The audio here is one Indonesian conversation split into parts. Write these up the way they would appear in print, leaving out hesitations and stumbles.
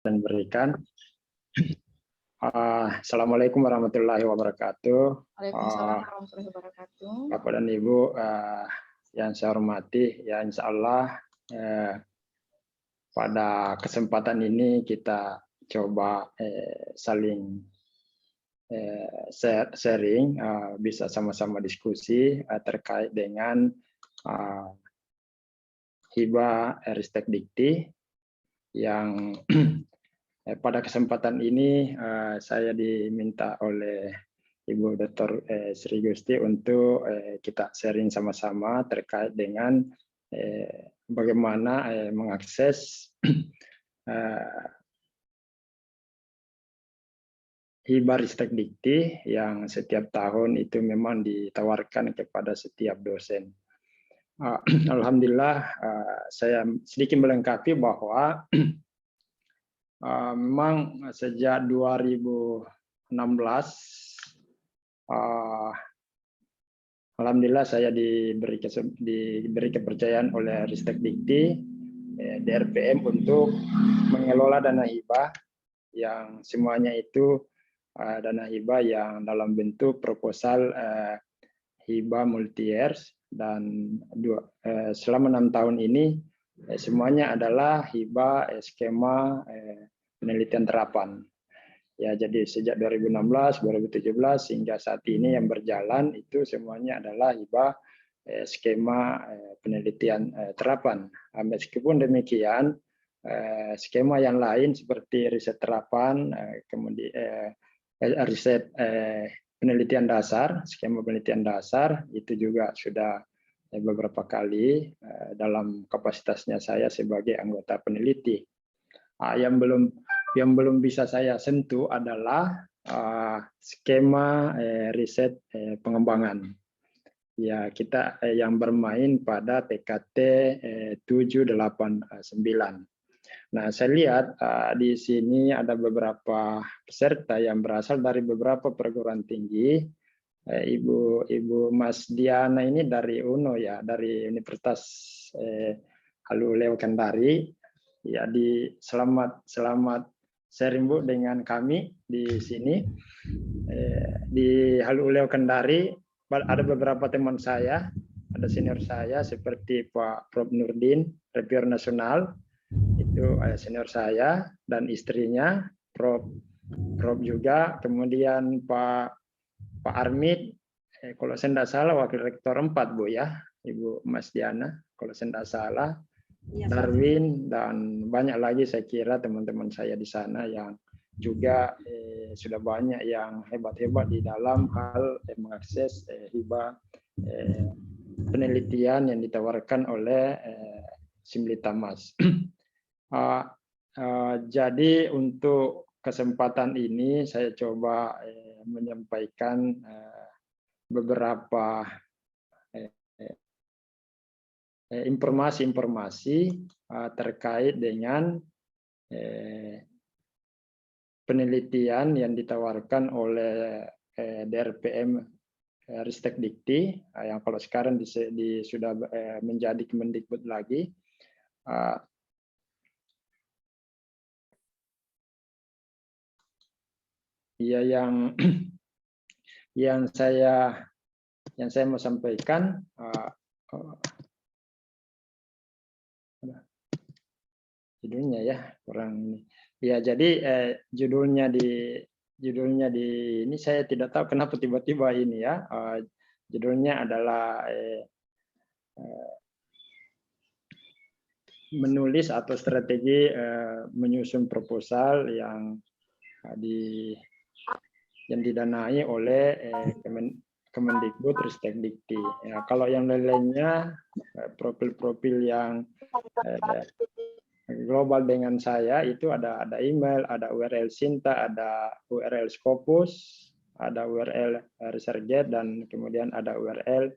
dan berikan. Assalamualaikum warahmatullahi wabarakatuh. Waalaikumsalam warahmatullahi wabarakatuh. Bapak dan Ibu yang saya hormati, ya insya Allah pada kesempatan ini kita coba saling sharing, bisa sama-sama diskusi terkait dengan hibah Ristek Dikti yang pada kesempatan ini saya diminta oleh Ibu Dr. Sri Gusti untuk kita sharing sama-sama terkait dengan bagaimana mengakses hibah Ristek Dikti yang setiap tahun itu memang ditawarkan kepada setiap dosen. Alhamdulillah saya sedikit melengkapi bahwa memang sejak 2016 alhamdulillah saya diberi kepercayaan oleh Ristek Dikti DRPM untuk mengelola dana hibah yang semuanya itu dana hibah yang dalam bentuk proposal hibah multi years, dan selama 6 tahun ini semuanya adalah hibah skema penelitian terapan. Ya, jadi sejak 2016, 2017 hingga saat ini yang berjalan itu semuanya adalah hibah skema penelitian terapan. Meskipun demikian, skema yang lain seperti riset terapan, kemudian riset penelitian dasar, skema penelitian dasar itu juga sudah beberapa kali dalam kapasitasnya saya sebagai anggota peneliti. Yang belum bisa saya sentuh adalah skema riset pengembangan. Ya, kita yang bermain pada PKT 789. Nah, saya lihat di sini ada beberapa peserta yang berasal dari beberapa perguruan tinggi. Ibu Mas Diana ini dari UNO ya, dari Universitas Haluleo Kendari. Ya, selamat sharing Bu dengan kami di sini. Di Haluleo Kendari ada beberapa teman saya, ada senior saya seperti Pak Prof Nurdin, reviewer nasional. Itu senior saya dan istrinya Prof juga, kemudian Pak Armid, kalau saya tidak salah wakil rektor 4 Bu ya, Ibu Mas Diana kalau saya tidak salah, Darwin, dan banyak lagi saya kira teman-teman saya di sana yang juga sudah banyak yang hebat-hebat di dalam hal mengakses hibah penelitian yang ditawarkan oleh Simlitamas. Jadi untuk kesempatan ini saya coba menyampaikan beberapa informasi-informasi terkait dengan penelitian yang ditawarkan oleh DRPM Ristek Dikti yang kalau sekarang sudah menjadi Kemendikbud lagi. Ya, yang saya mau sampaikan judulnya ya kurang ini. Ya, jadi judulnya di ini saya tidak tahu kenapa tiba-tiba ini ya. Judulnya adalah menulis atau strategi menyusun proposal yang didanai oleh Kemendikbud Ristek Dikti. Ya, kalau yang lainnya profil-profil yang global dengan saya itu ada email, ada URL Sinta, ada URL Scopus, ada URL ResearchGate, dan kemudian ada URL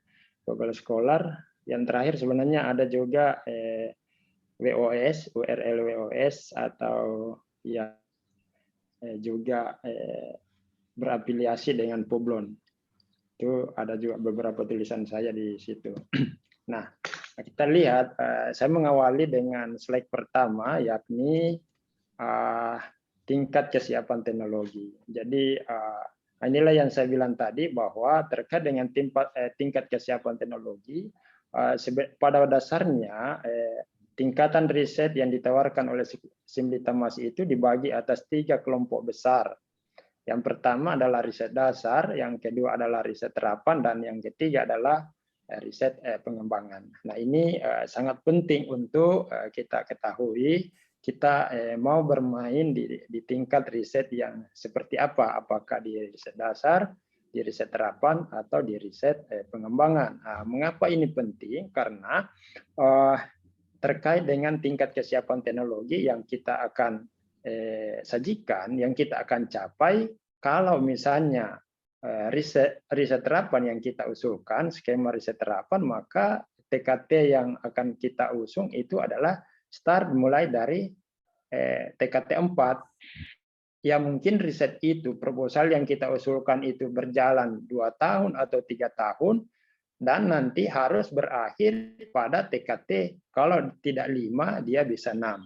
Google Scholar. Yang terakhir sebenarnya ada juga WOS, URL WOS atau yang juga berafiliasi dengan Publon. Itu ada juga beberapa tulisan saya di situ. Nah, kita lihat, saya mengawali dengan slide pertama, yakni tingkat kesiapan teknologi. Jadi inilah yang saya bilang tadi bahwa terkait dengan tingkat kesiapan teknologi, pada dasarnya tingkatan riset yang ditawarkan oleh Simlitamashi itu dibagi atas 3 kelompok besar. Yang pertama adalah riset dasar, yang kedua adalah riset terapan, dan yang ketiga adalah riset pengembangan. Nah, ini sangat penting untuk kita ketahui. Kita mau bermain di tingkat riset yang seperti apa? Apakah di riset dasar, di riset terapan, atau di riset pengembangan? Mengapa ini penting? Karena terkait dengan tingkat kesiapan teknologi yang kita akan sajikan, yang kita akan capai, kalau misalnya riset terapan yang kita usulkan, skema riset terapan, maka TKT yang akan kita usung itu adalah start mulai dari TKT 4. Ya mungkin riset itu, proposal yang kita usulkan itu berjalan 2 tahun atau 3 tahun, dan nanti harus berakhir pada TKT, kalau tidak 5, dia bisa 6.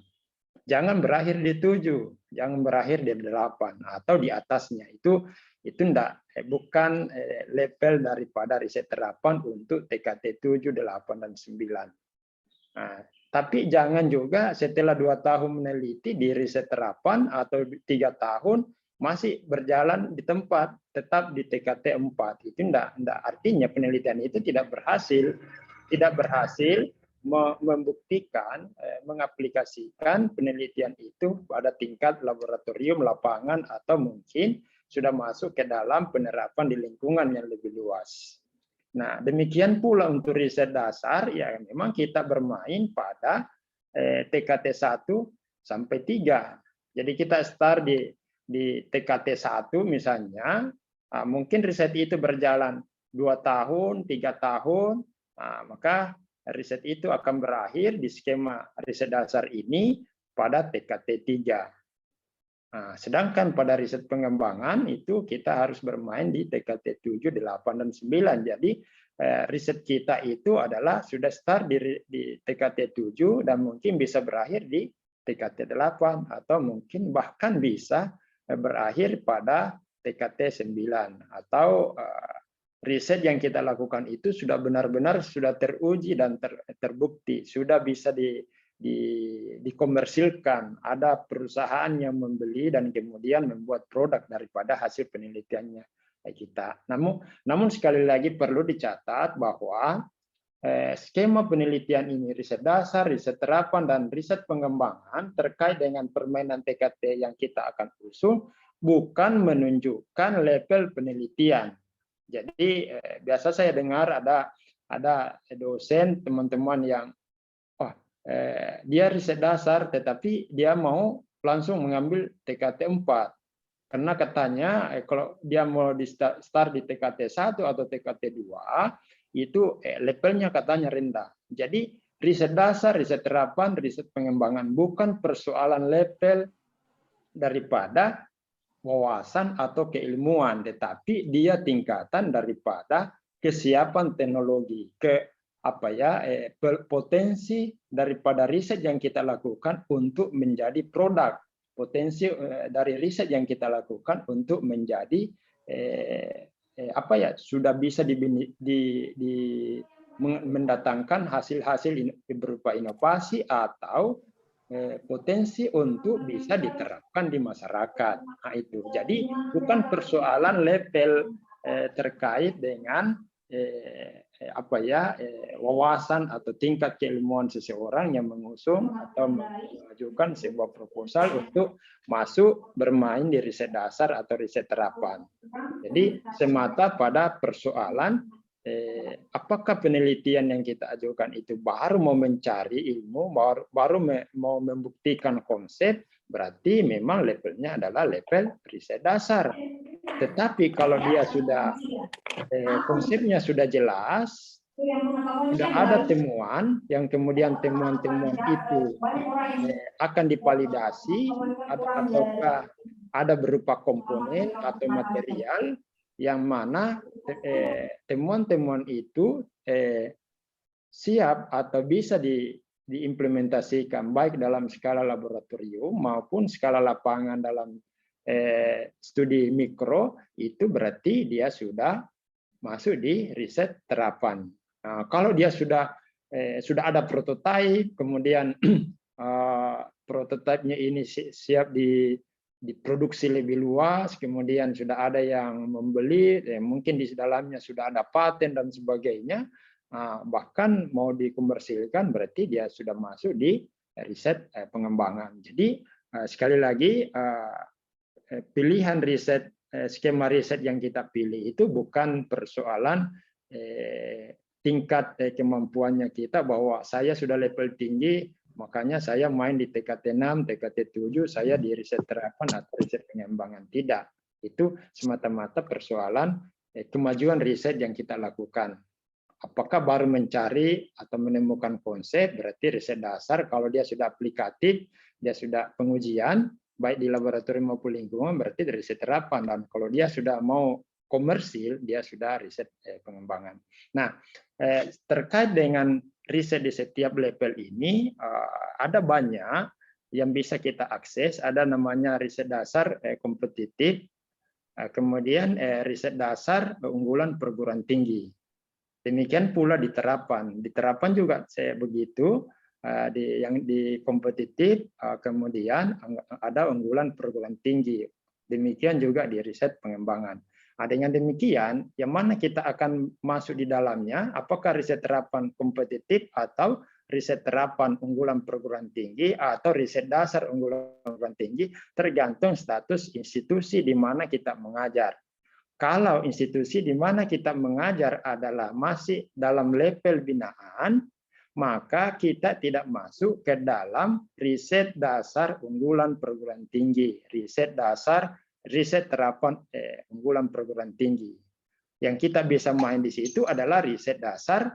Jangan berakhir di 7, jangan berakhir di 8 atau di atasnya. Itu bukan level daripada riset terapan untuk TKT 7, 8, dan 9. Nah, tapi jangan juga setelah 2 tahun meneliti di riset terapan atau 3 tahun masih berjalan di tempat, tetap di TKT 4. Itu enggak artinya penelitian itu tidak berhasil. Tidak berhasil membuktikan, mengaplikasikan penelitian itu pada tingkat laboratorium, lapangan, atau mungkin sudah masuk ke dalam penerapan di lingkungan yang lebih luas. Nah, demikian pula untuk riset dasar, ya memang kita bermain pada TKT 1 sampai 3. Jadi kita start di TKT 1 misalnya, mungkin riset itu berjalan 2 tahun, 3 tahun, maka riset itu akan berakhir di skema riset dasar ini pada TKT 3. Sedangkan pada riset pengembangan itu kita harus bermain di TKT 7, 8, dan 9. Jadi riset kita itu adalah sudah start di TKT 7 dan mungkin bisa berakhir di TKT 8 atau mungkin bahkan bisa berakhir pada TKT 9, atau riset yang kita lakukan itu sudah benar-benar sudah teruji dan terbukti, sudah bisa dikomersilkan, ada perusahaan yang membeli dan kemudian membuat produk daripada hasil penelitiannya kita. Namun sekali lagi perlu dicatat bahwa skema penelitian ini, riset dasar, riset terapan, dan riset pengembangan terkait dengan permainan TKT yang kita akan usung bukan menunjukkan level penelitian. Jadi biasa saya dengar ada dosen, teman-teman yang dia riset dasar tetapi dia mau langsung mengambil TKT 4 karena katanya kalau dia mau di start di TKT 1 atau TKT 2 itu levelnya katanya rendah. Jadi riset dasar, riset terapan, riset pengembangan bukan persoalan level daripada wawasan atau keilmuan, tetapi dia tingkatan daripada kesiapan teknologi, potensi daripada riset yang kita lakukan untuk menjadi produk, potensi dari riset yang kita lakukan untuk menjadi sudah bisa mendatangkan hasil-hasil berupa inovasi atau potensi untuk bisa diterapkan di masyarakat. Nah, itu. Jadi bukan persoalan level terkait dengan wawasan atau tingkat keilmuan seseorang yang mengusung atau mengajukan sebuah proposal untuk masuk bermain di riset dasar atau riset terapan. Jadi semata pada persoalan apakah penelitian yang kita ajukan itu baru mau mencari ilmu, baru mau membuktikan konsep, berarti memang levelnya adalah level riset dasar. Tetapi kalau dia sudah konsepnya sudah jelas, sudah ada temuan, yang kemudian temuan-temuan itu akan divalidasi ataukah ada berupa komponen atau material yang mana temuan-temuan itu siap atau bisa diimplementasikan baik dalam skala laboratorium maupun skala lapangan dalam studi mikro, itu berarti dia sudah masuk di riset terapan. Nah, kalau dia sudah ada prototipe, kemudian prototipenya ini siap diproduksi lebih luas, kemudian sudah ada yang membeli, mungkin di dalamnya sudah ada paten dan sebagainya, bahkan mau dikomersilkan berarti dia sudah masuk di riset pengembangan. Jadi sekali lagi pilihan riset, skema riset yang kita pilih itu bukan persoalan tingkat kemampuannya kita bahwa saya sudah level tinggi, makanya saya main di TKT 6, TKT 7, saya di riset terapan atau riset pengembangan. Tidak. Itu semata-mata persoalan kemajuan riset yang kita lakukan. Apakah baru mencari atau menemukan konsep, berarti riset dasar. Kalau dia sudah aplikatif, dia sudah pengujian, baik di laboratorium maupun lingkungan, berarti riset terapan. Dan kalau dia sudah mau komersil, dia sudah riset pengembangan. Nah, terkait dengan riset di setiap level ini, ada banyak yang bisa kita akses. Ada namanya riset dasar kompetitif, kemudian riset dasar unggulan perguruan tinggi. Demikian pula di terapan. Di terapan juga saya begitu, yang di kompetitif, kemudian ada unggulan perguruan tinggi. Demikian juga di riset pengembangan. Dengan demikian, yang mana kita akan masuk di dalamnya, apakah riset terapan kompetitif atau riset terapan unggulan perguruan tinggi atau riset dasar unggulan perguruan tinggi, tergantung status institusi di mana kita mengajar. Kalau institusi di mana kita mengajar adalah masih dalam level binaan, maka kita tidak masuk ke dalam riset dasar unggulan perguruan tinggi, riset terapan unggulan perguruan tinggi. Yang kita bisa main di situ adalah riset dasar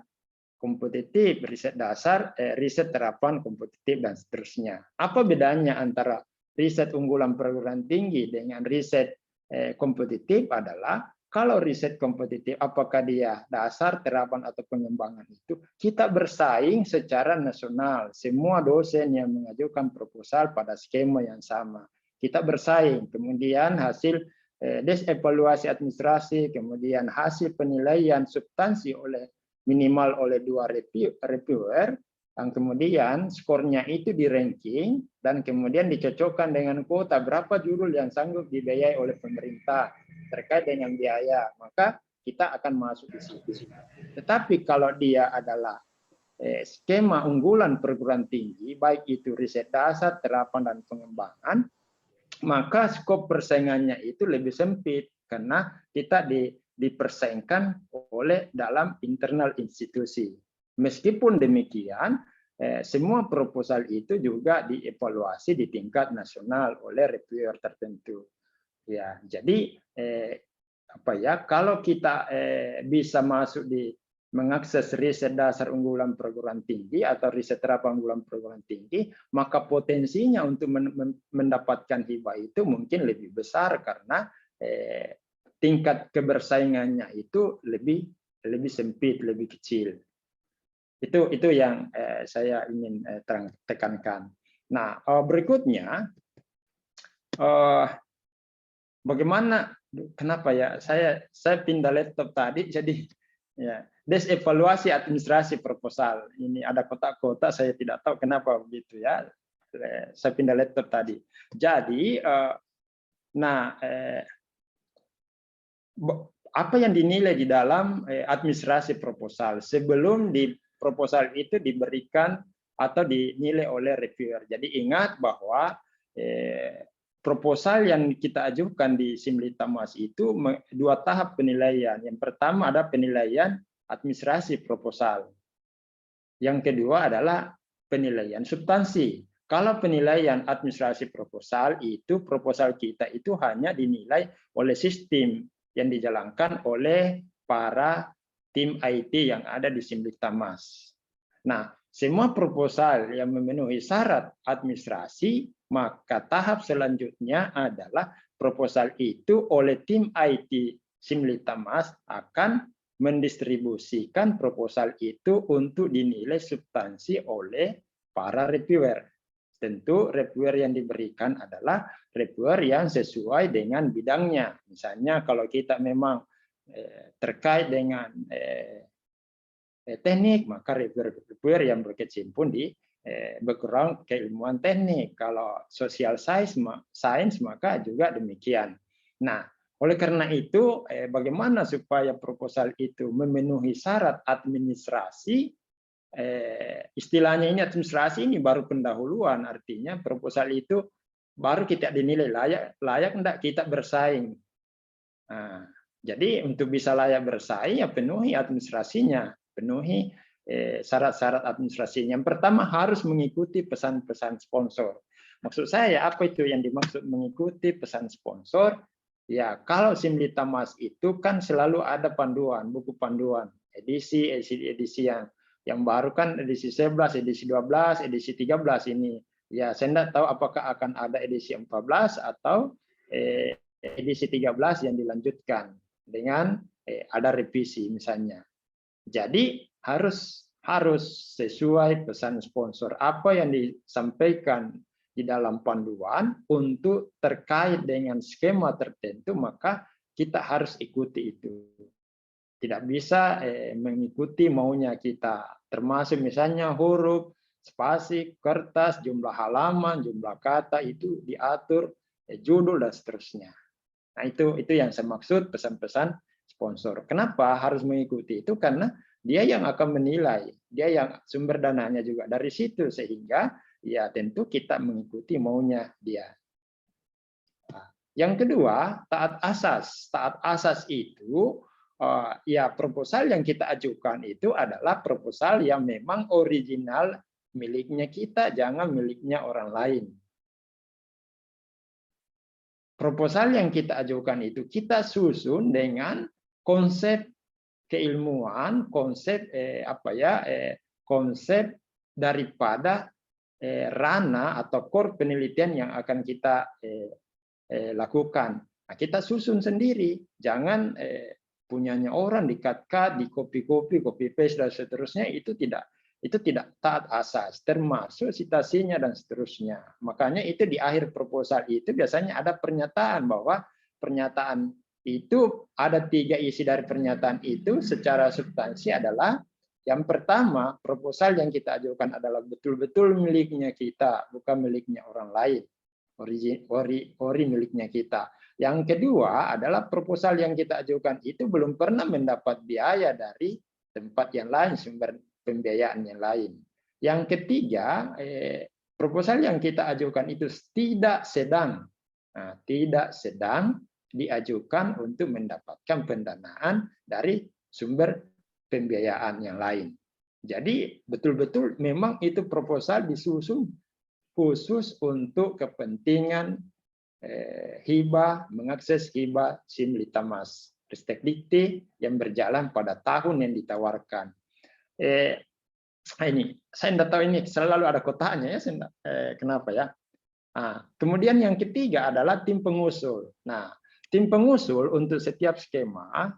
kompetitif, riset dasar, riset terapan kompetitif, dan seterusnya. Apa bedanya antara riset unggulan perguruan tinggi dengan riset kompetitif adalah, kalau riset kompetitif, apakah dia dasar, terapan, atau pengembangan, itu kita bersaing secara nasional. Semua dosen yang mengajukan proposal pada skema yang sama. Kita bersaing, kemudian hasil evaluasi administrasi, kemudian hasil penilaian substansi minimal oleh 2 reviewer, dan kemudian skornya itu di ranking, dan kemudian dicocokkan dengan kuota berapa judul yang sanggup dibiayai oleh pemerintah terkait dengan biaya, maka kita akan masuk di situ. Tetapi kalau dia adalah skema unggulan perguruan tinggi, baik itu riset dasar, terapan, dan pengembangan, maka skop persaingannya itu lebih sempit karena kita dipersaingkan oleh dalam internal institusi. Meskipun demikian, semua proposal itu juga dievaluasi di tingkat nasional oleh reviewer tertentu. Ya, jadi kalau kita bisa masuk di mengakses riset dasar unggulan perguruan tinggi atau riset terapan unggulan perguruan tinggi, maka potensinya untuk mendapatkan hibah itu mungkin lebih besar karena tingkat kebersaingannya itu lebih sempit, lebih kecil. Itu yang saya ingin tekankan. Nah, berikutnya, bagaimana? Kenapa ya? Saya pindah laptop tadi, jadi ya. Evaluasi administrasi proposal. Ini ada kotak-kotak, saya tidak tahu kenapa begitu ya. Saya pindah laptop tadi. Jadi, apa yang dinilai di dalam administrasi proposal sebelum di proposal itu diberikan atau dinilai oleh reviewer. Jadi ingat bahwa proposal yang kita ajukan di Simlitamas itu 2 tahap penilaian. Yang pertama ada penilaian administrasi proposal. Yang kedua adalah penilaian substansi. Kalau penilaian administrasi proposal itu proposal kita itu hanya dinilai oleh sistem yang dijalankan oleh para tim IT yang ada di Simlitamas. Nah, semua proposal yang memenuhi syarat administrasi, maka tahap selanjutnya adalah proposal itu oleh tim IT Simlitamas akan mendistribusikan proposal itu untuk dinilai substansi oleh para reviewer. Tentu reviewer yang diberikan adalah reviewer yang sesuai dengan bidangnya. Misalnya kalau kita memang terkait dengan teknik, maka reviewer yang berkecimpung di background keilmuan teknik. Kalau social science maka juga demikian. Nah, oleh karena itu, bagaimana supaya proposal itu memenuhi syarat administrasi? Istilahnya ini administrasi ini baru pendahuluan, artinya proposal itu baru kita dinilai layak enggak kita bersaing. Nah, jadi untuk bisa layak bersaing ya penuhi administrasinya, penuhi syarat-syarat administrasinya. Yang pertama harus mengikuti pesan-pesan sponsor. Maksud saya apa itu yang dimaksud mengikuti pesan sponsor? Ya, kalau Simlitamas itu kan selalu ada panduan, buku panduan, edisi yang baru kan edisi 11, edisi 12, edisi 13 ini. Ya, saya tidak tahu apakah akan ada edisi 14 atau edisi 13 yang dilanjutkan dengan ada revisi misalnya. Jadi harus sesuai pesan sponsor. Apa yang disampaikan di dalam panduan untuk terkait dengan skema tertentu, maka kita harus ikuti itu. Tidak bisa mengikuti maunya kita, termasuk misalnya huruf, spasi, kertas, jumlah halaman, jumlah kata itu diatur, judul dan seterusnya. Nah, itu yang saya maksud pesan-pesan sponsor. Kenapa harus mengikuti itu? Karena dia yang akan menilai, dia yang sumber dananya juga dari situ, sehingga ya tentu kita mengikuti maunya dia. Nah, yang kedua, taat asas. Taat asas itu ya proposal yang kita ajukan itu adalah proposal yang memang original miliknya kita, jangan miliknya orang lain. Proposal yang kita ajukan itu kita susun dengan konsep keilmuan, konsep konsep daripada ranah atau core penelitian yang akan kita lakukan. Nah, kita susun sendiri, jangan punyanya orang di-cut, di copy paste dan seterusnya, itu tidak taat asas, termasuk citasinya dan seterusnya. Makanya itu di akhir proposal itu biasanya ada pernyataan bahwa pernyataan itu ada 3 isi dari pernyataan itu secara substansi adalah yang pertama, proposal yang kita ajukan adalah betul-betul miliknya kita, bukan miliknya orang lain. Ori miliknya kita. Yang kedua adalah proposal yang kita ajukan itu belum pernah mendapat biaya dari tempat yang lain, sumber pembiayaan yang lain. Yang ketiga, proposal yang kita ajukan itu tidak sedang diajukan untuk mendapatkan pendanaan dari sumber pembiayaan yang lain. Jadi betul-betul memang itu proposal disusun khusus untuk kepentingan hibah, mengakses hibah Simlitamas Ristek Dikti yang berjalan pada tahun yang ditawarkan. Ini saya tidak tahu, ini selalu ada kotaknya ya, kenapa ya? Nah, kemudian yang ketiga adalah tim pengusul. Nah, tim pengusul untuk setiap skema,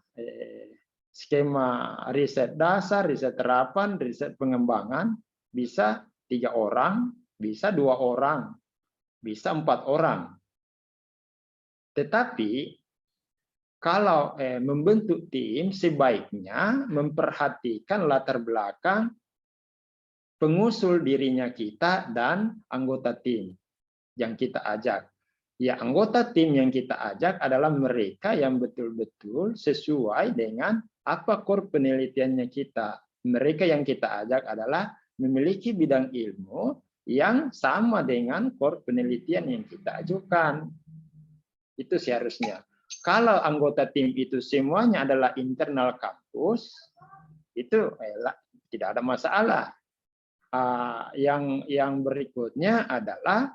skema riset dasar, riset terapan, riset pengembangan bisa 3 orang, bisa 2 orang, bisa 4 orang. Tetapi kalau membentuk tim sebaiknya memperhatikan latar belakang pengusul dirinya kita dan anggota tim yang kita ajak. Ya, anggota tim yang kita ajak adalah mereka yang betul-betul sesuai dengan apa core penelitiannya kita. Mereka yang kita ajak adalah memiliki bidang ilmu yang sama dengan core penelitian yang kita ajukan. Itu seharusnya. Kalau anggota tim itu semuanya adalah internal kampus, itu tidak ada masalah. Yang berikutnya adalah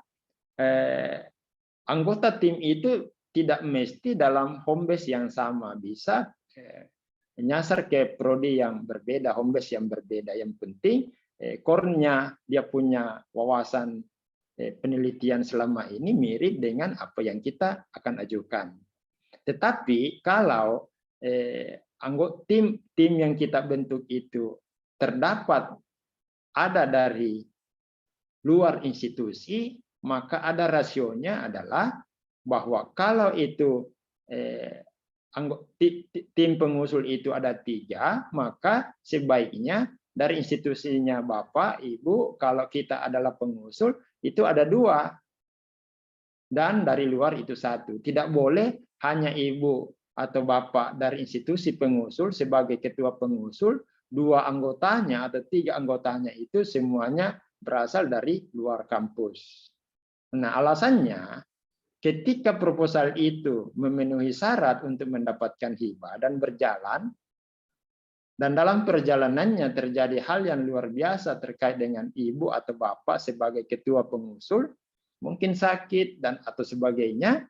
anggota tim itu tidak mesti dalam home base yang sama, bisa menyasar ke prodi yang berbeda, home base yang berbeda. Yang penting core-nya dia punya wawasan penelitian selama ini mirip dengan apa yang kita akan ajukan. Tetapi kalau anggota tim yang kita bentuk itu terdapat ada dari luar institusi, maka ada rasionya adalah bahwa kalau itu tim pengusul itu ada 3, maka sebaiknya dari institusinya Bapak, Ibu, kalau kita adalah pengusul, itu ada 2. Dan dari luar itu 1. Tidak boleh hanya Ibu atau Bapak dari institusi pengusul sebagai ketua pengusul, 2 anggotanya atau 3 anggotanya itu semuanya berasal dari luar kampus. Nah, alasannya ketika proposal itu memenuhi syarat untuk mendapatkan hibah dan berjalan, dan dalam perjalanannya terjadi hal yang luar biasa terkait dengan ibu atau bapak sebagai ketua pengusul, mungkin sakit dan atau sebagainya,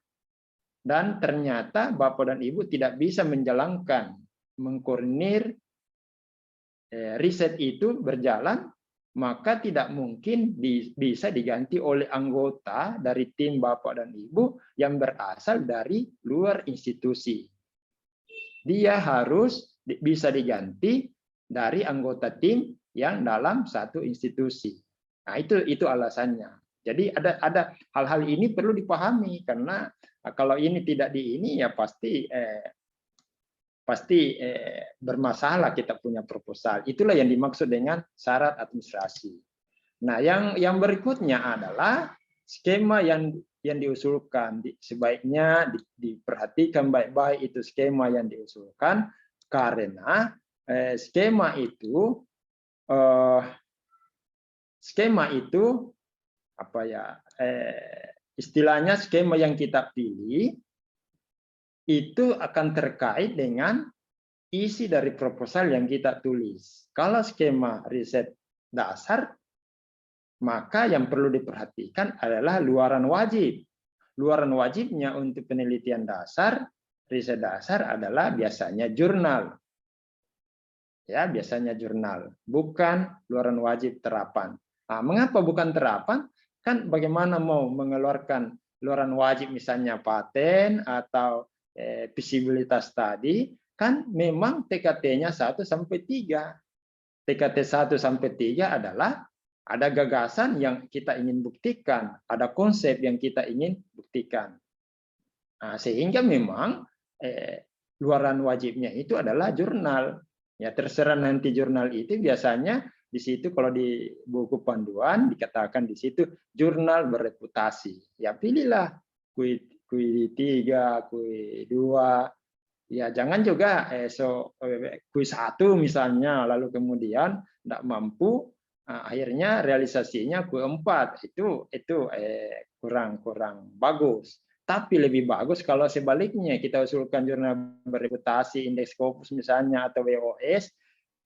dan ternyata bapak dan ibu tidak bisa menjalankan, mengkoordinir riset itu berjalan, maka tidak mungkin bisa diganti oleh anggota dari tim bapak dan ibu yang berasal dari luar institusi. Dia harus bisa diganti dari anggota tim yang dalam satu institusi. Nah, itu alasannya. Jadi ada hal-hal ini perlu dipahami, karena kalau ini tidak ya pasti bermasalah kita punya proposal. Itulah yang dimaksud dengan syarat administrasi. Nah, yang berikutnya adalah skema yang diusulkan. Sebaiknya diperhatikan baik-baik itu skema yang diusulkan, karena skema itu apa ya, istilahnya skema yang kita pilih itu akan terkait dengan isi dari proposal yang kita tulis. Kalau skema riset dasar, maka yang perlu diperhatikan adalah luaran wajib. Luaran wajibnya untuk penelitian dasar, riset dasar adalah biasanya jurnal. Ya, biasanya jurnal, bukan luaran wajib terapan. Nah, mengapa bukan terapan? Kan bagaimana mau mengeluarkan luaran wajib misalnya paten atau visibilitas tadi, kan memang TKT-nya 1 sampai 3. TKT 1 sampai 3 adalah ada gagasan yang kita ingin buktikan, ada konsep yang kita ingin buktikan. Nah, sehingga memang luaran wajibnya itu adalah jurnal. Ya, terserah nanti jurnal itu biasanya di situ kalau di buku panduan dikatakan di situ jurnal bereputasi. Ya, pilihlah kui 3, kui 2. Ya, jangan juga kui 1 misalnya, lalu kemudian tidak mampu, akhirnya realisasinya kui 4. Itu kurang bagus. Tapi lebih bagus kalau sebaliknya kita usulkan jurnal bereputasi, indeks Scopus misalnya atau WOS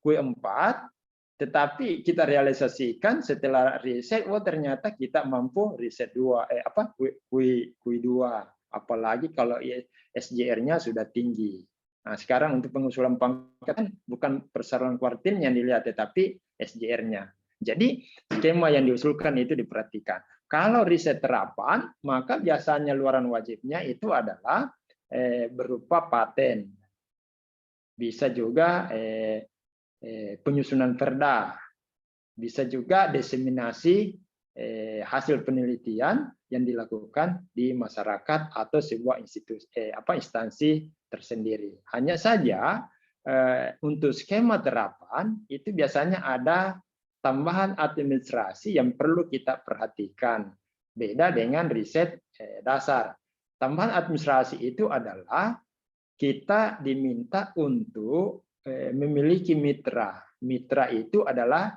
kui 4, tetapi kita realisasikan setelah riset, ternyata kita mampu riset 2, kui 2. Apalagi kalau SJR-nya sudah tinggi. Nah, sekarang untuk pengusulan pangkat bukan persyaratan kuartil yang dilihat, tetapi SJR-nya. Jadi skema yang diusulkan itu diperhatikan. Kalau riset terapan, maka biasanya luaran wajibnya itu adalah berupa paten. Bisa juga penyusunan perda. Bisa juga diseminasi hasil penelitian yang dilakukan di masyarakat atau sebuah instansi tersendiri. Hanya saja untuk skema terapan itu biasanya ada tambahan administrasi yang perlu kita perhatikan. Beda dengan riset dasar. Tambahan administrasi itu adalah kita diminta untuk memiliki mitra. Mitra itu adalah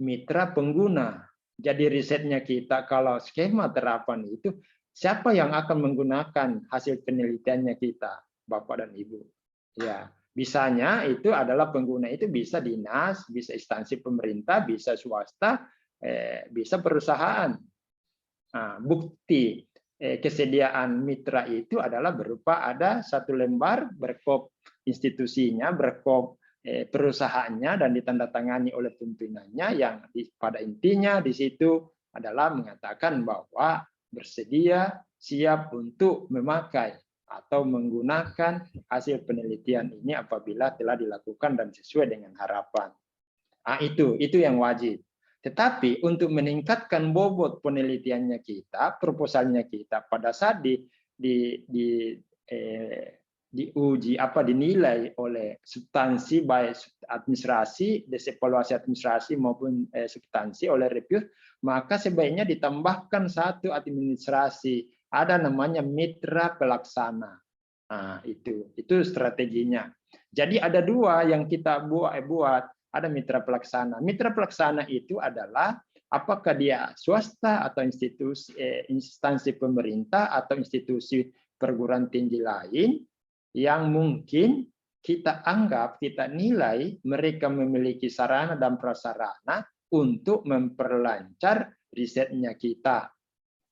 mitra pengguna. Jadi risetnya kita kalau skema terapan itu, siapa yang akan menggunakan hasil penelitiannya kita, Bapak dan Ibu. Ya, bisanya itu adalah pengguna itu bisa dinas, bisa instansi pemerintah, bisa swasta, bisa perusahaan. Nah, bukti kesediaan mitra itu adalah berupa ada 1 lembar berkop institusinya, berkop perusahaannya, dan ditandatangani oleh pimpinannya, yang pada intinya di situ adalah mengatakan bahwa bersedia siap untuk memakai atau menggunakan hasil penelitian ini apabila telah dilakukan dan sesuai dengan harapan. Nah, itu yang wajib. Tetapi untuk meningkatkan bobot penelitiannya kita, proposalnya kita pada saat diuji dinilai oleh substansi baik administrasi, evaluasi administrasi maupun substansi oleh review, maka sebaiknya ditambahkan satu administrasi, ada namanya mitra pelaksana. Nah, itu strateginya. Jadi ada dua yang kita buat. Ada mitra pelaksana. Mitra pelaksana itu adalah apakah dia swasta atau instansi pemerintah atau institusi perguruan tinggi lain yang mungkin kita anggap, kita nilai mereka memiliki sarana dan prasarana untuk memperlancar risetnya kita.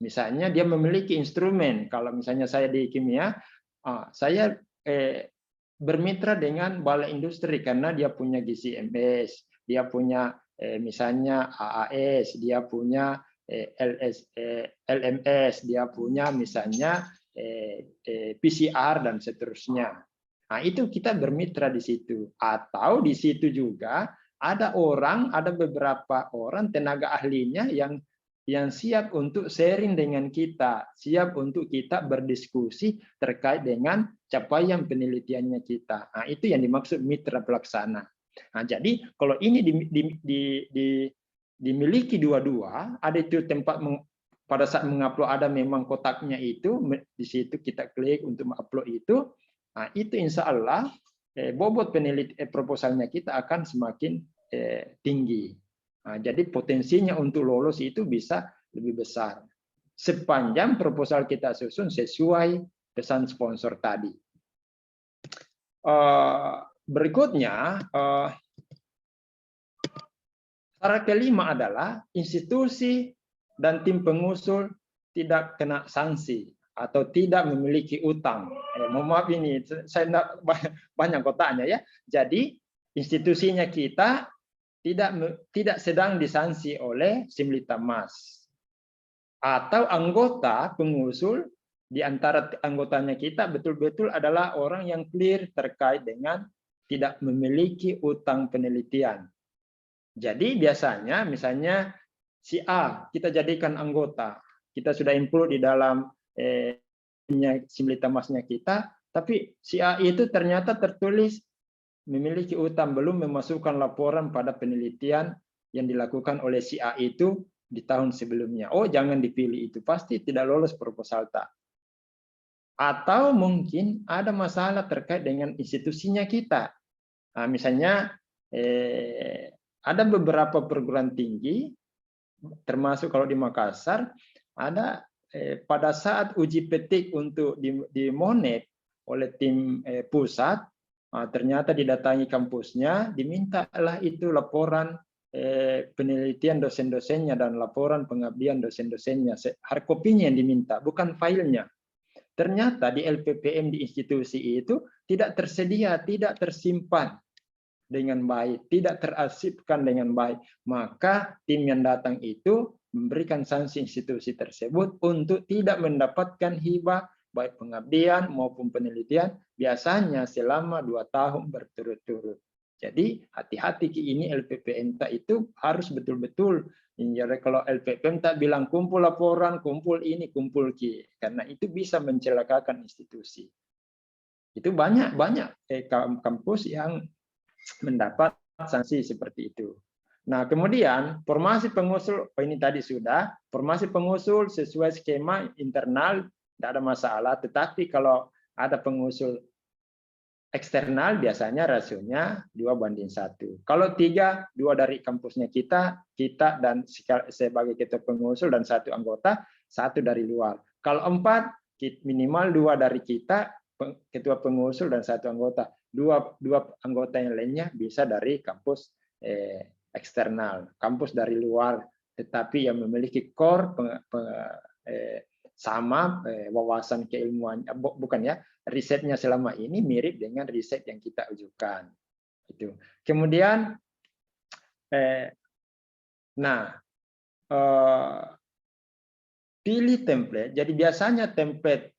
Misalnya dia memiliki instrumen. Kalau misalnya saya di kimia, saya bermitra dengan balai industri karena dia punya GCMS, dia punya misalnya AAS, dia punya LMS, dia punya misalnya PCR dan seterusnya. Nah, itu kita bermitra di situ. Atau di situ juga ada beberapa orang tenaga ahlinya yang siap untuk sharing dengan kita, siap untuk kita berdiskusi terkait dengan capaian penelitiannya kita. Nah, itu yang dimaksud mitra pelaksana. Nah, jadi kalau ini dimiliki dua-dua, ada itu tempat pada saat mengupload ada memang kotaknya itu, di situ kita klik untuk mengupload itu. Nah, itu insya Allah bobot proposalnya kita akan semakin tinggi. Nah, jadi potensinya untuk lolos itu bisa lebih besar. Sepanjang proposal kita susun sesuai pesan sponsor tadi. Berikutnya, syarat kelima adalah institusi dan tim pengusul tidak kena sanksi atau tidak memiliki utang. Mohon maaf ini, saya tidak banyak kotaknya ya. Jadi institusinya kita tidak sedang disanksi oleh Simlitamas, atau anggota pengusul di antara anggotanya kita betul-betul adalah orang yang clear terkait dengan tidak memiliki utang penelitian. Jadi biasanya misalnya si A kita jadikan anggota, kita sudah include di dalam Simlitamasnya kita, tapi si A itu ternyata tertulis memiliki utang, belum memasukkan laporan pada penelitian yang dilakukan oleh si A itu di tahun sebelumnya. Oh, jangan dipilih itu, pasti tidak lolos proposal tak. Atau mungkin ada masalah terkait dengan institusinya kita. Nah, misalnya ada beberapa perguruan tinggi, termasuk kalau di Makassar, ada pada saat uji petik untuk di Monet oleh tim pusat, ternyata didatangi kampusnya, dimintalah itu laporan penelitian dosen-dosennya dan laporan pengabdian dosen-dosennya. Hard copy-nya yang diminta, bukan filenya. Ternyata di LPPM di institusi itu tidak tersedia, tidak tersimpan dengan baik, tidak terarsipkan dengan baik. Maka tim yang datang itu memberikan sanksi institusi tersebut untuk tidak mendapatkan hibah baik pengabdian maupun penelitian, biasanya selama 2 tahun berturut-turut. Jadi hati-hati ini LPPM itu harus betul-betul. Jadi kalau LPPM tak bilang kumpul laporan, kumpul ini, kumpul karena itu bisa mencelakakan institusi. Itu banyak kampus yang mendapat sanksi seperti itu. Nah, kemudian formasi pengusul, ini tadi sudah, formasi pengusul sesuai skema internal tidak ada masalah, tetapi kalau ada pengusul eksternal biasanya rasionya 2:1. Kalau 3, 2 dari kampusnya kita dan sebagai ketua pengusul dan 1 anggota, 1 dari luar. Kalau 4, minimal 2 dari kita, ketua pengusul dan 1 anggota. 2 anggota yang lainnya bisa dari kampus eksternal, kampus dari luar, tetapi yang memiliki core sama wawasan keilmuan, bukan ya, risetnya selama ini mirip dengan riset yang kita ajukan. Itu. Kemudian, pilih template. Jadi biasanya template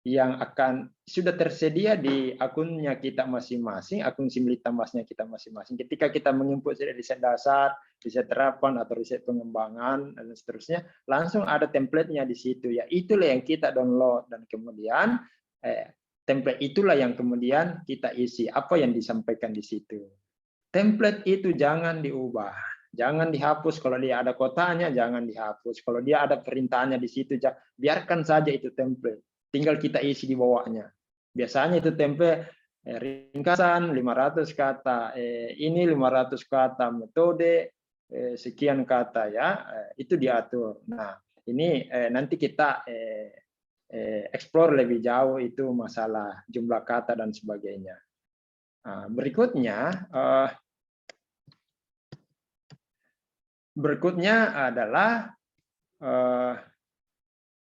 yang akan sudah tersedia di akunnya kita masing-masing, akun Simlitamasnya kita masing-masing. Ketika kita menginput riset dasar, riset terapan atau riset pengembangan dan seterusnya, langsung ada template-nya di situ. Ya, itulah yang kita download dan kemudian template itulah yang kemudian kita isi apa yang disampaikan di situ. Template itu jangan diubah, jangan dihapus. Kalau dia ada kotanya jangan dihapus. Kalau dia ada perintahnya di situ, biarkan saja itu template. Tinggal kita isi di bawahnya. Biasanya itu template ringkasan 500 kata, ini 500 kata, metode sekian kata ya, itu diatur. Nah, ini nanti kita explore lebih jauh itu masalah jumlah kata dan sebagainya. Nah, berikutnya adalah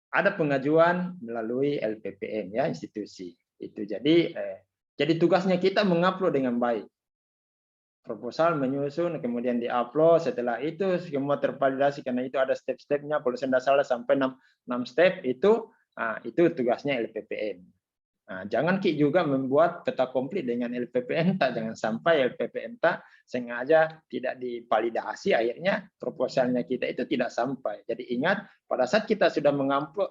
ada pengajuan melalui LPPM ya, institusi itu. Jadi tugasnya kita mengupload dengan baik, proposal menyusun kemudian diupload. Setelah itu semua tervalidasi karena itu ada step-stepnya. Kalau saya tidak salah sampai 6 step itu tugasnya LPPM. Nah, jangan juga membuat peta komplit dengan LPPM tak, jangan sampai LPPM tak sengaja tidak divalidasi, akhirnya proposalnya kita itu tidak sampai. Jadi ingat, pada saat kita sudah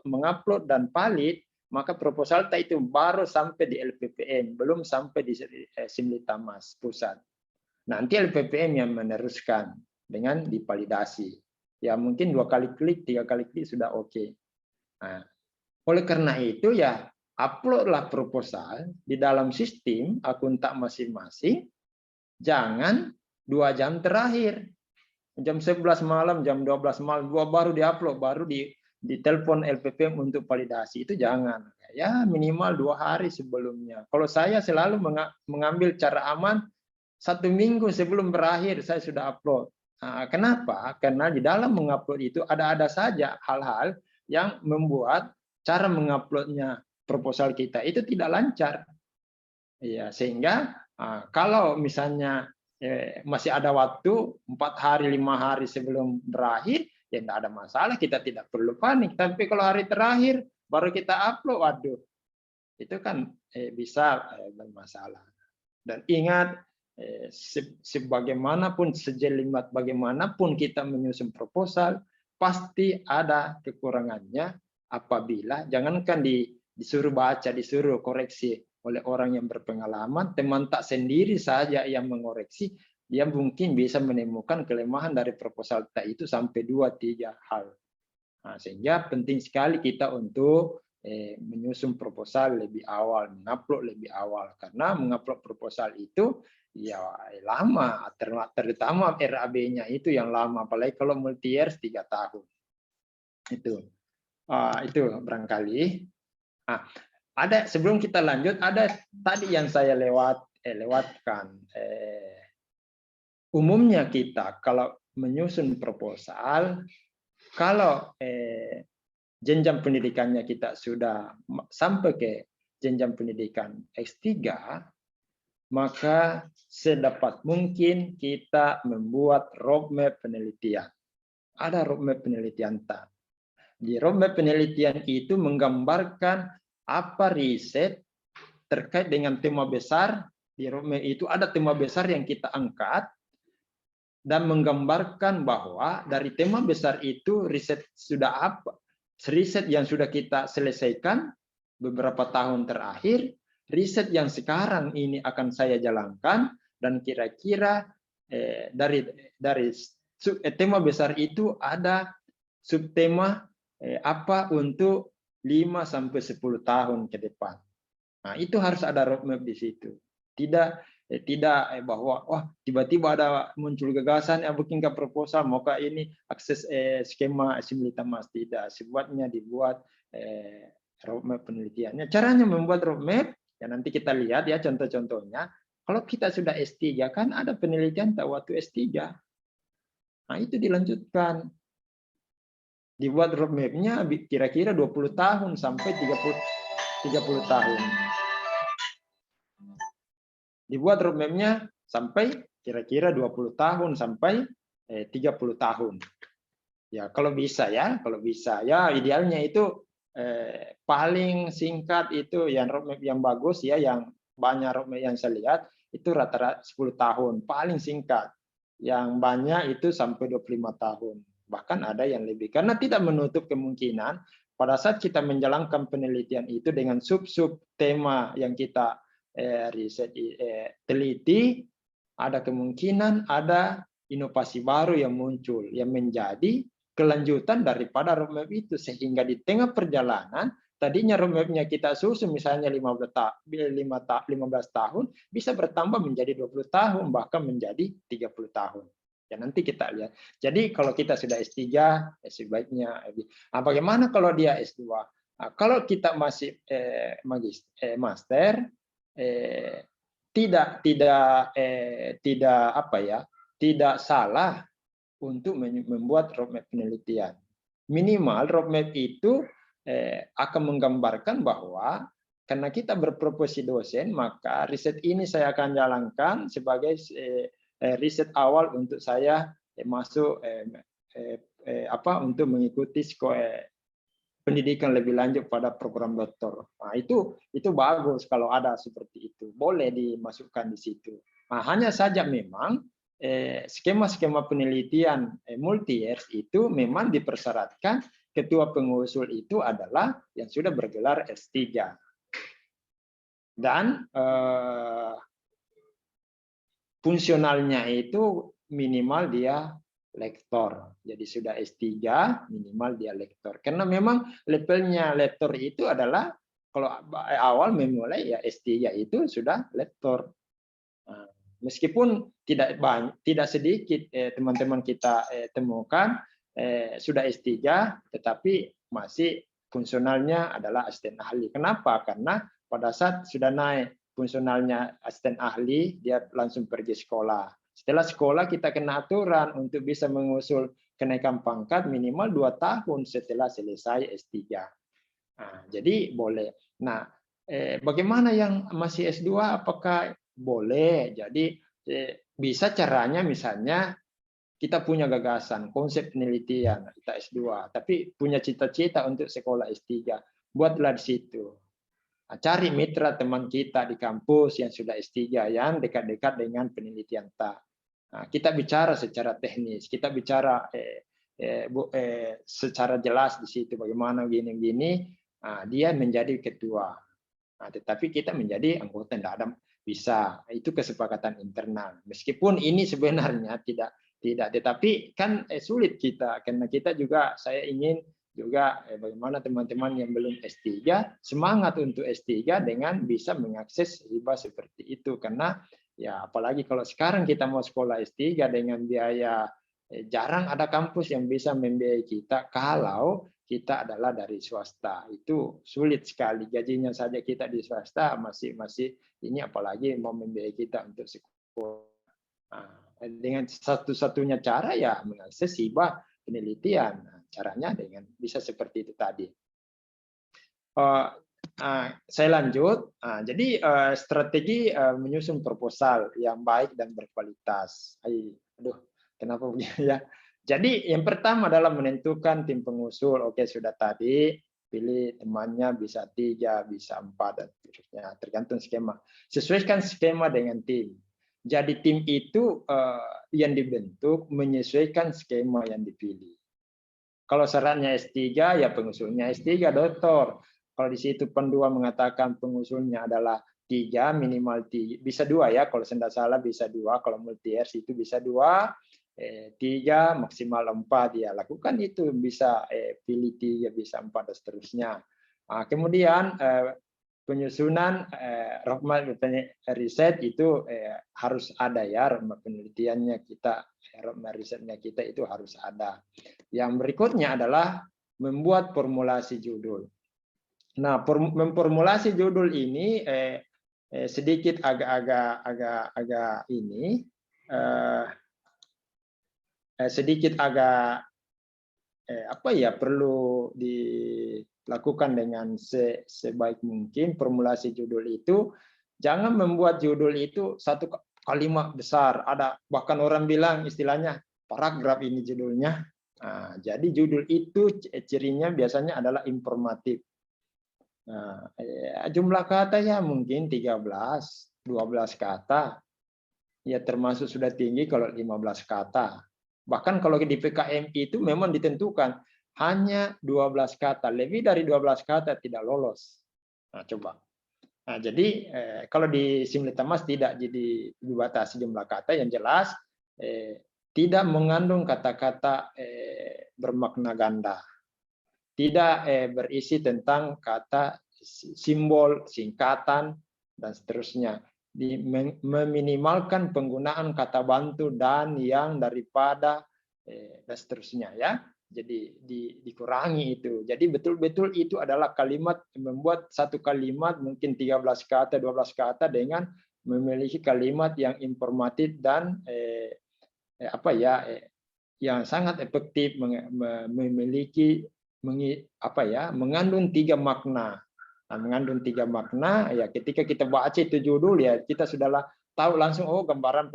mengupload dan valid, maka proposal tak itu baru sampai di LPPM, belum sampai di Simlitamas pusat. Nanti LPPM yang meneruskan dengan divalidasi. Ya mungkin 2 kali klik, 3 kali klik sudah oke. Nah, oleh karena itu ya uploadlah proposal di dalam sistem akun tak masing-masing, jangan 2 jam terakhir. Jam 11 malam, jam 12 malam, baru diupload, baru ditelepon LPPM untuk validasi. Itu jangan. Ya minimal 2 hari sebelumnya. Kalau saya selalu mengambil cara aman, 1 minggu sebelum berakhir saya sudah upload. Nah, kenapa? Karena di dalam mengupload itu ada saja hal-hal yang membuat cara menguploadnya proposal kita itu tidak lancar. Ya, sehingga kalau misalnya masih ada waktu 4 hari, 5 hari sebelum berakhir, ya tidak ada masalah, kita tidak perlu panik. Tapi kalau hari terakhir baru kita upload, waduh, itu kan bisa bermasalah. Dan ingat, sebagaimanapun, sejelimet bagaimanapun kita menyusun proposal, pasti ada kekurangannya apabila, jangankan disuruh baca, disuruh koreksi oleh orang yang berpengalaman, teman tak sendiri saja yang mengoreksi, dia mungkin bisa menemukan kelemahan dari proposal tak itu sampai 2-3 hal. Nah, sehingga penting sekali kita untuk menyusun proposal lebih awal, mengupload lebih awal, karena mengupload proposal itu ya lama, terutama RAB-nya itu yang lama, apalagi kalau multi years 3 tahun. Itu barangkali. Ada sebelum kita lanjut, ada tadi yang saya lewatkan. Umumnya kita kalau menyusun proposal, kalau jenjang pendidikannya kita sudah sampai ke jenjang pendidikan S3, maka sedapat mungkin kita membuat roadmap penelitian. Ada roadmap penelitian tak. Di roadmap penelitian itu menggambarkan apa riset terkait dengan tema besar. Di roadmap itu ada tema besar yang kita angkat dan menggambarkan bahwa dari tema besar itu riset sudah apa, riset yang sudah kita selesaikan beberapa tahun terakhir, riset yang sekarang ini akan saya jalankan, dan kira-kira dari tema besar itu ada subtema apa untuk 5-10 tahun ke depan. Nah, itu harus ada roadmap di situ. Tidak bahwa tiba-tiba ada muncul gagasan bikin ke proposal, maka ini akses skema Simlitamas, tidak. Sebuatnya dibuat roadmap penelitiannya. Caranya membuat roadmap ya nanti kita lihat ya contoh-contohnya. Kalau kita sudah S3 kan ada penelitian tak waktu S3. Nah, itu dilanjutkan. Dibuat roadmap-nya kira-kira 20 tahun sampai 30 tahun. Dibuat roadmap-nya sampai kira-kira 20 tahun sampai 30 tahun. Ya, kalau bisa ya, idealnya itu paling singkat itu yang roadmap yang bagus ya, yang banyak roadmap yang saya lihat itu rata-rata 10 tahun paling singkat. Yang banyak itu sampai 25 tahun. Bahkan ada yang lebih. Karena tidak menutup kemungkinan pada saat kita menjalankan penelitian itu dengan sub-sub tema yang kita riset teliti, ada kemungkinan ada inovasi baru yang muncul yang menjadi kelanjutan daripada roadmap itu, sehingga di tengah perjalanan tadinya roadmap-nya kita susun misalnya 15 tahun bisa bertambah menjadi 20 tahun bahkan menjadi 30 tahun. Ya nanti kita lihat. Jadi kalau kita sudah S3 sebaiknya bagaimana kalau dia S2? Nah, kalau kita masih master tidak salah untuk membuat roadmap penelitian. Minimal roadmap itu akan menggambarkan bahwa karena kita berprofesi dosen, maka riset ini saya akan jalankan sebagai riset awal untuk saya masuk untuk mengikuti pendidikan lebih lanjut pada program doktor. Nah, itu bagus kalau ada seperti itu. Boleh dimasukkan di situ. Nah, hanya saja memang skema-skema penelitian multi-years itu memang dipersyaratkan ketua pengusul itu adalah yang sudah bergelar S3. Dan fungsionalnya itu minimal dia lektor. Jadi sudah S3 minimal dia lektor. Karena memang levelnya lektor itu adalah kalau awal memulai ya S3 itu sudah lektor. Nah, meskipun tidak sedikit teman-teman kita temukan sudah S3 tetapi masih fungsionalnya adalah asisten ahli. Kenapa? Karena pada saat sudah naik fungsionalnya asisten ahli dia langsung pergi sekolah. Setelah sekolah kita kena aturan untuk bisa mengusul kenaikan pangkat minimal 2 tahun setelah selesai S3. Nah, jadi boleh. Nah, bagaimana yang masih S2? Apakah boleh? Jadi bisa caranya misalnya kita punya gagasan, konsep penelitian, kita S2, tapi punya cita-cita untuk sekolah S3. Buatlah di situ. Cari mitra teman kita di kampus yang sudah S3, yang dekat-dekat dengan penelitian tak. Nah, kita bicara secara teknis, kita bicara secara jelas di situ bagaimana gini-gini. Nah, dia menjadi ketua. Nah, tetapi kita menjadi anggota tidak ada bisa. Itu kesepakatan internal. Meskipun ini sebenarnya tidak, tetapi kan sulit kita karena kita juga saya ingin juga bagaimana teman-teman yang belum S3 semangat untuk S3 dengan bisa mengakses riba seperti itu karena ya apalagi kalau sekarang kita mau sekolah S3 dengan biaya jarang ada kampus yang bisa membiayai kita kalau kita adalah dari swasta. Itu sulit sekali gajinya saja kita di swasta masih ini apalagi mau membiayai kita untuk sekolah. Nah, dengan satu-satunya cara ya mengakses hibah penelitian. Nah, caranya dengan bisa seperti itu tadi. Saya lanjut. Jadi strategi menyusun proposal yang baik dan berkualitas. Aduh, kenapa begini ya? Jadi yang pertama adalah menentukan tim pengusul. Oke, sudah tadi pilih temannya bisa 3, bisa 4 dan seterusnya. Tergantung skema. Sesuaikan skema dengan tim. Jadi tim itu yang dibentuk menyesuaikan skema yang dipilih. Kalau syaratnya S3 ya pengusulnya S3 doktor. Kalau di situ pendua mengatakan pengusulnya adalah 3 minimal 3, bisa 2 ya kalau saya tidak salah bisa 2 kalau multi-years itu bisa 2, 3 maksimal 4 ya lakukan itu bisa pilih 3 bisa 4 dan seterusnya. Kemudian penyusunan roadmap riset itu harus ada ya roadmap penelitiannya kita roadmap risetnya kita itu harus ada. Yang berikutnya adalah membuat formulasi judul. Nah, memformulasi judul ini sedikit agak ini sedikit agak apa ya perlu dilakukan dengan sebaik mungkin. Formulasi judul itu jangan membuat judul itu satu kalimat besar, ada bahkan orang bilang istilahnya paragraf ini judulnya. Nah, jadi judul itu cirinya biasanya adalah informatif. Nah, jumlah katanya mungkin 13, 12 kata. Ya termasuk sudah tinggi kalau 15 kata. Bahkan kalau di PKMI itu memang ditentukan hanya 12 kata. Lebih dari 12 kata tidak lolos. Nah, coba. Nah, jadi kalau di Simlitamas tidak jadi dibatasi jumlah kata, yang jelas tidak mengandung kata-kata bermakna ganda. Tidak berisi tentang kata simbol, singkatan, dan seterusnya. Meminimalkan penggunaan kata bantu dan yang daripada dan seterusnya ya. Jadi dikurangi itu. Jadi betul-betul itu adalah kalimat, membuat satu kalimat mungkin 13 kata, 12 kata dengan memiliki kalimat yang informatif dan apa ya yang sangat efektif, memiliki mengandung 3 makna. Nah, mengandung 3 makna ya, ketika kita baca itu judul ya kita sudah tahu langsung, oh gambaran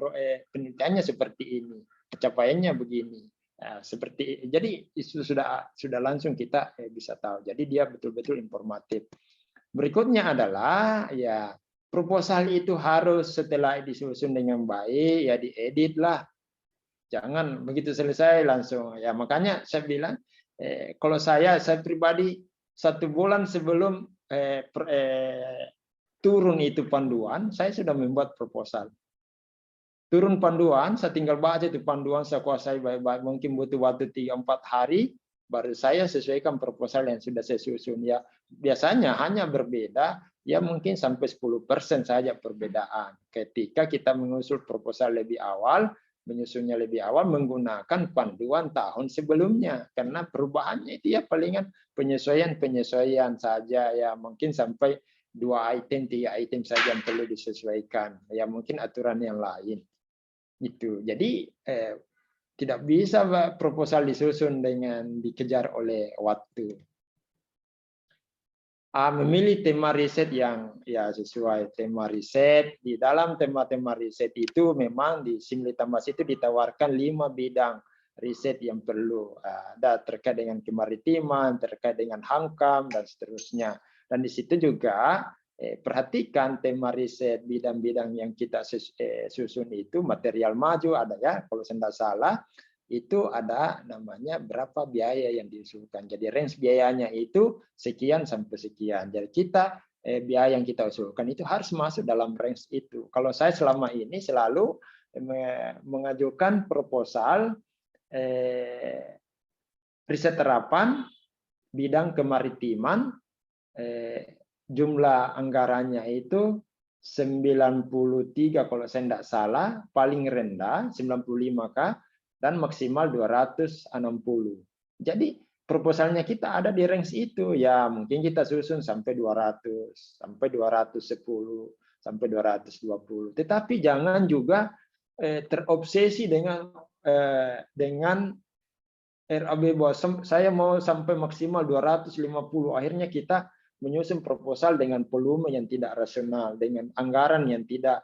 penelitiannya seperti ini, pencapaiannya begini. Nah, seperti jadi itu sudah langsung kita bisa tahu. Jadi dia betul-betul informatif. Berikutnya adalah ya proposal itu harus setelah disusun dengan baik ya diedit lah. Jangan begitu selesai langsung ya, makanya saya bilang kalau saya pribadi 1 bulan sebelum turun itu panduan, saya sudah membuat proposal. Turun panduan, saya tinggal baca itu panduan, saya kuasai baik-baik, mungkin butuh waktu 3-4 hari, baru saya sesuaikan proposal yang sudah saya susun. Ya, biasanya hanya berbeda, ya mungkin sampai 10% saja perbedaan. Ketika kita mengusul proposal lebih awal, menyusunnya lebih awal menggunakan panduan tahun sebelumnya, karena perubahannya itu ya palingan penyesuaian saja ya, mungkin sampai 2 item 3 item saja yang perlu disesuaikan ya, mungkin aturan yang lain itu. Jadi tidak bisa proposal disusun dengan dikejar oleh waktu. Memilih tema riset yang ya sesuai tema riset. Di dalam tema-tema riset itu memang di Simlitamas itu ditawarkan 5 bidang riset yang perlu. Ada terkait dengan kemaritiman, terkait dengan HANKAM, dan seterusnya. Dan di situ juga perhatikan tema riset, bidang-bidang yang kita susun itu, material maju ada ya, kalau saya tidak salah, itu ada namanya berapa biaya yang diusulkan. Jadi range biayanya itu sekian sampai sekian. Jadi kita biaya yang kita usulkan itu harus masuk dalam range itu. Kalau saya selama ini selalu mengajukan proposal riset terapan bidang kemaritiman, jumlah anggarannya itu 93 kalau saya tidak salah, paling rendah 95K, dan maksimal 260. Jadi proposalnya kita ada di range itu ya, mungkin kita susun sampai 200, sampai 210, sampai 220. Tetapi jangan juga terobsesi dengan RAB bahwa saya mau sampai maksimal 250. Akhirnya kita menyusun proposal dengan volume yang tidak rasional, dengan anggaran yang tidak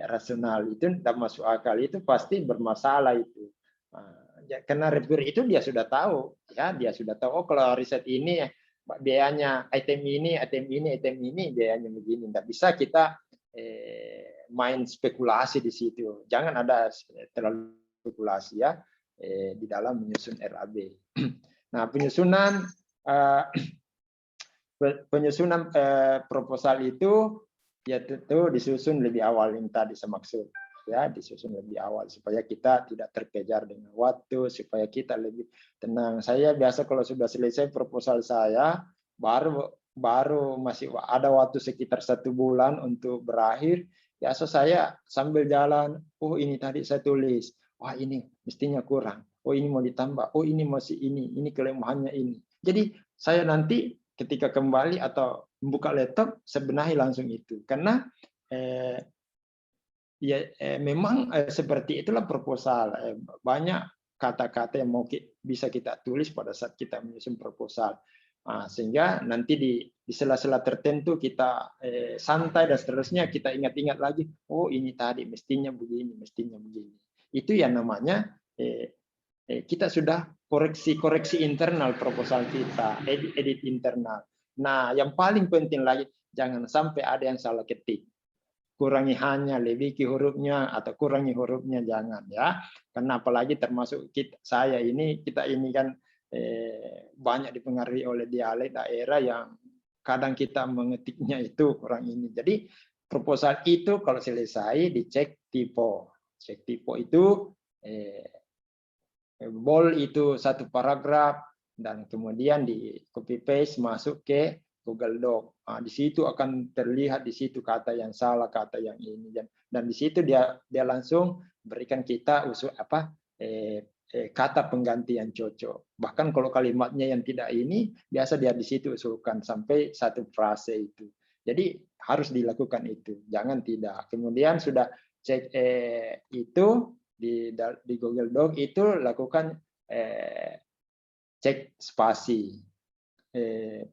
rasional, itu tidak masuk akal, itu pasti bermasalah itu. Karena reviewer itu dia sudah tahu, ya dia sudah tahu. Oh kalau riset ini biayanya item ini, item ini, item ini biayanya begini. Tidak bisa kita main spekulasi di situ. Jangan ada terlalu spekulasi ya di dalam menyusun RAB. Nah penyusunan proposal itu ya tentu disusun lebih awal yang tadi saya maksud ya, disusun lebih awal supaya kita tidak terkejar dengan waktu, supaya kita lebih tenang. Saya biasa kalau sudah selesai proposal saya baru masih ada waktu sekitar 1 bulan untuk berakhir, biasa saya sambil jalan, oh ini tadi saya tulis, wah ini mestinya kurang, oh ini mau ditambah, oh ini masih ini kelemahannya ini. Jadi saya nanti ketika kembali atau membuka laptop, sebenarnya langsung itu. Karena memang seperti itulah proposal. Banyak kata-kata yang bisa kita tulis pada saat kita menyusun proposal. Sehingga nanti di sela-sela tertentu kita santai dan seterusnya, kita ingat-ingat lagi, oh ini tadi mestinya begini, mestinya begini. Itu yang namanya kita sudah koreksi internal proposal kita, edit internal. Nah, yang paling penting lagi, jangan sampai ada yang salah ketik. Kurangi hanya, lebih hurufnya, atau kurangi hurufnya, jangan ya. Karena apalagi termasuk kita ini kan banyak dipengaruhi oleh dialek daerah yang kadang kita mengetiknya itu kurang ini. Jadi proposal itu kalau selesai dicek typo. Cek typo itu bold itu satu paragraf dan kemudian di copy paste masuk ke Google Doc. Nah, di situ akan terlihat di situ kata yang salah, kata yang ini, dan di situ dia langsung berikan kita usul kata pengganti yang cocok. Bahkan kalau kalimatnya yang tidak ini, biasa dia di situ usulkan sampai satu frase itu. Jadi harus dilakukan itu, jangan tidak. Kemudian sudah cek itu di Google Doc itu lakukan cek spasi.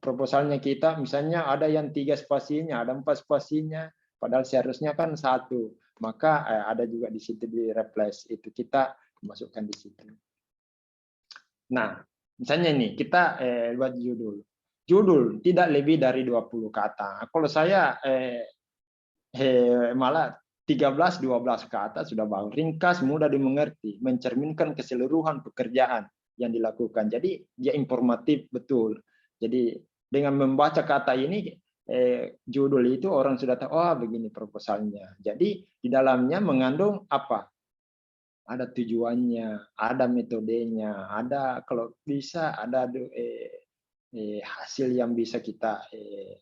Proposalnya kita misalnya ada yang 3 spasinya, ada 4 spasinya, padahal seharusnya kan 1. Maka ada juga di situ di replace itu kita masukkan di situ. Nah, misalnya ini kita buat judul. Judul tidak lebih dari 20 kata. Kalau saya malah 13-12 kata sudah bagus. Ringkas, mudah dimengerti, mencerminkan keseluruhan pekerjaan yang dilakukan. Jadi dia informatif betul. Jadi dengan membaca kata ini judul itu orang sudah tahu, oh begini proposalnya. Jadi di dalamnya mengandung apa? Ada tujuannya, ada metodenya, ada kalau bisa ada hasil yang bisa kita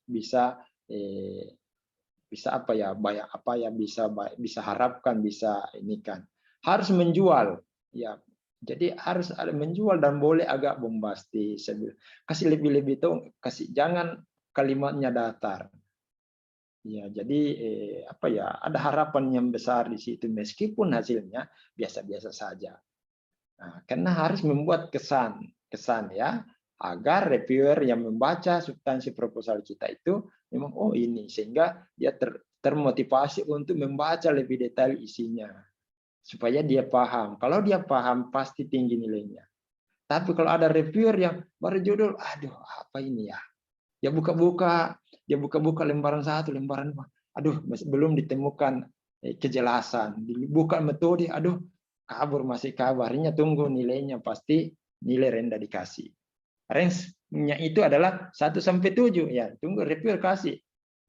bisa apa ya, banyak apa yang bisa harapkan, bisa ini kan. Harus menjual ya. Jadi harus ada menjual dan boleh agak bombastis. Kasih lebih-lebih itu, kasih jangan kalimatnya datar. Ya, jadi apa ya, ada harapan yang besar di situ meskipun hasilnya biasa-biasa saja. Nah, karena harus membuat kesan ya, agar reviewer yang membaca substansi proposal kita itu memang oh ini, sehingga dia termotivasi untuk membaca lebih detail isinya supaya dia paham. Kalau dia paham pasti tinggi nilainya. Tapi kalau ada reviewer yang baru judul, aduh apa ini ya? Dia buka-buka lembaran 1, lembaran 2. Aduh, belum ditemukan kejelasan. Dibuka metode, aduh, kabur masih kabarnya, tunggu nilainya pasti nilai rendah dikasih. Range-nya itu adalah 1 sampai 7 ya. Tunggu reviewer kasih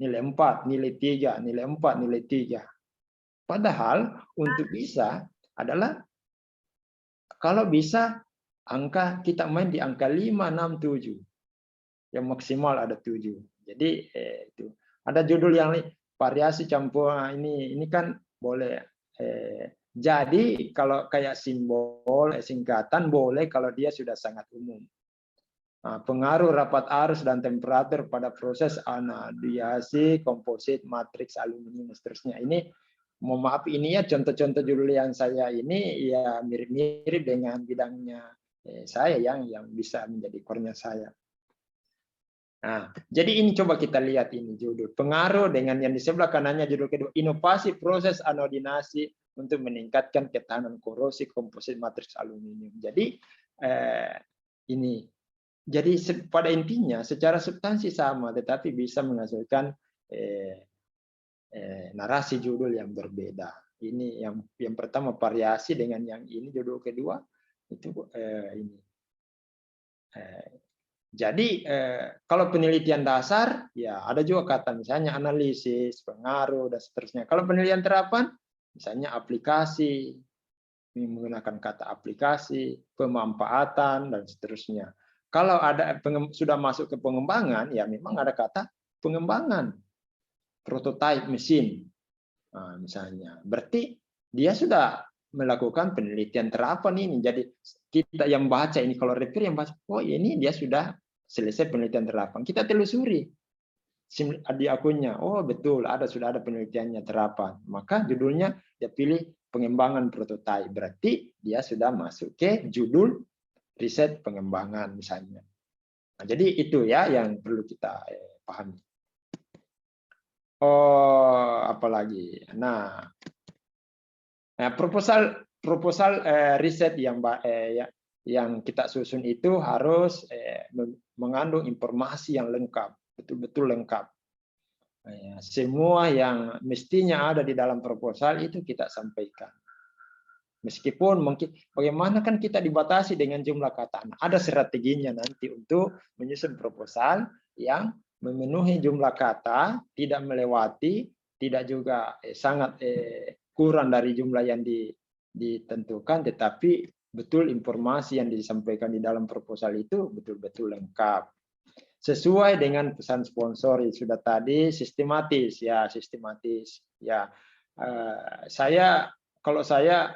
nilai 4, nilai 3, nilai 4, nilai 3. Padahal untuk bisa adalah kalau bisa angka kita main di angka 5, 6, 7. Yang maksimal ada 7. Jadi itu. Ada judul yang variasi campur ini kan boleh. Jadi kalau kayak simbol singkatan boleh kalau dia sudah sangat umum. Nah, pengaruh rapat arus dan temperatur pada proses anodiasi komposit matriks aluminium seterusnya. Ini mohon maaf ini ya contoh-contoh judul yang saya ini ya mirip-mirip dengan bidangnya saya yang bisa menjadi core-nya saya. Nah, jadi ini coba kita lihat ini judul pengaruh dengan yang di sebelah kanannya judul kedua inovasi proses anodinasi untuk meningkatkan ketahanan korosi komposit matriks aluminium. Jadi ini jadi pada intinya secara substansi sama tetapi bisa menghasilkan narasi judul yang berbeda. Ini yang pertama variasi dengan yang ini judul kedua itu ini. Jadi kalau penelitian dasar ya ada juga kata misalnya analisis, pengaruh dan seterusnya. Kalau penelitian terapan misalnya aplikasi, menggunakan kata aplikasi, pemanfaatan dan seterusnya. Kalau ada sudah masuk ke pengembangan ya memang ada kata pengembangan, prototype mesin. Nah, misalnya berarti dia sudah melakukan penelitian terapan ini. Jadi kita yang baca ini kalau reviewer yang baca, oh ini dia sudah selesai penelitian terapan. Kita telusuri di akunnya. Oh betul, sudah ada penelitiannya terapan. Maka judulnya dia pilih pengembangan prototipe. Berarti dia sudah masuk ke judul riset pengembangan misalnya. Nah, jadi itu ya yang perlu kita pahami. Oh, apalagi. Nah, proposal riset yang kita susun itu harus mengandung informasi yang lengkap. betul-betul lengkap. Ya, semua yang mestinya ada di dalam proposal itu kita sampaikan. Meskipun mungkin bagaimana kan kita dibatasi dengan jumlah kata. Nah, ada strateginya nanti untuk menyusun proposal yang memenuhi jumlah kata, tidak melewati, tidak juga sangat kurang dari jumlah yang ditentukan, tetapi betul informasi yang disampaikan di dalam proposal itu betul-betul lengkap. Sesuai dengan pesan sponsor yang sudah tadi, sistematis ya, sistematis ya. Kalau saya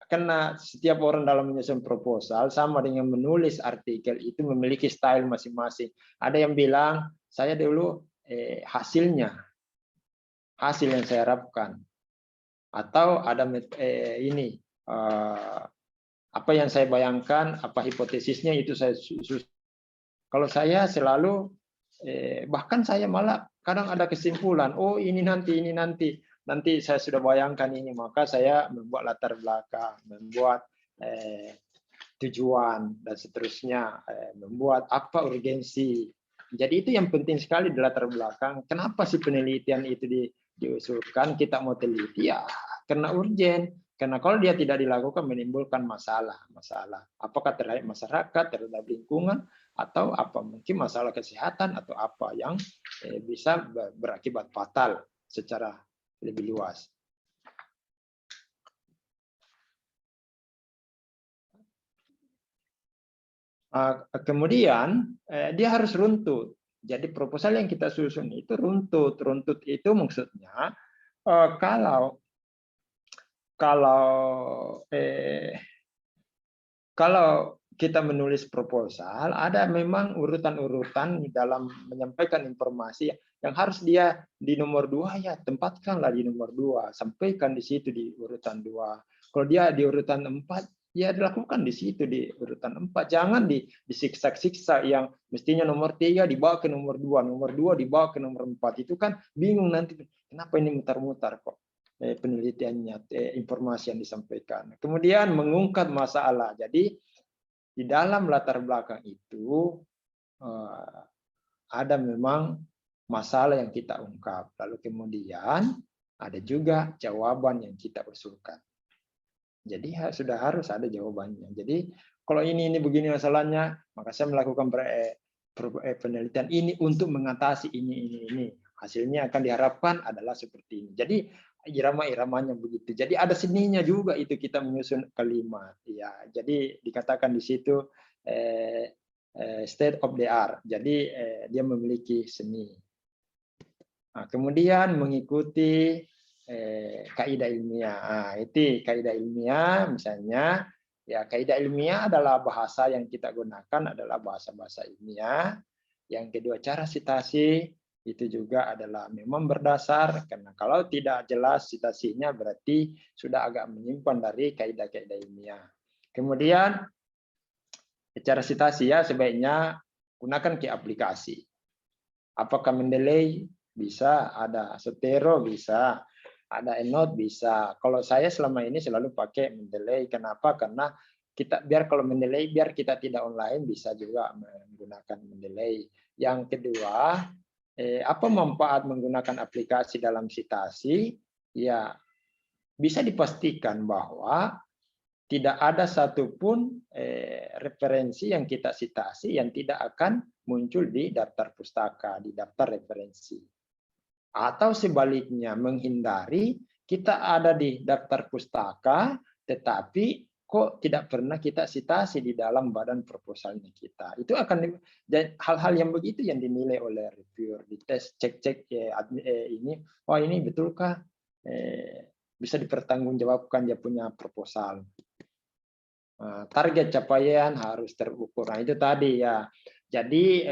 karena setiap orang dalam menyusun proposal sama dengan menulis artikel itu memiliki style masing-masing. Ada yang bilang saya dulu hasil yang saya harapkan, atau ada ini apa yang saya bayangkan, apa hipotesisnya itu saya susun. Kalau saya selalu bahkan saya malah kadang ada kesimpulan, oh ini nanti saya sudah bayangkan ini, maka saya membuat latar belakang, membuat tujuan dan seterusnya, membuat apa urgensi. Jadi itu yang penting sekali di latar belakang. Kenapa sih penelitian itu diusulkan? Kita mau teliti ya karena urgen. Karena kalau dia tidak dilakukan menimbulkan masalah. Apakah terhadap masyarakat, terhadap lingkungan, atau apa mungkin masalah kesehatan atau apa yang bisa berakibat fatal secara lebih luas. Kemudian dia harus runtut. Jadi proposal yang kita susun itu runtut. Runtut itu maksudnya kalau kita menulis proposal, ada memang urutan-urutan dalam menyampaikan informasi yang harus dia di nomor 2, ya tempatkanlah di nomor 2, sampaikan di situ di urutan 2. Kalau dia di urutan 4, ya dilakukan di situ di urutan 4. Jangan disiksa-siksa yang mestinya nomor 3 dibawa ke nomor 2, nomor 2 dibawa ke nomor 4. Itu kan bingung nanti, kenapa ini mutar-mutar kok penelitiannya, informasi yang disampaikan. Kemudian mengungkap masalah. Jadi di dalam latar belakang itu ada memang masalah yang kita ungkap. Lalu kemudian ada juga jawaban yang kita usulkan. Jadi sudah harus ada jawabannya. Jadi kalau ini begini masalahnya, maka saya melakukan penelitian ini untuk mengatasi ini. Hasilnya akan diharapkan adalah seperti ini. Jadi irama-iramanya begitu. Jadi ada seninya juga itu kita menyusun kalimat. Ya, jadi dikatakan di situ state of the art. Jadi dia memiliki seni. Nah, kemudian mengikuti kaidah ilmiah. Nah, itu kaidah ilmiah misalnya. Ya, kaidah ilmiah adalah bahasa yang kita gunakan adalah bahasa-bahasa ilmiah. Yang kedua, cara sitasi itu juga adalah memang berdasar, karena kalau tidak jelas sitasinya berarti sudah agak menyimpan dari kaidah-kaidah ilmiah. Kemudian cara sitasi ya sebaiknya gunakan ke aplikasi. Apakah Mendeley? Bisa, ada Zotero bisa, ada EndNote bisa. Kalau saya selama ini selalu pakai Mendeley. Kenapa? Karena kita biar kalau Mendeley biar kita tidak online bisa juga menggunakan Mendeley. Yang kedua, apa manfaat menggunakan aplikasi dalam sitasi? Ya, bisa dipastikan bahwa tidak ada satupun referensi yang kita sitasi yang tidak akan muncul di daftar pustaka, di daftar referensi. Atau sebaliknya, menghindari kita ada di daftar pustaka, tetapi kok tidak pernah kita sitasi di dalam badan proposalnya kita. Itu akan hal-hal yang begitu yang dinilai oleh reviewer, dites, cek-cek ini, oh ini betulkah bisa dipertanggungjawabkan dia punya proposal. Target capaian harus terukur. Nah itu tadi ya. Jadi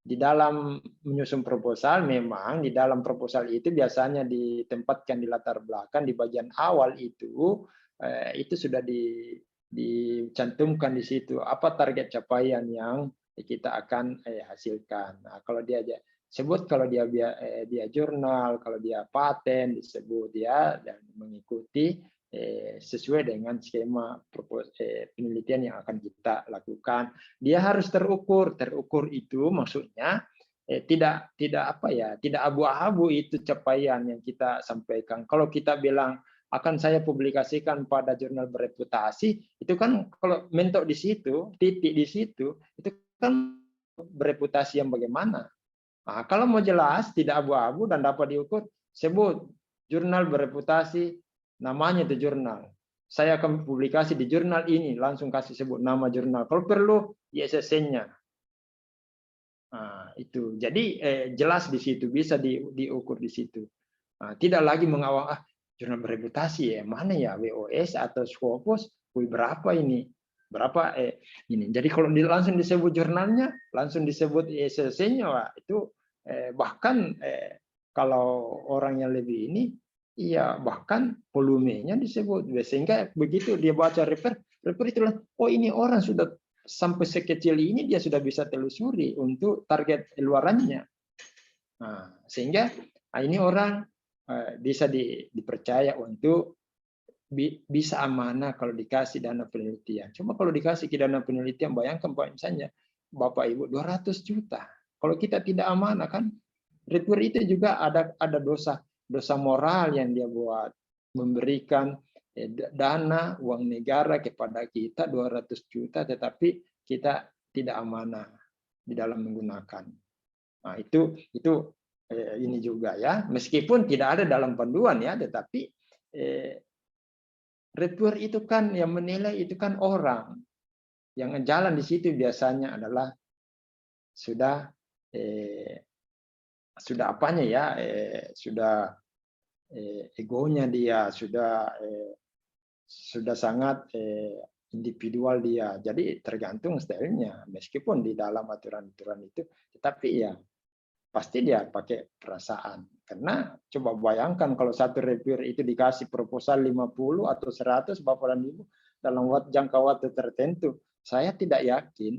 di dalam menyusun proposal memang di dalam proposal itu biasanya ditempatkan di latar belakang di bagian awal itu sudah dicantumkan di situ apa target capaian yang kita akan hasilkan. Nah, kalau dia sebut kalau dia jurnal, kalau dia paten disebut ya, dan mengikuti sesuai dengan skema penelitian yang akan kita lakukan. Dia harus terukur. Terukur itu maksudnya tidak apa ya, tidak abu-abu itu capaian yang kita sampaikan. Kalau kita bilang akan saya publikasikan pada jurnal bereputasi, itu kan kalau mentok di situ, titik di situ, itu kan bereputasi yang bagaimana? Nah, kalau mau jelas, tidak abu-abu dan dapat diukur, sebut jurnal bereputasi, namanya itu jurnal. Saya akan publikasi di jurnal ini, langsung kasih sebut nama jurnal. Kalau perlu, ISSN-nya. Nah, itu. Jadi jelas di situ, bisa diukur di situ. Nah, tidak lagi mengawal jurnal bereputasi ya, mana ya WOS atau Scopus, berapa ini? Berapa ini. Jadi kalau langsung disebut jurnalnya, langsung disebut ISSN-nya, itu bahkan kalau orang yang lebih ini, iya bahkan volumenya disebut. Sehingga begitu dia baca refer itulah, oh ini orang sudah sampai sekecil ini dia sudah bisa telusuri untuk target luarannya. Nah, sehingga ini orang bisa dipercaya untuk bisa amanah kalau dikasih dana penelitian. Cuma kalau dikasih ke dana penelitian, bayangkan Pak, misalnya Bapak Ibu 200 juta. Kalau kita tidak amanah kan, reviewer itu juga ada dosa moral yang dia buat, memberikan dana uang negara kepada kita 200 juta, tetapi kita tidak amanah di dalam menggunakan. Nah, itu ini juga ya, meskipun tidak ada dalam panduan ya, tetapi reviewer itu kan yang menilai itu kan orang yang jalan di situ biasanya adalah sudah apanya ya, sudah egonya dia, sudah sangat individual dia. Jadi tergantung stylenya, meskipun di dalam aturan-aturan itu, tetapi ya pasti dia pakai perasaan. Karena coba bayangkan kalau satu reviewer itu dikasih proposal 50 atau 100 Bapak dan Ibu dalam jangka waktu tertentu, saya tidak yakin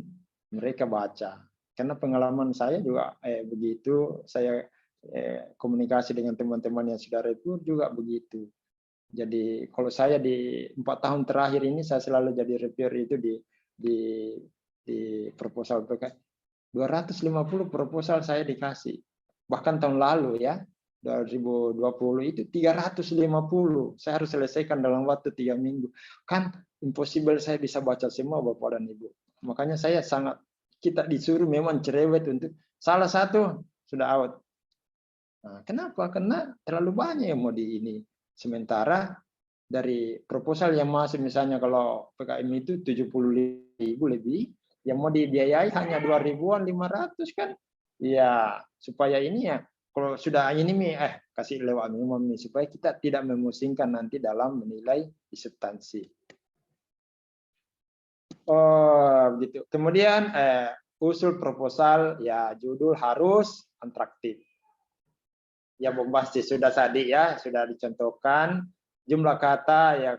mereka baca. Karena pengalaman saya juga begitu, saya komunikasi dengan teman-teman yang sudah reviewer juga begitu. Jadi kalau saya di 4 tahun terakhir ini, saya selalu jadi reviewer itu di proposal PK. 250 proposal saya dikasih. Bahkan tahun lalu ya, 2020 itu 350. Saya harus selesaikan dalam waktu 3 minggu. Kan impossible saya bisa baca semua Bapak dan Ibu. Makanya saya kita disuruh memang cerewet untuk salah satu sudah out. Nah, kenapa? Karena terlalu banyak yang mau di ini. Sementara dari proposal yang masuk misalnya kalau PKM itu 70.000 lebih, yang mau dibiayai hanya 2.500 kan, ya supaya ini ya kalau sudah ini kasih lewat minimum supaya kita tidak memusingkan nanti dalam menilai substansi. Oh gitu. Kemudian usul proposal ya, judul harus atraktif. Ya bombastis sudah tadi ya, sudah dicontohkan. Jumlah kata ya,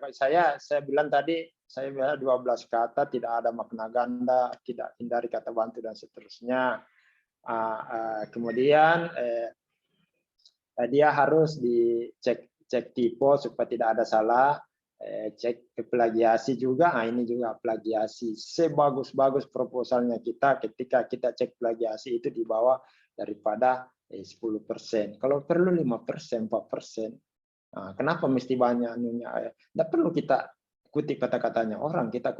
saya bilang tadi, saya bilang 12 kata, tidak ada makna ganda, tidak hindari kata bantu dan seterusnya. Kemudian dia harus cek tipe supaya tidak ada salah, cek plagiasi juga. Nah, ini juga plagiasi. Sebagus-bagus proposalnya kita, ketika kita cek plagiasi itu di bawah daripada 10%. Kalau perlu 5%, 4%. Nah, kenapa mesti banyak anunya? Tidak perlu kita kutip kata-katanya orang, kita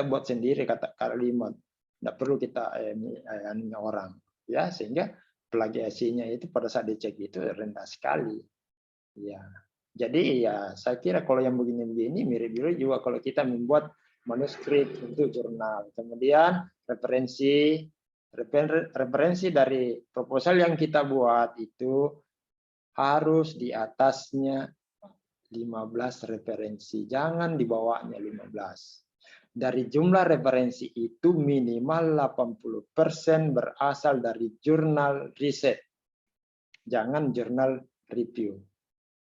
buat sendiri kata kalimat. Tidak perlu kita anunya orang, ya, sehingga plagiasinya itu pada saat dicek itu rendah sekali. Ya, jadi ya saya kira kalau yang begini-begini mirip-mirip juga kalau kita membuat manuskrip untuk jurnal. Kemudian referensi dari proposal yang kita buat itu harus di atasnya 15 referensi, jangan di bawahnya 15. Dari jumlah referensi itu minimal 80% berasal dari jurnal riset. Jangan jurnal review.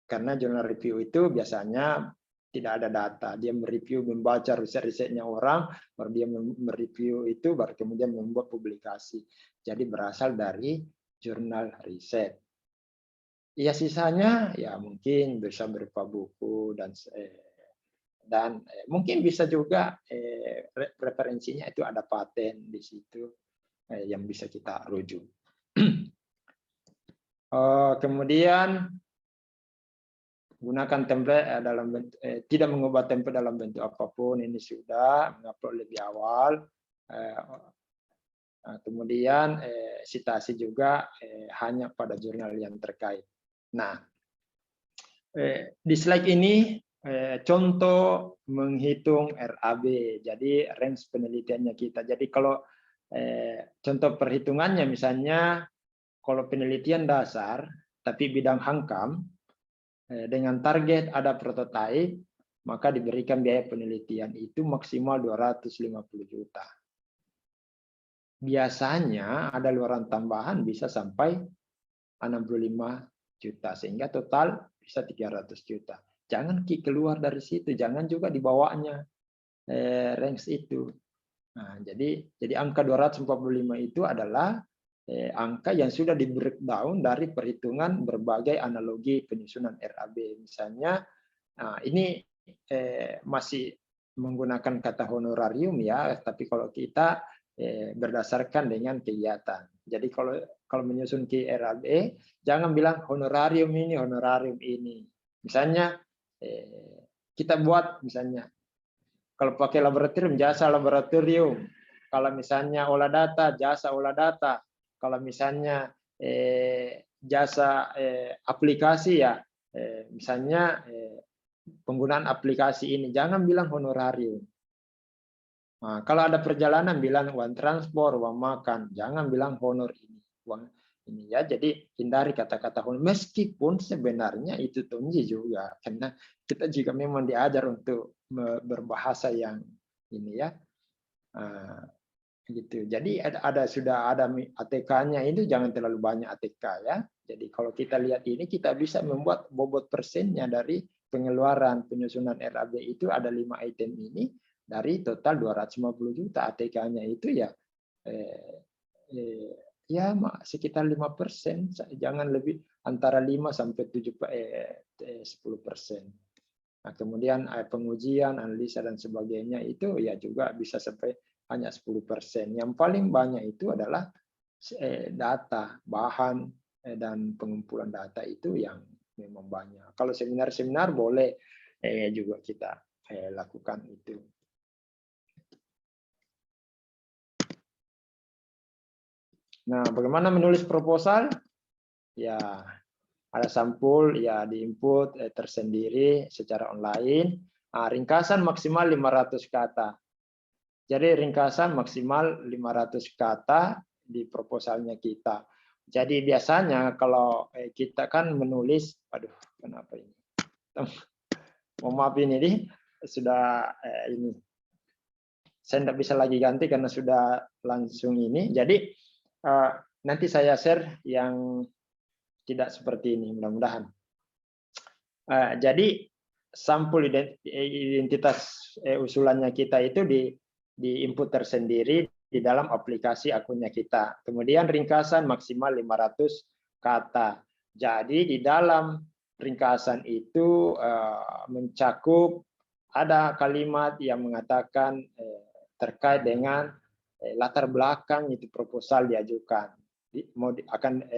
Karena jurnal review itu biasanya tidak ada data. Dia mereview, membaca riset-risetnya orang, baru dia mereview itu, baru kemudian membuat publikasi. Jadi berasal dari jurnal riset. Ya sisanya ya mungkin bisa berupa buku dan mungkin bisa juga referensinya itu ada paten di situ yang bisa kita rujuk. Kemudian gunakan template dalam bentuk, tidak mengubah template dalam bentuk apapun. Ini sudah mengupload lebih awal. Kemudian citasi juga hanya pada jurnal yang terkait. Nah, di slide ini contoh menghitung RAB. Jadi range penelitiannya kita. Jadi kalau contoh perhitungannya misalnya kalau penelitian dasar tapi bidang hankam dengan target ada prototipe, maka diberikan biaya penelitian itu maksimal 250 juta. Biasanya ada luaran tambahan bisa sampai 65 juta, sehingga total bisa 300 juta. Jangan keluar dari situ, jangan juga dibawanya range itu. Nah, jadi angka 245 itu adalah angka yang sudah di breakdown dari perhitungan berbagai analogi penyusunan RAB. Misalnya, nah ini masih menggunakan kata honorarium ya, tapi kalau kita berdasarkan dengan kegiatan. Jadi kalau menyusun ke RAB, jangan bilang honorarium ini. Misalnya kita buat misalnya kalau pakai laboratorium, jasa laboratorium. Kalau misalnya olah data, jasa olah data. Kalau misalnya jasa aplikasi ya, misalnya penggunaan aplikasi ini, jangan bilang honorarium. Nah, kalau ada perjalanan bilang uang transport, uang makan, jangan bilang honor ini, uang ini ya. Jadi hindari kata-kata honor, meskipun sebenarnya itu tonji juga, karena kita juga memang diajar untuk berbahasa yang ini ya, gitu. Jadi sudah ada ATK-nya itu jangan terlalu banyak ATK ya. Jadi kalau kita lihat ini kita bisa membuat bobot persennya dari pengeluaran penyusunan RAB itu ada 5 item ini. Dari total 250 juta ATK-nya itu ya sekitar 5%, jangan lebih antara 5 sampai 10%. Nah, kemudian pengujian, analisa dan sebagainya itu ya juga bisa sampai hanya 10%. Yang paling banyak itu adalah data, bahan dan pengumpulan data itu yang memang banyak. Kalau seminar-seminar boleh juga kita lakukan itu. Nah, bagaimana menulis proposal? Ya, ada sampul, ya diinput tersendiri secara online. Nah, ringkasan maksimal 500 kata. Jadi ringkasan maksimal 500 kata di proposalnya kita. Jadi biasanya kalau kita kan menulis, aduh, kenapa ini? Mohon maaf ini sudah ini. Saya tidak bisa lagi ganti karena sudah langsung ini. Jadi nanti saya share yang tidak seperti ini, mudah-mudahan. Jadi sampul identitas usulannya kita itu di input tersendiri di dalam aplikasi akunnya kita. Kemudian ringkasan maksimal 500 kata. Jadi di dalam ringkasan itu mencakup ada kalimat yang mengatakan terkait dengan latar belakang itu proposal diajukan,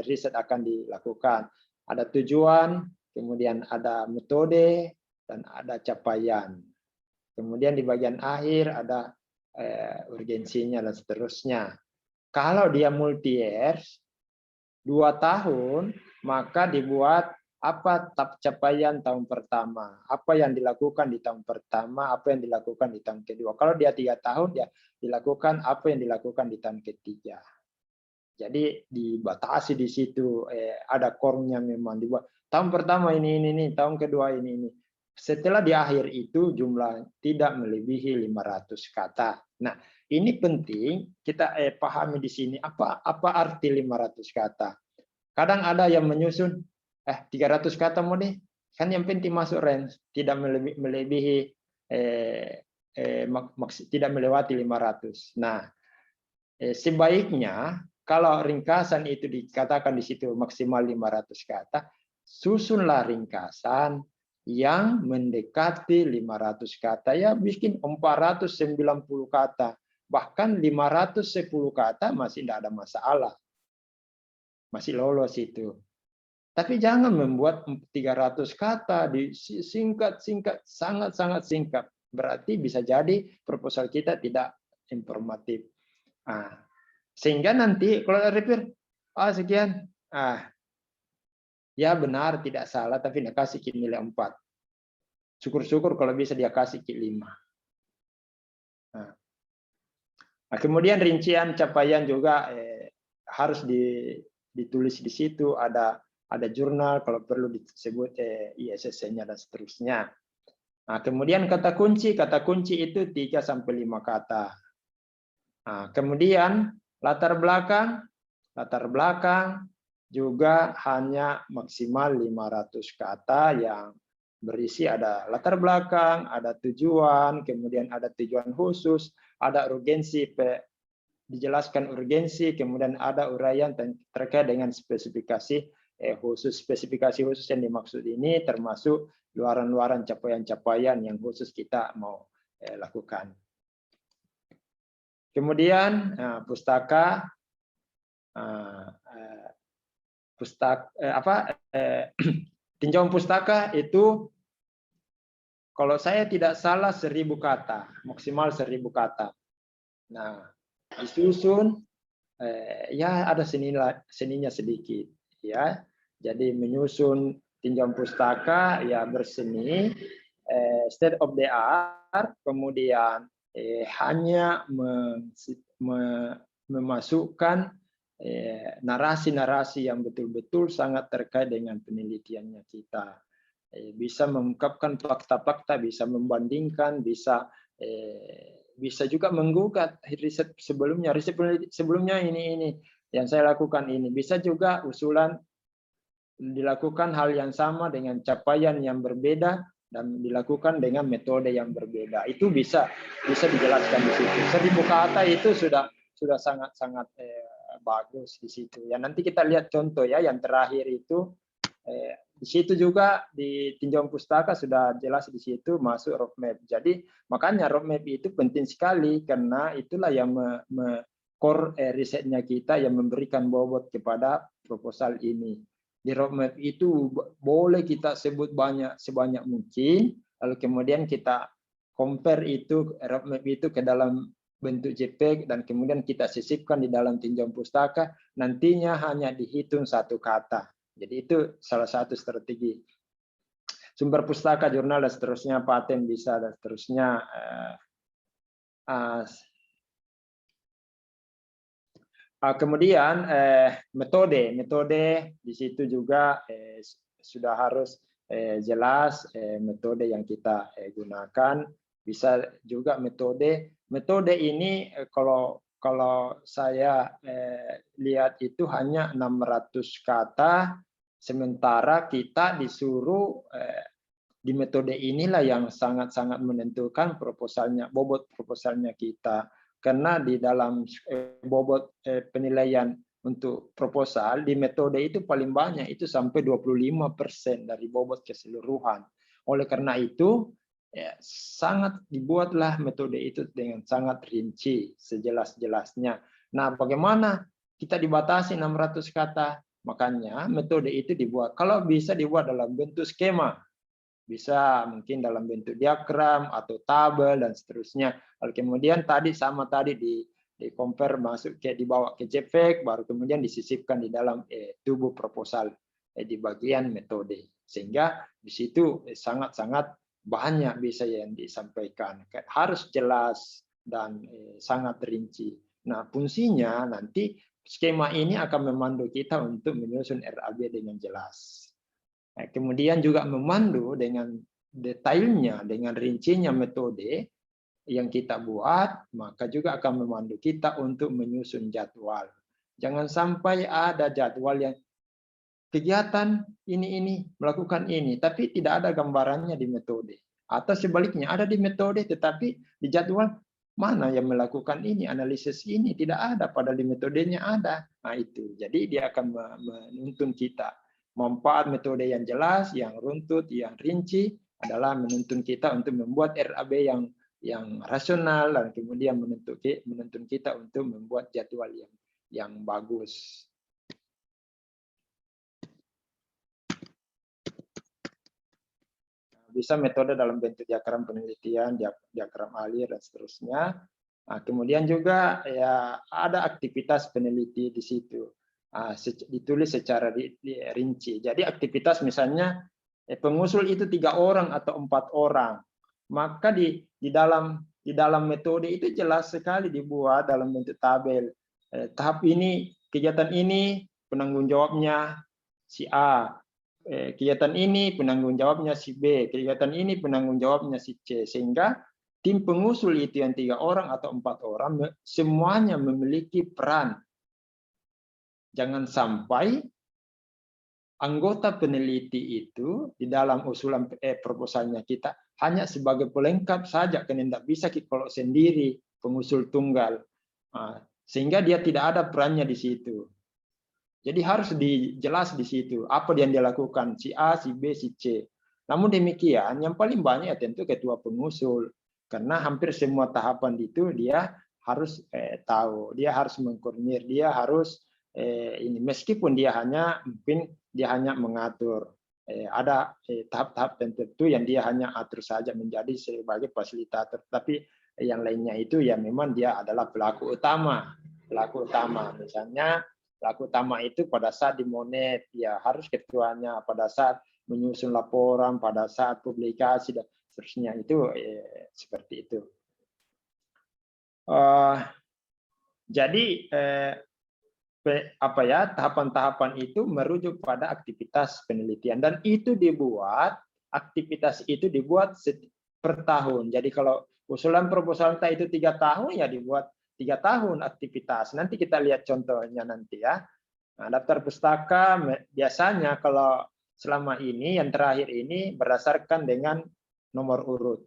riset akan dilakukan, ada tujuan, kemudian ada metode dan ada capaian. Kemudian di bagian akhir ada urgensinya dan seterusnya. Kalau dia multi years 2 tahun, maka dibuat apa capaian tahun pertama, apa yang dilakukan di tahun pertama, apa yang dilakukan di tahun kedua. Kalau dia 3 tahun, ya dilakukan apa yang dilakukan di tahun ketiga. Jadi dibatasi di situ, ada core-nya memang dibuat. Tahun pertama ini, tahun kedua ini. Setelah di akhir itu jumlah tidak melebihi 500 kata. Nah, ini penting kita pahami di sini apa arti 500 kata. Kadang ada yang menyusun 300 kata mau deh, kan yang penting masuk range, tidak melebihi tidak melewati 500. Nah, sebaiknya kalau ringkasan itu dikatakan di situ maksimal 500 kata, susunlah ringkasan yang mendekati 500 kata, ya bikin 490 kata, bahkan 510 kata masih tidak ada masalah, masih lolos itu. Tapi jangan membuat 300 kata, singkat-singkat, sangat-sangat singkat. Berarti bisa jadi proposal kita tidak informatif. Nah, sehingga nanti kalau review, sekian, ya benar tidak salah, tapi dia kasih nilai 4. Syukur-syukur kalau bisa dia kasih 5. Nah, kemudian rincian capaian juga harus ditulis di situ, ada jurnal kalau perlu disebut ISSN-nya dan seterusnya. Nah, kemudian kata kunci itu 3 sampai 5 kata. Nah, kemudian latar belakang juga hanya maksimal 500 kata yang berisi ada latar belakang, ada tujuan, kemudian ada tujuan khusus, ada urgensi, dijelaskan urgensi, kemudian ada uraian terkait dengan spesifikasi khusus. Spesifikasi khusus yang dimaksud ini termasuk luaran-luaran capaian-capaian yang khusus kita mau lakukan. Kemudian pustaka, tinjauan pustaka itu kalau saya tidak salah 1000 kata, maksimal 1000 kata. Nah, disusun ya ada seninya sedikit ya. Jadi menyusun tinjauan pustaka ya berseni, state of the art, kemudian hanya memasukkan narasi-narasi yang betul-betul sangat terkait dengan penelitiannya kita. Bisa mengungkapkan fakta-fakta, bisa membandingkan, bisa juga menggugat riset sebelumnya. Riset sebelumnya ini yang saya lakukan ini. Bisa juga usulan dilakukan hal yang sama dengan capaian yang berbeda dan dilakukan dengan metode yang berbeda. Itu bisa dijelaskan di situ. 1000 kata itu sudah sangat-sangat bagus di situ. Ya nanti kita lihat contoh ya yang terakhir itu di situ juga di tinjauan pustaka sudah jelas di situ masuk roadmap. Jadi makanya roadmap itu penting sekali karena itulah yang core risetnya kita yang memberikan bobot kepada proposal ini. Di roadmap itu boleh kita sebut sebanyak mungkin, lalu kemudian kita compare itu roadmap itu ke dalam bentuk JPEG dan kemudian kita sisipkan di dalam tinjauan pustaka, nantinya hanya dihitung 1 kata. Jadi itu salah satu strategi. Sumber pustaka, jurnal dan seterusnya, paten bisa dan seterusnya. Kemudian metode di situ juga sudah harus jelas metode yang kita gunakan. Bisa juga metode ini kalau saya lihat itu hanya 600 kata, sementara kita disuruh di metode inilah yang sangat-sangat menentukan proposalnya, bobot proposalnya kita. Karena di dalam bobot penilaian untuk proposal di metode itu paling banyak itu sampai 25% dari bobot keseluruhan. Oleh karena itu sangat dibuatlah metode itu dengan sangat rinci sejelas-jelasnya. Nah, bagaimana kita dibatasi 600 kata? Makanya metode itu dibuat. Kalau bisa dibuat dalam bentuk skema, bisa mungkin dalam bentuk diagram atau tabel dan seterusnya. Lalu kemudian tadi di compare masuk dibawa ke JPEG, baru kemudian disisipkan di dalam tubuh proposal di bagian metode. Sehingga di situ sangat-sangat banyak bisa yang disampaikan. Harus jelas dan sangat rinci. Nah, fungsinya nanti skema ini akan memandu kita untuk menyusun RAB dengan jelas. Kemudian juga memandu dengan detailnya, dengan rincinya metode yang kita buat, maka juga akan memandu kita untuk menyusun jadwal. Jangan sampai ada jadwal yang kegiatan ini melakukan ini, tapi tidak ada gambarannya di metode. Atau sebaliknya, ada di metode tetapi di jadwal mana yang melakukan ini, analisis ini, tidak ada, padahal di metodenya ada. Nah itu, jadi dia akan menuntun kita. Manfaat metode yang jelas, yang runtut, yang rinci adalah menuntun kita untuk membuat RAB yang rasional dan kemudian menuntun kita untuk membuat jadwal yang bagus. Bisa metode dalam bentuk diagram penelitian, diagram alir, dan seterusnya. Nah, kemudian juga ya ada aktivitas peneliti di situ. Ditulis secara rinci. Jadi aktivitas misalnya pengusul itu 3 orang atau 4 orang. Maka di dalam metode itu jelas sekali dibuat dalam bentuk tabel. Tahap ini, kegiatan ini penanggung jawabnya si A. Kegiatan ini penanggung jawabnya si B, kegiatan ini penanggung jawabnya si C, sehingga tim pengusul itu yang 3 orang atau 4 orang semuanya memiliki peran. Jangan sampai anggota peneliti itu di dalam usulan proposalnya kita hanya sebagai pelengkap saja, karena tidak bisa kalau sendiri pengusul tunggal, sehingga dia tidak ada perannya di situ. Jadi harus dijelas di situ apa yang dia lakukan, si A, si B, si C. Namun demikian, yang paling banyak tentu ketua pengusul, karena hampir semua tahapan itu dia harus tahu, dia harus mengkoordinir, dia harus ini, meskipun dia hanya mengatur. Ada tahap-tahap tertentu yang dia hanya atur saja menjadi sebagai fasilitator, tapi yang lainnya itu ya memang dia adalah pelaku utama. Pelaku utama, misalnya pelaku utama itu pada saat dimonet ya harus ketuanya, pada saat menyusun laporan, pada saat publikasi dan seterusnya itu seperti itu. Jadi apa ya, tahapan-tahapan itu merujuk pada aktivitas penelitian, dan itu dibuat, aktivitas itu dibuat per tahun. Jadi kalau usulan proposal itu 3 tahun ya dibuat 3 tahun aktivitas. Nanti kita lihat contohnya nanti ya. Nah, daftar pustaka biasanya kalau selama ini yang terakhir ini berdasarkan dengan nomor urut.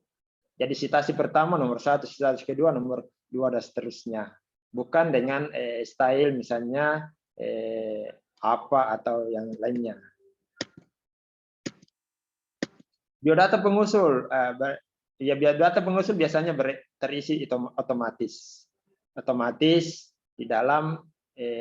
Jadi citasi pertama nomor 1, citasi kedua nomor 2 dan seterusnya. Bukan dengan style misalnya apa atau yang lainnya. Biodata pengusul, ya biodata pengusul biasanya terisi otomatis di dalam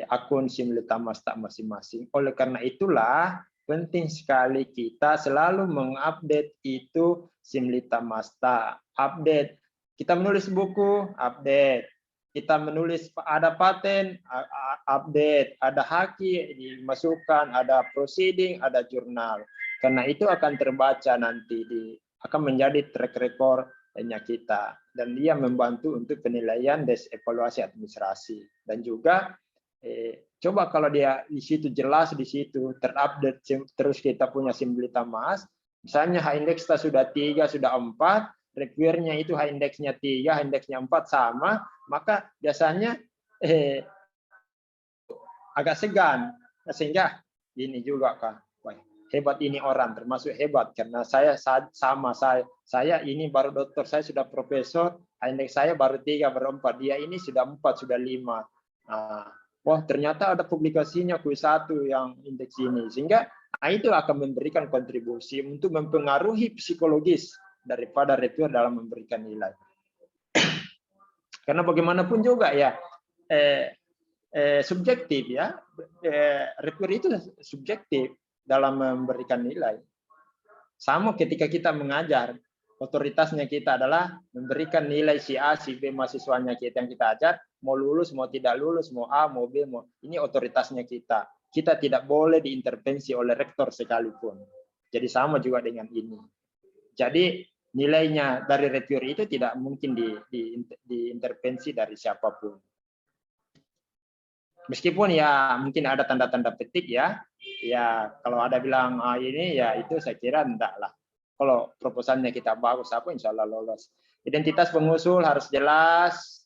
akun Simlitamasta masing-masing. Oleh karena itulah penting sekali kita selalu mengupdate itu Simlitamasta. Update. Kita menulis buku, update. Kita menulis ada paten, update. Ada haki dimasukkan, ada proceeding, ada jurnal. Karena itu akan terbaca nanti akan menjadi track record-nya kita, dan dia membantu untuk penilaian dan evaluasi administrasi. Dan juga coba kalau dia di situ jelas, di situ terupdate terus, kita punya Simlitamas, misalnya H-index kita sudah 3, sudah 4, reviewernya itu H-index-nya 3, H-index-nya 4 sama, maka biasanya agak segan, sehingga ini juga Kak, wah, hebat ini orang, termasuk hebat karena saya ini baru dokter, saya sudah profesor, indeks saya baru 3, baru 4, dia ini sudah 4, sudah 5. Nah, wah ternyata ada publikasinya Q1 yang indeks ini, sehingga itu akan memberikan kontribusi untuk mempengaruhi psikologis daripada reviewer dalam memberikan nilai. Karena bagaimanapun juga ya subjektif ya, reviewer itu subjektif dalam memberikan nilai. Sama ketika kita mengajar, otoritasnya kita adalah memberikan nilai si A, si B, mahasiswanya kita yang kita ajar, mau lulus, mau tidak lulus, mau A, mau B, ini otoritasnya kita. Kita tidak boleh diintervensi oleh rektor sekalipun. Jadi sama juga dengan ini. Jadi nilainya dari reviewer itu tidak mungkin diintervensi dari siapapun. Meskipun ya mungkin ada tanda-tanda petik ya kalau ada bilang ini ya itu saya kira enggak lah. Kalau proposalnya kita bagus apa insya Allah lolos. Identitas pengusul harus jelas.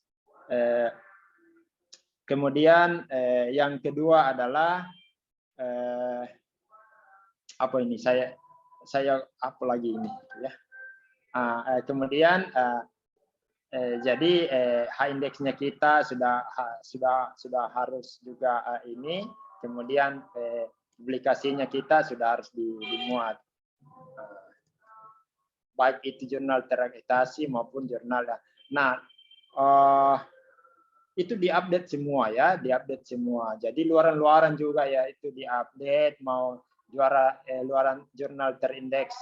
Kemudian yang kedua adalah apa ini saya apa lagi ini ya. Kemudian jadi H-index-nya kita sudah harus juga ini. Kemudian publikasinya kita sudah harus dimuat, baik itu jurnal terakreditasi maupun jurnal. Nah, itu diupdate semua ya, diupdate semua. Jadi luaran-luaran juga ya itu diupdate, mau luaran jurnal terindeks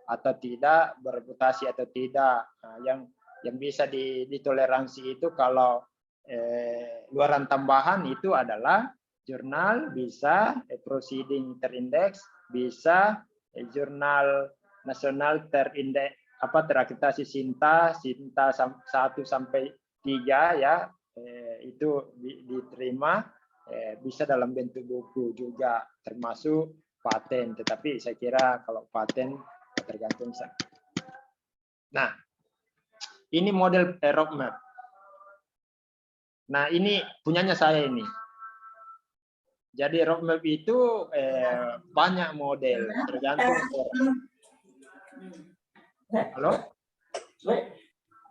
atau tidak, bereputasi atau tidak. Nah, yang bisa ditoleransi itu kalau luaran tambahan itu adalah jurnal bisa, proceeding terindeks bisa, jurnal nasional terindeks terakreditasi Sinta 1 sampai 3 ya, itu diterima, bisa dalam bentuk buku juga, termasuk paten. Tetapi saya kira kalau paten tergantung. Nah, ini model roadmap. Nah, ini punyanya saya ini. Jadi roadmap itu banyak model, tergantung orang. Halo?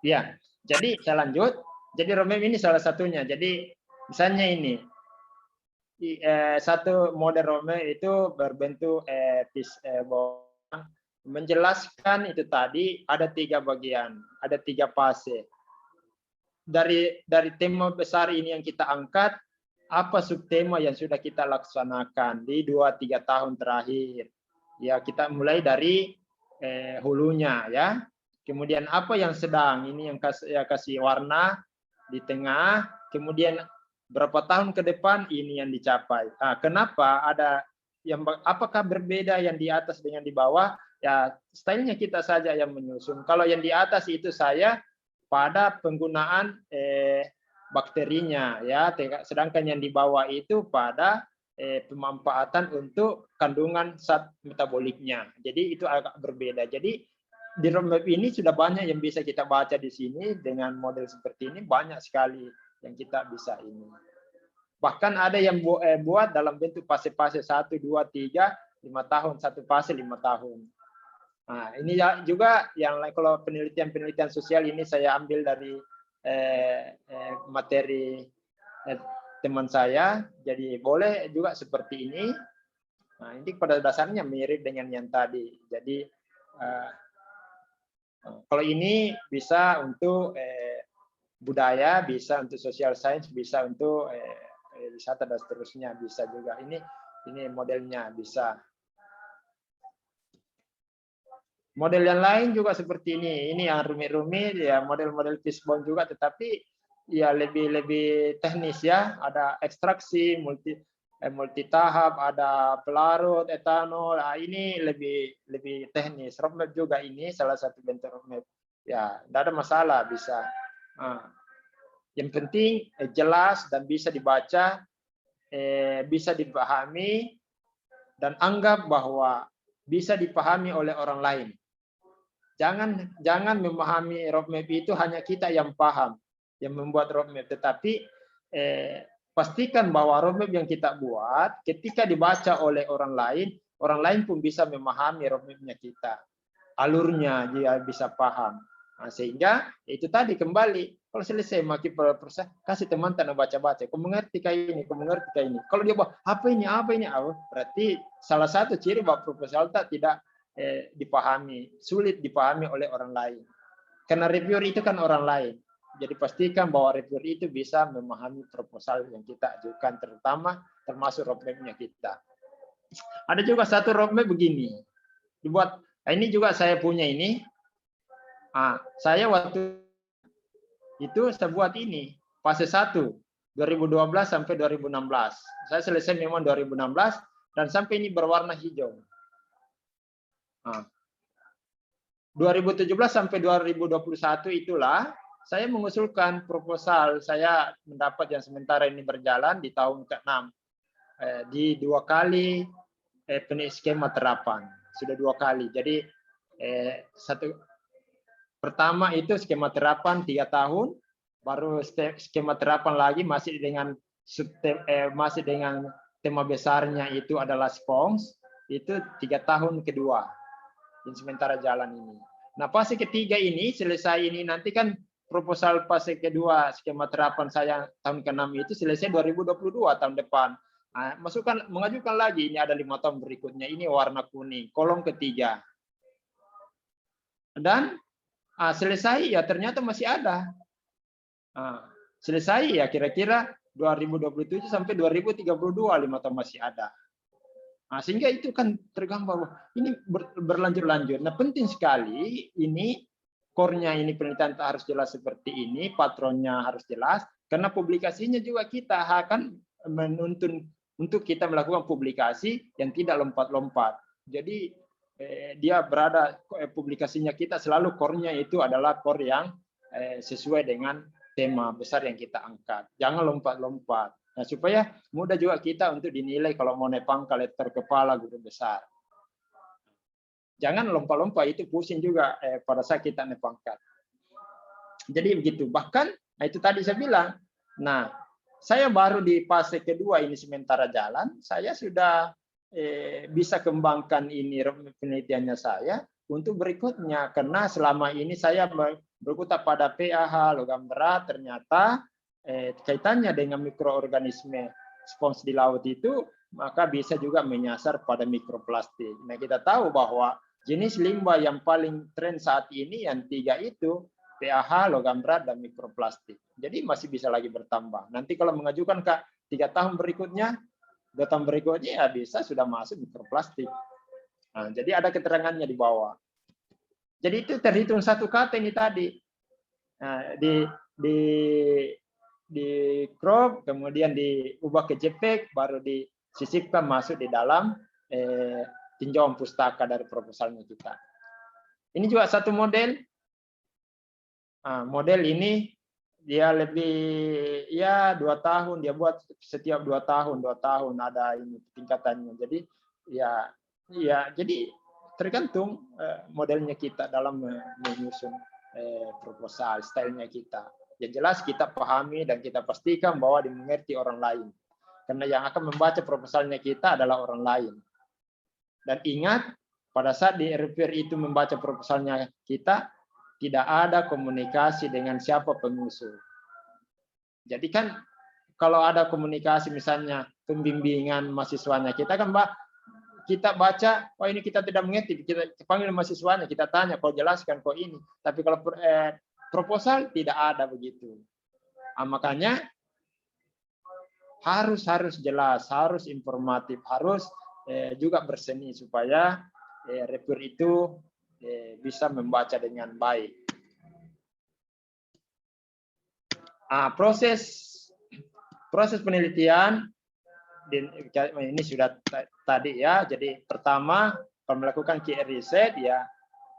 Iya. Jadi saya lanjut. Jadi roadmap ini salah satunya. Jadi misalnya ini satu model roadmap itu berbentuk menjelaskan itu tadi ada 3 bagian, ada 3 fase. Dari tema besar ini yang kita angkat, apa subtema yang sudah kita laksanakan di 2-3 tahun terakhir. Ya, kita mulai dari hulunya ya. Kemudian apa yang sedang, ini yang kasih warna di tengah, kemudian berapa tahun ke depan ini yang dicapai. Nah, kenapa ada yang apakah berbeda yang di atas dengan di bawah? Ya, stylenya kita saja yang menyusun. Kalau yang di atas itu saya pada penggunaan bakterinya ya, sedangkan yang di bawah itu pada pemanfaatan untuk kandungan zat metaboliknya. Jadi itu agak berbeda. Jadi di roadmap ini sudah banyak yang bisa kita baca di sini dengan model seperti ini, banyak sekali yang kita bisa ini. Bahkan ada yang buat dalam bentuk fase-fase 1, 2, 3, 5 tahun, satu fase 5 tahun. Nah, ini juga yang kalau penelitian sosial ini saya ambil dari materi teman saya, jadi boleh juga seperti ini. Nah, ini pada dasarnya mirip dengan yang tadi. Jadi kalau ini bisa untuk budaya, bisa untuk social science, bisa untuk wisata dan seterusnya, bisa juga. Ini modelnya bisa. Model yang lain juga seperti ini. Ini yang rumit-rumit ya, model-model fishbone juga, tetapi ya lebih teknis ya. Ada ekstraksi multi tahap, ada pelarut, etanol. Nah, ini lebih teknis. Roadmap juga ini salah satu bentuk roadmap. Ya, tidak ada masalah, bisa. Nah, yang penting jelas dan bisa dibaca, bisa dipahami, dan anggap bahwa bisa dipahami oleh orang lain. Jangan memahami roadmap itu hanya kita yang paham, yang membuat roadmap, tetapi pastikan bahwa roadmap yang kita buat ketika dibaca oleh orang lain pun bisa memahami roadmap-nya kita, alurnya dia bisa paham. Nah, sehingga itu tadi kembali, kalau selesai makin proses, kasih teman tanah baca-baca, kau mengerti kayak ini, kau mengerti kayak ini. Kalau dia bahwa apa ini, berarti salah satu ciri bahwa proposal tidak dipahami, sulit dipahami oleh orang lain. Karena reviewer itu kan orang lain. Jadi pastikan bahwa reviewer itu bisa memahami proposal yang kita ajukan, termasuk roadmap-nya kita. Ada juga satu roadmap begini. Dibuat, ini juga saya punya ini. Saya waktu itu saya buat ini, fase 1, 2012 sampai 2016. Saya selesai memang 2016, dan sampai ini berwarna hijau. 2017 sampai 2021 itulah saya mengusulkan proposal. Saya mendapat yang sementara ini berjalan di tahun ke-6. Di 2 kali skema terapan. Sudah 2 kali. Jadi pertama itu skema terapan 3 tahun, baru skema terapan lagi masih dengan tema besarnya itu adalah SPONGS, itu 3 tahun kedua. Yang sementara jalan ini. Nah, fase ketiga ini selesai ini, nanti kan proposal fase kedua skema terapan saya tahun ke-6 itu selesai 2022 tahun depan. Nah, mengajukan lagi, ini ada 5 tahun berikutnya, ini warna kuning, kolom ketiga. Dan selesai ya ternyata masih ada. Selesai ya kira-kira 2027 sampai 2032, 5 tahun masih ada. Nah, sehingga itu kan tergambar bahwa ini berlanjut-lanjut. Nah, penting sekali ini core-nya ini penelitian harus jelas seperti ini, patronnya harus jelas, karena publikasinya juga kita akan menuntun untuk kita melakukan publikasi yang tidak lompat-lompat. Jadi dia berada publikasinya kita selalu core-nya itu adalah core yang sesuai dengan tema besar yang kita angkat. Jangan lompat-lompat. Nah, supaya mudah juga kita untuk dinilai kalau mau nepangkat lektor kepala guru besar. Jangan lompat-lompat, itu pusing juga pada saat kita nepangkat. Jadi begitu. Bahkan, nah itu tadi saya bilang, nah saya baru di fase kedua ini sementara jalan, saya sudah bisa kembangkan ini penelitiannya saya untuk berikutnya. Karena selama ini saya berkutat pada PAH, logam berat, ternyata kaitannya dengan mikroorganisme spons di laut itu, maka bisa juga menyasar pada mikroplastik. Nah, kita tahu bahwa jenis limbah yang paling tren saat ini yang 3 itu, PAH, logam berat, dan mikroplastik. Jadi masih bisa lagi bertambah. Nanti kalau mengajukan ke 3 tahun berikutnya, 2 tahun berikutnya ya bisa sudah masuk mikroplastik. Nah, jadi ada keterangannya di bawah. Jadi itu terhitung satu kata ini tadi. Nah, di crop, kemudian diubah ke JPEG, baru disisipkan masuk di dalam tinjauan pustaka dari proposalnya kita. Ini juga satu model. Model ini dia lebih ya 2 tahun, dia buat setiap 2 tahun ada ini tingkatannya. Jadi ya jadi tergantung modelnya kita dalam menyusun proposal, stylenya kita. Yang jelas kita pahami dan kita pastikan bahwa dimengerti orang lain. Karena yang akan membaca proposalnya kita adalah orang lain. Dan ingat, pada saat di reviewer itu membaca proposalnya kita, tidak ada komunikasi dengan siapa pengusul. Jadi kan kalau ada komunikasi misalnya pembimbingan mahasiswanya, kita kan kita baca, oh ini kita tidak mengerti, kita panggil mahasiswanya, kita tanya, kau jelaskan kok ini. Tapi kalau proposal tidak ada begitu. Makanya harus jelas, harus informatif, harus juga berseni supaya reviewer itu bisa membaca dengan baik. Proses penelitian ini sudah tadi ya. Jadi pertama kalau melakukan key riset ya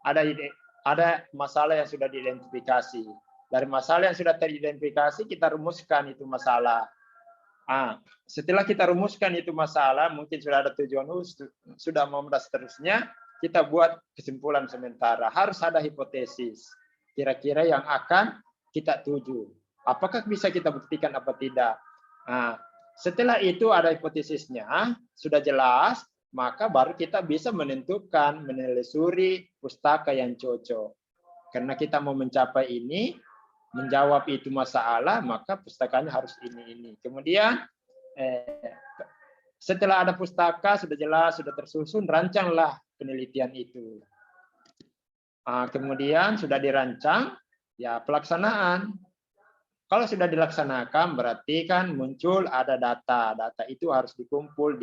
ada masalah yang sudah diidentifikasi. Dari masalah yang sudah teridentifikasi kita rumuskan itu masalah. Setelah kita rumuskan itu masalah, mungkin sudah ada tujuan sudah mau dan seterusnya, kita buat kesimpulan sementara. Harus ada hipotesis kira-kira yang akan kita tuju. Apakah bisa kita buktikan apa tidak? Setelah itu ada hipotesisnya, sudah jelas, maka baru kita bisa menentukan, menelusuri pustaka yang cocok. Karena kita mau mencapai ini, menjawab itu masalah, maka pustakanya harus ini. Kemudian setelah ada pustaka, sudah jelas, sudah tersusun, rancanglah penelitian itu. Kemudian sudah dirancang, ya pelaksanaan. Kalau sudah dilaksanakan, berarti kan muncul ada data. Data itu harus dikumpul,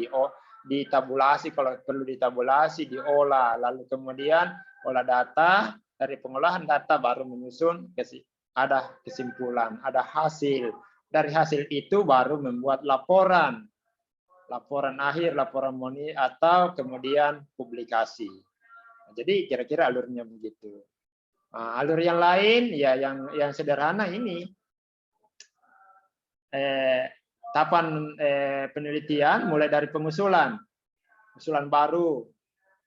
ditabulasi, kalau perlu ditabulasi, diolah. Lalu kemudian olah data, dari pengolahan data baru menyusun, ada kesimpulan, ada hasil. Dari hasil itu baru membuat laporan. Laporan akhir, laporan moni, atau kemudian publikasi. Jadi kira-kira alurnya begitu. Alur yang lain, ya yang sederhana ini. Tahapan penelitian mulai dari pengusulan, usulan baru,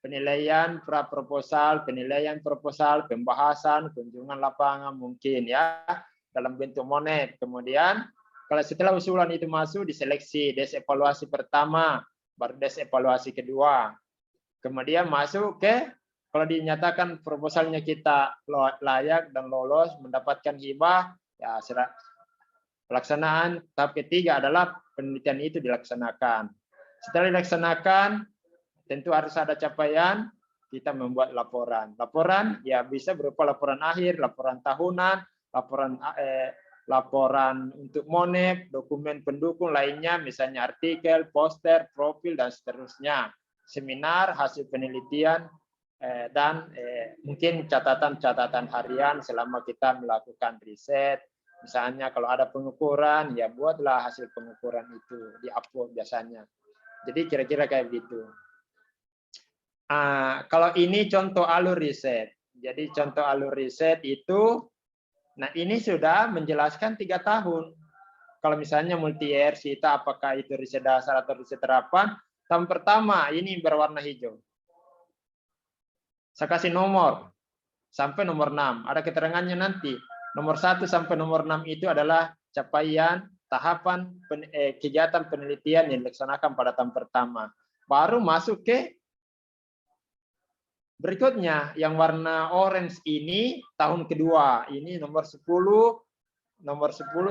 penilaian pra-proposal, penilaian proposal, pembahasan, kunjungan lapangan mungkin ya dalam bentuk monet. Kemudian kalau setelah usulan itu masuk diseleksi, desevaluasi pertama, baru desevaluasi kedua. Kemudian masuk ke kalau dinyatakan proposalnya kita layak dan lolos mendapatkan hibah, ya pelaksanaan tahap ketiga adalah penelitian itu dilaksanakan. Setelah dilaksanakan, tentu harus ada capaian, kita membuat laporan. Laporan ya bisa berupa laporan akhir, laporan tahunan, laporan untuk monep, dokumen pendukung lainnya, misalnya artikel, poster, profil, dan seterusnya. seminar, hasil penelitian, dan mungkin catatan-catatan harian selama kita melakukan riset. Misalnya kalau ada pengukuran, ya buatlah hasil pengukuran itu, di-upload biasanya. Jadi kira-kira kayak begitu. Kalau ini contoh alur riset. Jadi contoh alur riset itu, nah ini sudah menjelaskan 3 tahun. Kalau misalnya multi-year kita apakah itu riset dasar atau riset terapan, tahun pertama ini berwarna hijau. Saya kasih nomor sampai nomor 6. Ada keterangannya nanti. Nomor 1 sampai nomor 6 itu adalah capaian tahapan kegiatan penelitian yang dilaksanakan pada tahun pertama. Baru masuk ke berikutnya yang warna orange ini tahun kedua. Ini nomor 10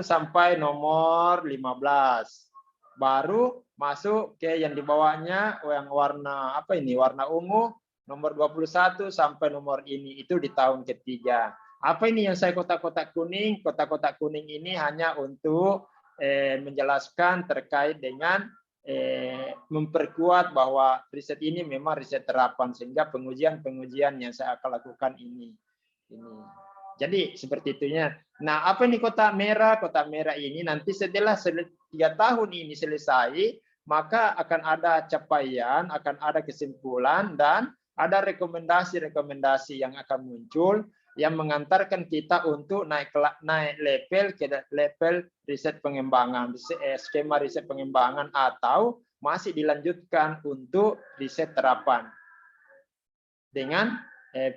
sampai nomor 15. Baru masuk ke yang di bawahnya yang warna apa ini? Warna ungu. Nomor 21 sampai nomor ini itu di tahun ketiga. Apa ini yang saya kotak-kotak kuning? Kotak-kotak kuning ini hanya untuk menjelaskan terkait dengan memperkuat bahwa riset ini memang riset terapan sehingga pengujian-pengujian yang saya akan lakukan ini. Jadi seperti itunya. Nah, apa ini kotak merah? Kotak merah ini nanti setelah 3 tahun ini selesai, maka akan ada capaian, akan ada kesimpulan dan ada rekomendasi-rekomendasi yang akan muncul yang mengantarkan kita untuk naik level ke level riset pengembangan, skema riset pengembangan atau masih dilanjutkan untuk riset terapan dengan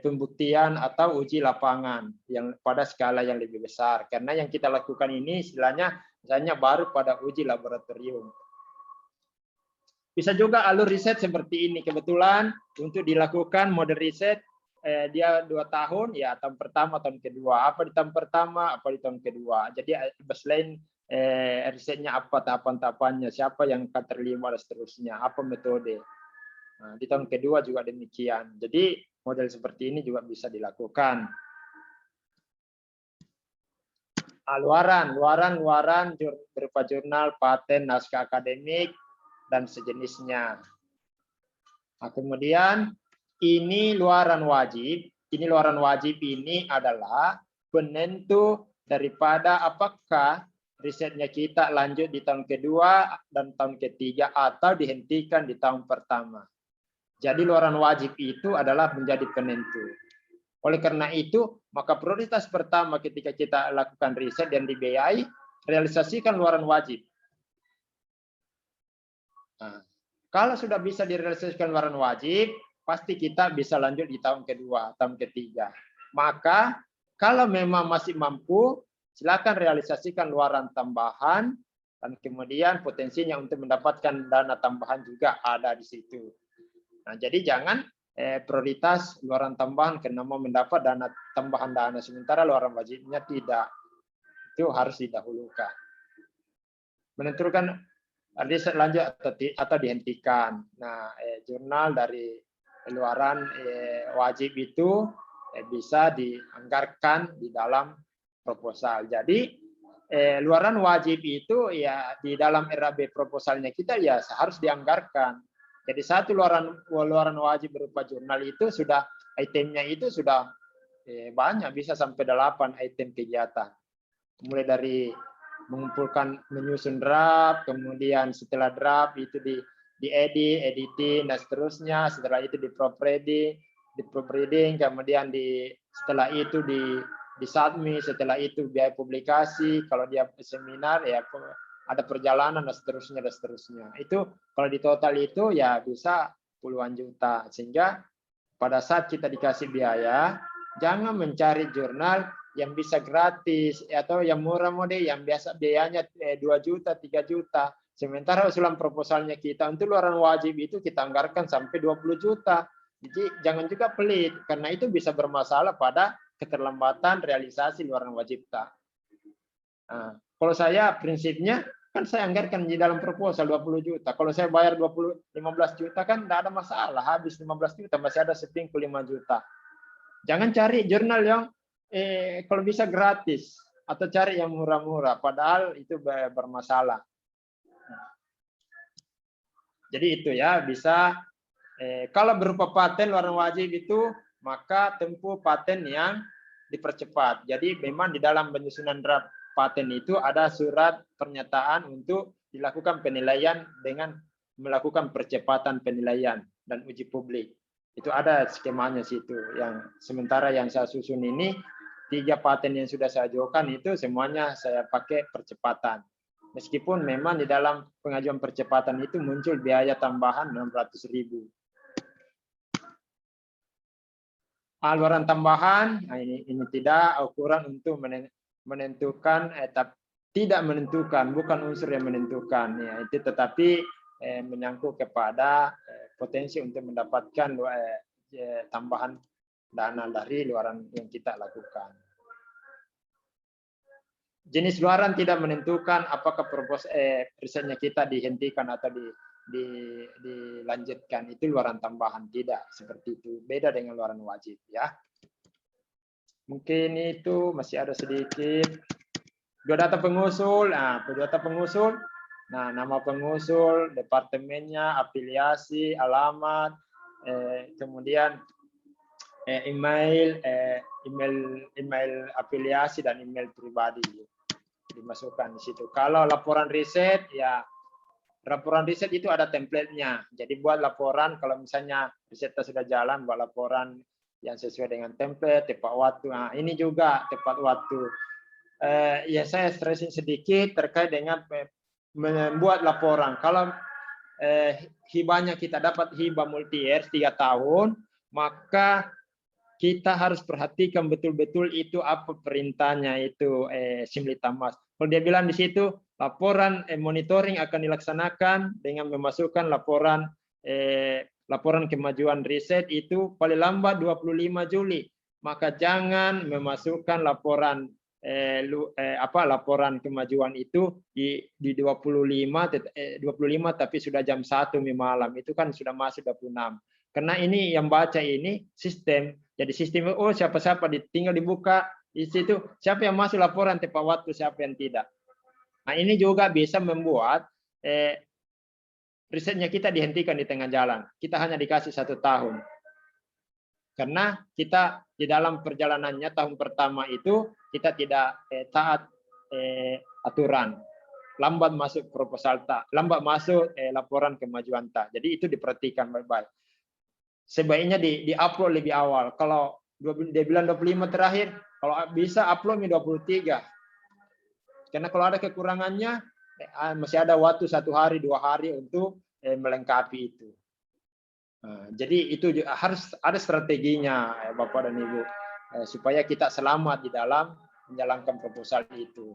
pembuktian atau uji lapangan yang pada skala yang lebih besar. Karena yang kita lakukan ini istilahnya misalnya baru pada uji laboratorium. Bisa juga alur riset seperti ini. Kebetulan untuk dilakukan mode riset dia 2 tahun, ya tahun pertama, tahun kedua. Apa di tahun pertama, apa di tahun kedua. Jadi baseline risetnya apa, tahapan-tahapannya, siapa yang akan terlibat dan seterusnya, apa metode. Nah, di tahun kedua juga demikian. Jadi model seperti ini juga bisa dilakukan. Luaran berupa jurnal, paten, naskah akademik, dan sejenisnya. Nah, kemudian ini luaran wajib. Ini luaran wajib ini adalah penentu daripada apakah risetnya kita lanjut di tahun kedua dan tahun ketiga atau dihentikan di tahun pertama. Jadi luaran wajib itu adalah menjadi penentu. Oleh karena itu, maka prioritas pertama ketika kita lakukan riset dan dibiayai, realisasikan luaran wajib. Nah, kalau sudah bisa direalisasikan luaran wajib, pasti kita bisa lanjut di tahun kedua, tahun ketiga. Maka kalau memang masih mampu, silakan realisasikan luaran tambahan dan kemudian potensinya untuk mendapatkan dana tambahan juga ada di situ. Nah, jadi jangan prioritas luaran tambahan karena mau mendapat dana tambahan dana sementara luaran wajibnya tidak. Itu harus didahulukan. Menentukan riset lanjut atau dihentikan. Nah, jurnal dari luaran wajib itu bisa dianggarkan di dalam proposal. Jadi luaran wajib itu ya di dalam RAB proposalnya kita ya harus dianggarkan. Jadi satu luaran wajib berupa jurnal itu sudah itemnya itu sudah banyak, bisa sampai 8 item kegiatan. Mulai dari mengumpulkan, menyusun draft, kemudian setelah draft itu diedit, editing dan seterusnya. Setelah itu di proofreading, kemudian setelah itu di submit, setelah itu biaya publikasi. Kalau dia seminar ya ada perjalanan dan seterusnya. Itu kalau di total itu ya bisa puluhan juta. Sehingga pada saat kita dikasih biaya, jangan mencari jurnal yang bisa gratis atau yang murah mode yang biasa biayanya 2 juta, 3 juta. Sementara usulan proposalnya kita untuk luaran wajib itu kita anggarkan sampai 20 juta. Jadi jangan juga pelit karena itu bisa bermasalah pada keterlambatan realisasi luaran wajib kita. Nah, kalau saya prinsipnya kan saya anggarkan di dalam proposal 20 juta. Kalau saya bayar 15 juta kan tidak ada masalah. Habis 15 juta masih ada sepingku 5 juta. Jangan cari jurnal yang kalau bisa gratis atau cari yang murah-murah. Padahal itu bermasalah. Jadi itu ya bisa Kalau berupa paten luaran wajib itu, maka tempuh paten yang dipercepat. Jadi memang di dalam penyusunan draft paten itu ada surat pernyataan untuk dilakukan penilaian dengan melakukan percepatan penilaian dan uji publik. Itu ada skemanya situ. Yang sementara yang saya susun ini 3 paten yang sudah saya ajukan itu semuanya saya pakai percepatan. Meskipun memang di dalam pengajuan percepatan itu muncul biaya tambahan 600.000. Aluran tambahan, nah ini tidak ukuran untuk menentukan, tidak menentukan, bukan unsur yang menentukan. Ya, itu tetapi menyangkut kepada potensi untuk mendapatkan tambahan dana dari luaran yang kita lakukan. Jenis luaran tidak menentukan apakah risetnya kita dihentikan atau dilanjutkan. Itu luaran tambahan, tidak seperti itu. Beda dengan luaran wajib ya. Mungkin itu masih ada sedikit. Biodata pengusul. Nah, biodata pengusul. Nah, nama pengusul, departemennya, afiliasi, alamat, kemudian email afiliasi dan email pribadi dimasukkan di situ. Kalau laporan riset, ya laporan riset itu ada template-nya. Jadi buat laporan, kalau misalnya risetnya sudah jalan, buat laporan yang sesuai dengan template, tepat waktu. Nah, ini juga tepat waktu. Ya saya stressing sedikit terkait dengan membuat laporan. Kalau hibahnya kita dapat hibah multi years 3 tahun, maka kita harus perhatikan betul-betul itu apa perintahnya itu Simlitamas. Kalau dia bilang di situ laporan monitoring akan dilaksanakan dengan memasukkan laporan kemajuan riset itu paling lambat 25 Juli. Maka jangan memasukkan laporan laporan kemajuan itu di 25 tapi sudah jam 1 malam. Itu kan sudah masuk 26. Karena ini yang baca ini sistem. Jadi sistem siapa-siapa tinggal dibuka di situ siapa yang masuk laporan tepat waktu, siapa yang tidak. Nah, ini juga bisa membuat risetnya kita dihentikan di tengah jalan. Kita hanya dikasih 1 tahun. Karena kita di dalam perjalanannya tahun pertama itu kita tidak taat aturan. Lambat masuk proposal tak, lambat masuk laporan kemajuan tak. Jadi itu diperhatikan baik-baik. Sebaiknya di-upload lebih awal. Kalau dia bilang 25 terakhir, kalau bisa upload 23. Karena kalau ada kekurangannya, masih ada waktu 1 hari, 2 hari untuk melengkapi itu. Jadi itu harus ada strateginya, Bapak dan Ibu, supaya kita selamat di dalam menjalankan proposal itu.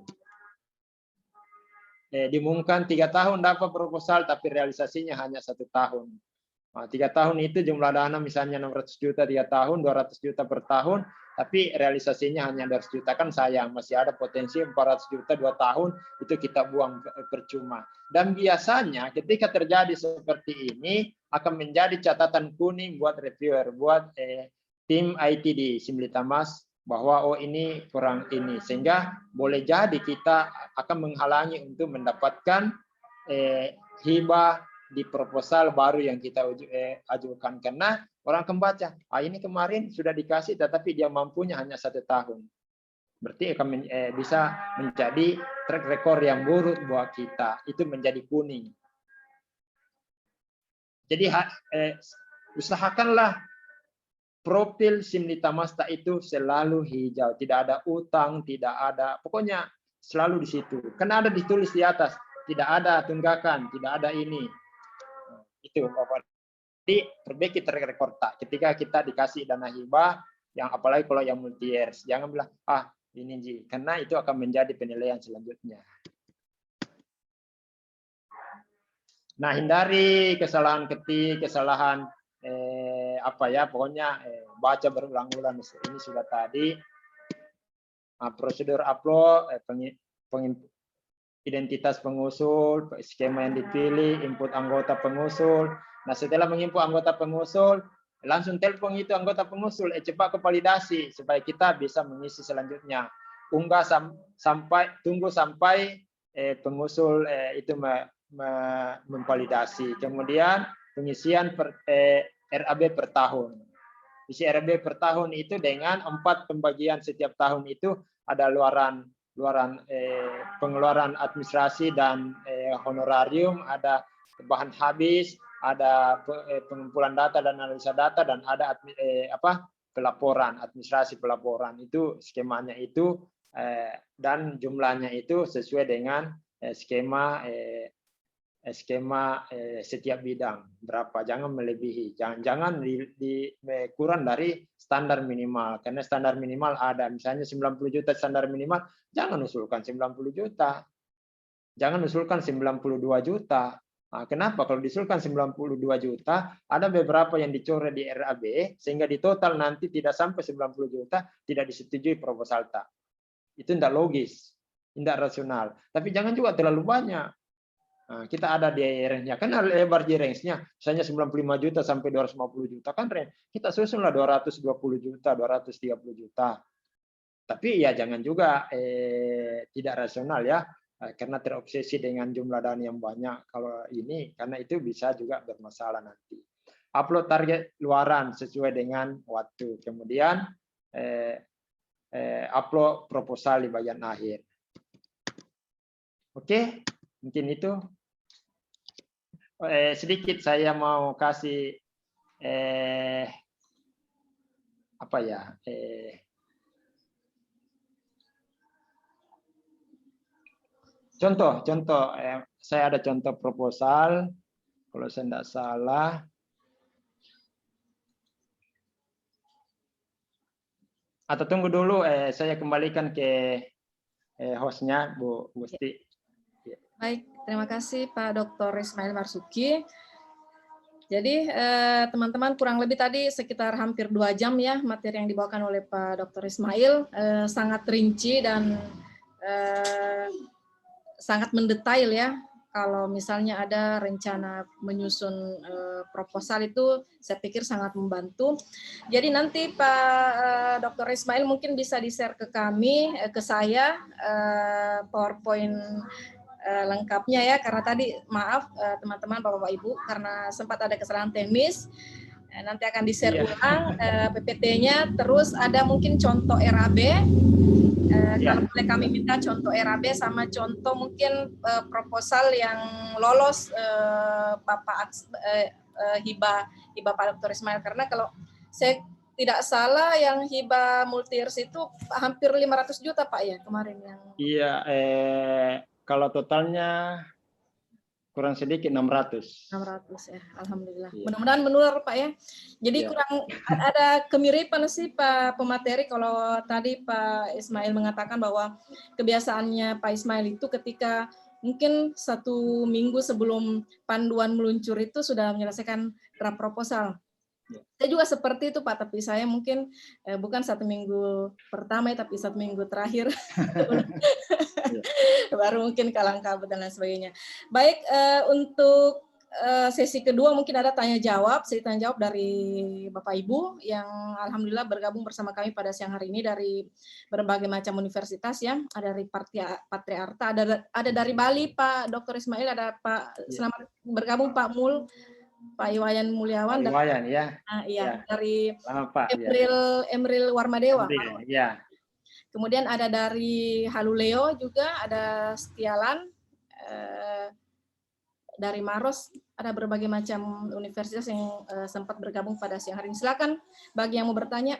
Diumumkan 3 tahun dapat proposal, tapi realisasinya hanya 1 tahun. 3 tahun itu jumlah dana misalnya 600 juta 3 tahun, 200 juta per tahun, tapi realisasinya hanya 200 juta, kan sayang. Masih ada potensi 400 juta 2 tahun, itu kita buang percuma. Dan biasanya ketika terjadi seperti ini, akan menjadi catatan kuning buat reviewer, buat tim IT di Simlitamas, bahwa ini kurang ini. Sehingga boleh jadi kita akan menghalangi untuk mendapatkan hibah di proposal baru yang kita ajukan, karena orang akan baca, ini kemarin sudah dikasih tetapi dia mampunya hanya 1 tahun. Berarti akan bisa menjadi track record yang buruk buat kita, itu menjadi kuning. Jadi usahakanlah profil Simlitamasta itu selalu hijau, tidak ada utang, tidak ada, pokoknya selalu di situ. Karena ada ditulis di atas, tidak ada tunggakan, tidak ada ini. Itu Bapak. Jadi perbaiki track record tak. Ketika kita dikasih dana hibah, yang apalagi kalau yang multi years, jangan bilang ini Ji, karena itu akan menjadi penilaian selanjutnya. Nah, hindari kesalahan ketik, kesalahan pokoknya baca berulang-ulang. Ini sudah tadi. Prosedur upload, identitas pengusul, skema yang dipilih, input anggota pengusul. Nah, setelah menginput anggota pengusul, langsung telepon itu anggota pengusul, cepat ke validasi supaya kita bisa mengisi selanjutnya. Unggah tunggu sampai pengusul itu memvalidasi. Kemudian pengisian RAB per tahun. Isi RAB per tahun itu dengan 4 pembagian setiap tahun itu ada pengeluaran administrasi dan honorarium, ada bahan habis, ada pengumpulan data dan analisa data, dan ada pelaporan, administrasi pelaporan. Itu skemanya itu, dan jumlahnya itu sesuai dengan skema setiap bidang berapa, jangan melebihi, jangan kurang dari standar minimal, karena standar minimal ada, misalnya 90 juta standar minimal, jangan usulkan 90 juta, jangan usulkan 92 juta. Nah, kenapa? Kalau diusulkan 92 juta, ada beberapa yang dicoret di RAB, sehingga di total nanti tidak sampai 90 juta, tidak disetujui proposal tak. Itu tidak logis, tidak rasional. Tapi jangan juga terlalu banyak. Nah, kita ada di range-nya, kan lebar di range-nya, misalnya 95 juta sampai 250 juta, kan range. Kita susunlah 220 juta, 230 juta. Tapi ya jangan juga tidak rasional ya, karena terobsesi dengan jumlah dana yang banyak kalau ini, karena itu bisa juga bermasalah nanti. Upload target luaran sesuai dengan waktu, kemudian upload proposal di bagian akhir. Oke, mungkin itu. Sedikit saya mau kasih contoh. Saya ada contoh proposal, kalau saya tidak salah. Atau tunggu dulu, saya kembalikan ke hostnya, Bu Gusti. Baik, terima kasih Pak Dr. Ismail Marzuki. Jadi teman-teman, kurang lebih tadi sekitar hampir 2 jam ya materi yang dibawakan oleh Pak Dr. Ismail, sangat rinci dan sangat mendetail ya. Kalau misalnya ada rencana menyusun proposal itu, saya pikir sangat membantu. Jadi nanti Pak Dr. Ismail mungkin bisa di-share ke kami, ke saya, PowerPoint lengkapnya ya, karena tadi maaf teman-teman Bapak Ibu karena sempat ada kesalahan teknis, nanti akan di-share ulang PPT-nya, terus ada mungkin contoh RAB, kalau boleh kami minta contoh RAB sama contoh mungkin proposal yang lolos Bapak hibah Pak Dr. Ismail, karena kalau saya tidak salah yang hibah multi-years itu hampir 500 juta Pak ya kemarin yang. Iya, kalau totalnya kurang sedikit 600. 600 ya, alhamdulillah. Iya. Mudah-mudahan menular Pak ya. Jadi kurang ada kemiripan sih Pak pemateri, kalau tadi Pak Ismail mengatakan bahwa kebiasaannya Pak Ismail itu ketika mungkin 1 minggu sebelum panduan meluncur itu sudah menyelesaikan draft proposal. Saya juga seperti itu Pak, tapi saya mungkin bukan 1 minggu pertama ya, tapi 1 minggu terakhir baru mungkin kalang kabut dan lain sebagainya. Baik, untuk sesi kedua mungkin ada tanya jawab dari Bapak Ibu yang alhamdulillah bergabung bersama kami pada siang hari ini dari berbagai macam universitas ya. Ada dari Patriarta, ada dari Bali Pak Dr. Ismail, ada Pak selamat bergabung Pak Mul, Pak Iwayan Mulyawan, dari Emril Warmadewa. Ya. Kemudian ada dari Haluleo juga, ada Setialan, dari Maros, ada berbagai macam universitas yang sempat bergabung pada siang hari ini. Silakan bagi yang mau bertanya.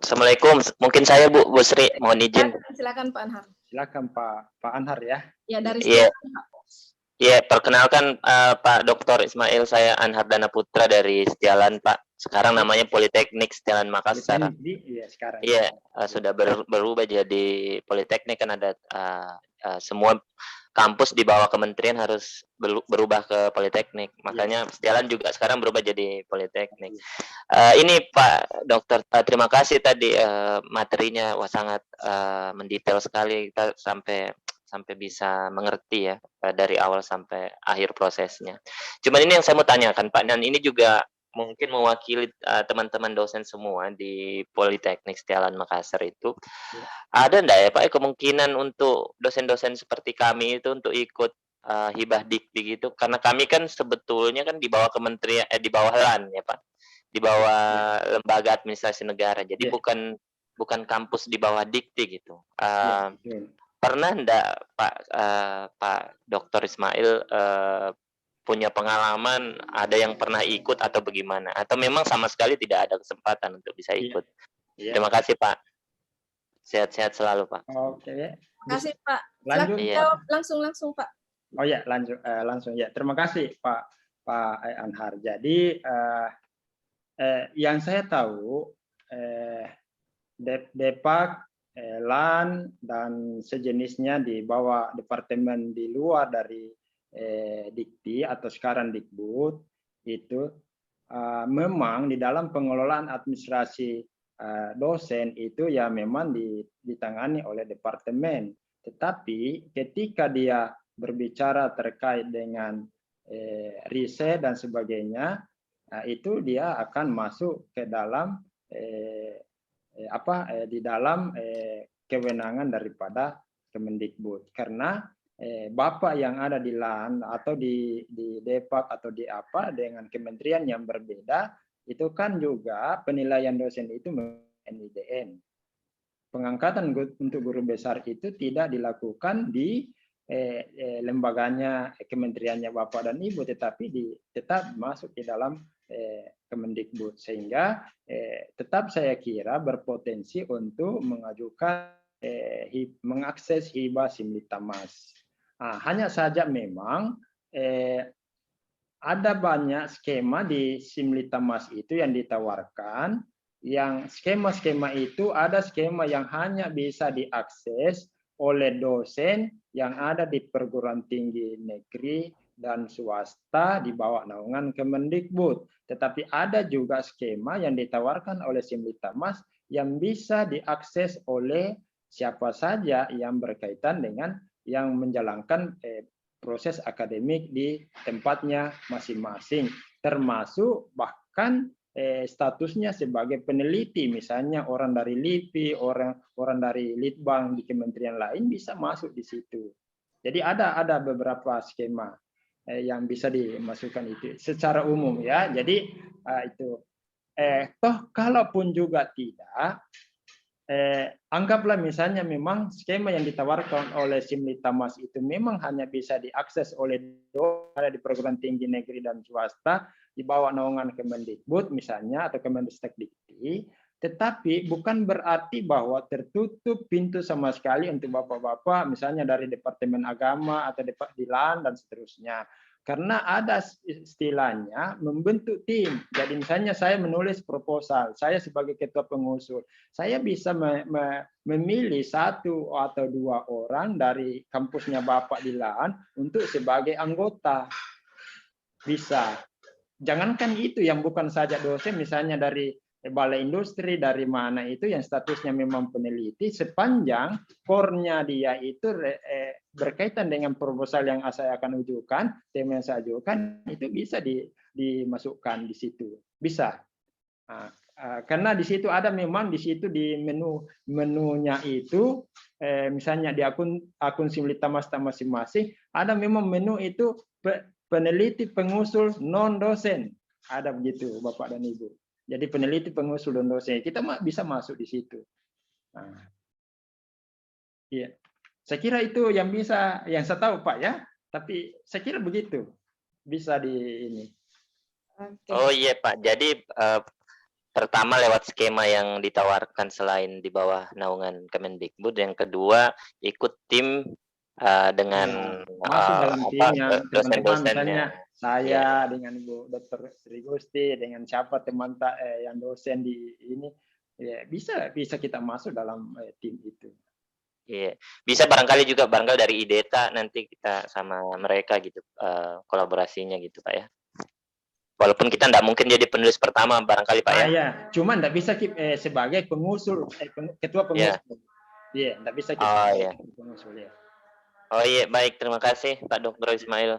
Assalamualaikum, mungkin saya Bu Sri, mohon izin. Silakan Pak Anhar. Silakan Pak Anhar ya. Ya, dari Setialan. Ya, perkenalkan Pak Dr. Ismail, saya Anhar Dana Putra dari Setialan Pak. Sekarang namanya Politeknik Setialan Makassar. Iya, sudah berubah jadi Politeknik, kan ada semua kampus di bawah kementerian harus berubah ke Politeknik. Makanya Setialan juga sekarang berubah jadi Politeknik. Ini Pak Dokter, terima kasih tadi materinya, wah sangat mendetail sekali, kita sampai bisa mengerti ya dari awal sampai akhir prosesnya. Cuman ini yang saya mau tanyakan Pak, dan ini juga mungkin mewakili teman-teman dosen semua di Politeknik Setialan Makassar itu. Ada enggak ya Pak kemungkinan untuk dosen-dosen seperti kami itu untuk ikut hibah dikti gitu, karena kami kan sebetulnya kan di bawah kementerian di bawah LAN ya Pak, di bawah lembaga administrasi negara, jadi bukan kampus di bawah dikti gitu. Pernah enggak Pak Dr. Ismail punya pengalaman ada yang pernah ikut atau bagaimana? Atau memang sama sekali tidak ada kesempatan untuk bisa ikut? Terima kasih Pak. Sehat-sehat selalu Pak. Oke. Terima kasih Pak. Lanjut. Jawab langsung Pak. Oh ya, langsung ya. Terima kasih Pak Anhar. Jadi yang saya tahu Depak, LAN dan sejenisnya di bawah departemen di luar dari Dikti atau sekarang Dikbud itu memang di dalam pengelolaan administrasi dosen itu ya memang ditangani oleh departemen. Tetapi ketika dia berbicara terkait dengan riset dan sebagainya, itu dia akan masuk ke dalam di dalam kewenangan daripada Kemendikbud. Karena Bapak yang ada di LAN atau di Depak atau di apa dengan kementerian yang berbeda, itu kan juga penilaian dosen itu NIDN. Pengangkatan untuk guru besar itu tidak dilakukan di lembaganya kementeriannya Bapak dan Ibu, tetapi tetap masuk di dalam Kemendikbud, sehingga tetap saya kira berpotensi untuk mengajukan mengakses hibah Simlitamas. Hanya saja memang ada banyak skema di Simlitamas itu yang ditawarkan, yang skema-skema itu ada skema yang hanya bisa diakses oleh dosen yang ada di perguruan tinggi negeri dan swasta di bawah naungan Kemendikbud. Tetapi ada juga skema yang ditawarkan oleh Simlitamas yang bisa diakses oleh siapa saja yang berkaitan dengan yang menjalankan proses akademik di tempatnya masing-masing, termasuk bahkan statusnya sebagai peneliti, misalnya orang dari LIPI, orang dari Litbang di kementerian lain bisa masuk di situ. Jadi ada beberapa skema yang bisa dimasukkan itu secara umum ya. Jadi itu toh kalaupun juga tidak, anggaplah misalnya memang skema yang ditawarkan oleh Simlitamas itu memang hanya bisa diakses oleh ada di perguruan tinggi negeri dan swasta di bawah naungan Kemendikbud misalnya atau Kemendikbud, tetapi bukan berarti bahwa tertutup pintu sama sekali untuk bapak-bapak misalnya dari Departemen Agama atau di LAN dan seterusnya. Karena ada istilahnya membentuk tim. Jadi misalnya saya menulis proposal, saya sebagai ketua pengusul, saya bisa memilih 1 atau 2 orang dari kampusnya Bapak di LAN untuk sebagai anggota. Bisa. Jangankan itu yang bukan saja dosen, misalnya dari balai industri, dari mana itu yang statusnya memang peneliti, sepanjang core-nya dia itu berkaitan dengan proposal yang saya akan ujukan, tema yang saya ajukan, itu bisa dimasukkan di situ. Bisa. Karena di situ ada memang di situ di menunya itu, misalnya di akun Simlitamas masing-masing, ada memang menu itu peneliti pengusul non dosen, ada begitu Bapak dan Ibu. Jadi peneliti pengusul dan dosen kita bisa masuk di situ. Iya, saya kira itu yang bisa, yang saya tahu Pak ya. Tapi saya kira begitu bisa di ini. Oh iya Pak, jadi pertama lewat skema yang ditawarkan selain di bawah naungan Kemendikbud, yang kedua ikut tim dengan masuk dalam tim yang dosen-dosennya. Saya dengan Ibu Dr. Sri Gusti, dengan siapa teman yang dosen di ini, ya bisa kita masuk dalam tim itu. Iya, bisa barangkali dari IDETA nanti kita sama mereka gitu kolaborasinya gitu Pak ya. Walaupun kita tidak mungkin jadi penulis pertama barangkali Pak ya. Iya, cuma tidak bisa sebagai pengusul, ketua pengusul. Iya, tidak bisa kita pengusul ya. Oh iya, baik, terima kasih Pak Dr. Ismail